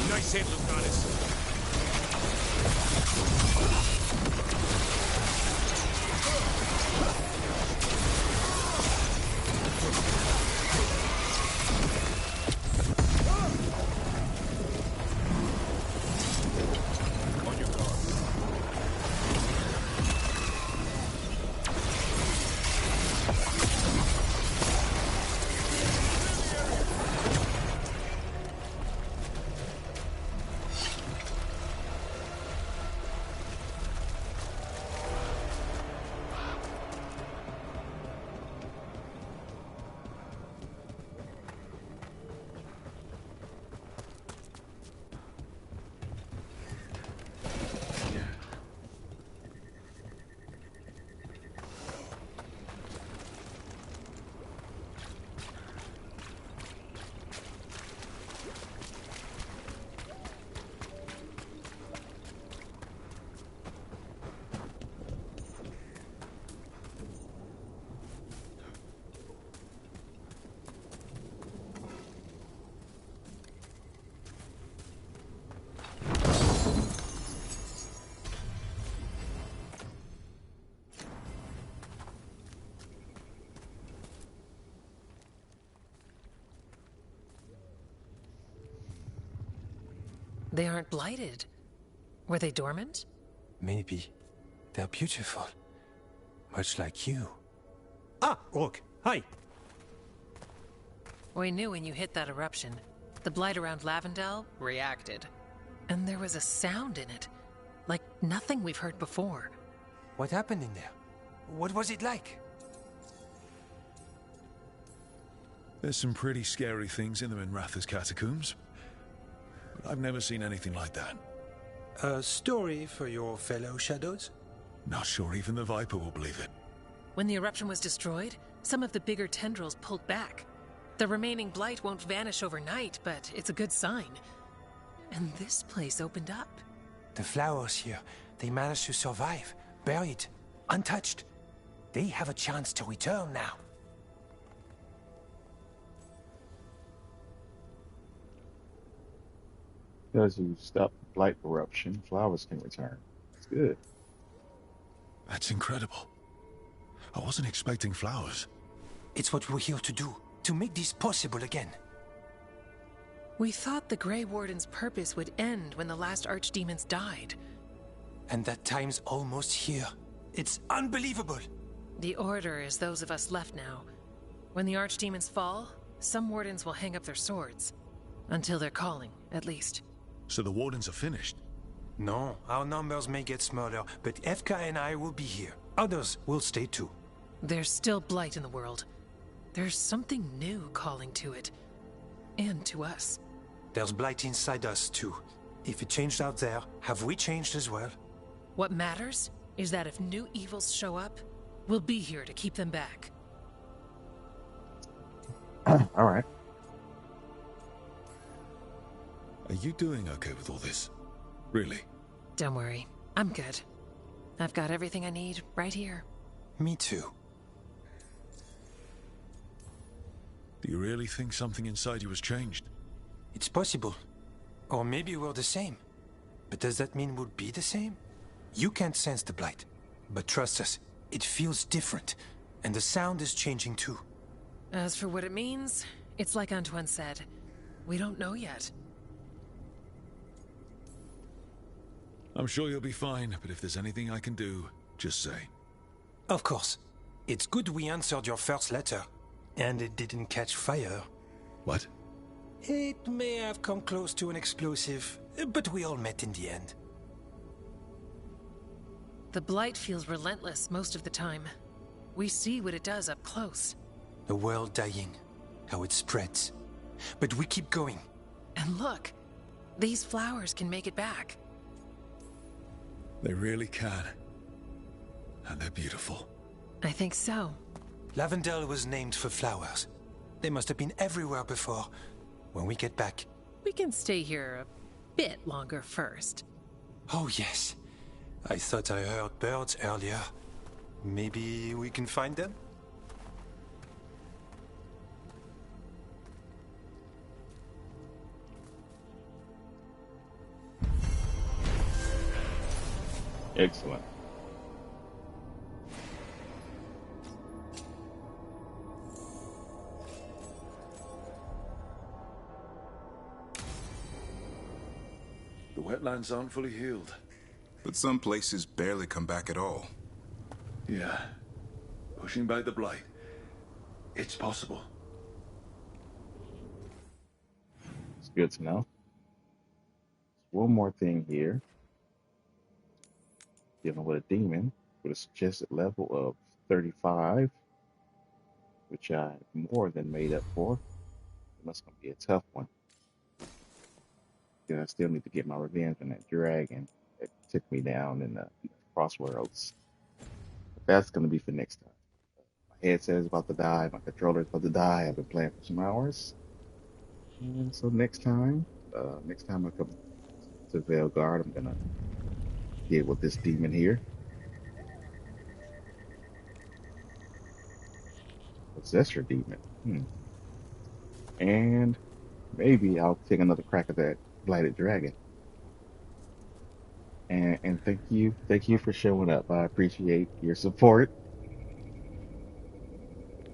Nice hit, Lucanus. They aren't blighted. Were they dormant? Maybe. They're beautiful. Much like you. Ah, Rook, hi! We knew when you hit that eruption. The blight around Lavendel reacted. And there was a sound in it. Like nothing we've heard before. What happened in there? What was it like? There's some pretty scary things in the Minratha's catacombs. But I've never seen anything like that. A story for your fellow shadows? Not sure even the Viper will believe it. When the eruption was destroyed, some of the bigger tendrils pulled back. The remaining blight won't vanish overnight, but it's a good sign. And this place opened up. The flowers here, they managed to survive, buried, untouched. They have a chance to return now. Because you stop the blight eruption, flowers can return. That's good. That's incredible. I wasn't expecting flowers. It's what we're here to do, to make this possible again. We thought the Grey Warden's purpose would end when the last archdemons died. And that time's almost here. It's unbelievable. The Order is those of us left now. When the archdemons fall, some wardens will hang up their swords. Until they're calling, at least. So the Wardens are finished? No, our numbers may get smaller, but Evka and I will be here. Others will stay too. There's still blight in the world. There's something new calling to it. And to us. There's blight inside us too. If it changed out there, have we changed as well? What matters is that if new evils show up, we'll be here to keep them back. All right. Are you doing okay with all this? Really? Don't worry. I'm good. I've got everything I need right here. Me too. Do you really think something inside you has changed? It's possible. Or maybe we're the same. But does that mean we'll be the same? You can't sense the blight. But trust us, it feels different. And the sound is changing too. As for what it means, it's like Antoine said. We don't know yet. I'm sure you'll be fine, but if there's anything I can do, just say. Of course. It's good we answered your first letter. And it didn't catch fire. What? It may have come close to an explosive, but we all met in the end. The blight feels relentless most of the time. We see what it does up close. The world dying, how it spreads. But we keep going. And look, these flowers can make it back. They really can. And they're beautiful. I think so. Lavendel was named for flowers. They must have been everywhere before. When we get back... We can stay here a bit longer first. Oh, yes. I thought I heard birds earlier. Maybe we can find them? Excellent. The wetlands aren't fully healed. But some places barely come back at all. Yeah. Pushing back the blight. It's possible. It's good to know. One more thing here. Dealing with a demon with a suggested level of 35, which I more than made up for. That's going to be a tough one. I still need to get my revenge on that dragon that took me down in the crossworlds. But that's going to be for next time. My headset is about to die. My controller is about to die. I've been playing for some hours. And so next time I come to Veilguard, I'm going to deal with this demon here. Possessor demon. And maybe I'll take another crack at that blighted dragon. And thank you for showing up. I appreciate your support.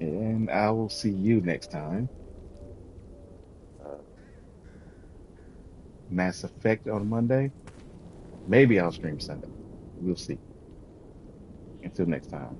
And I will see you next time. Mass Effect on Monday. Maybe I'll stream Sunday. We'll see. Until next time.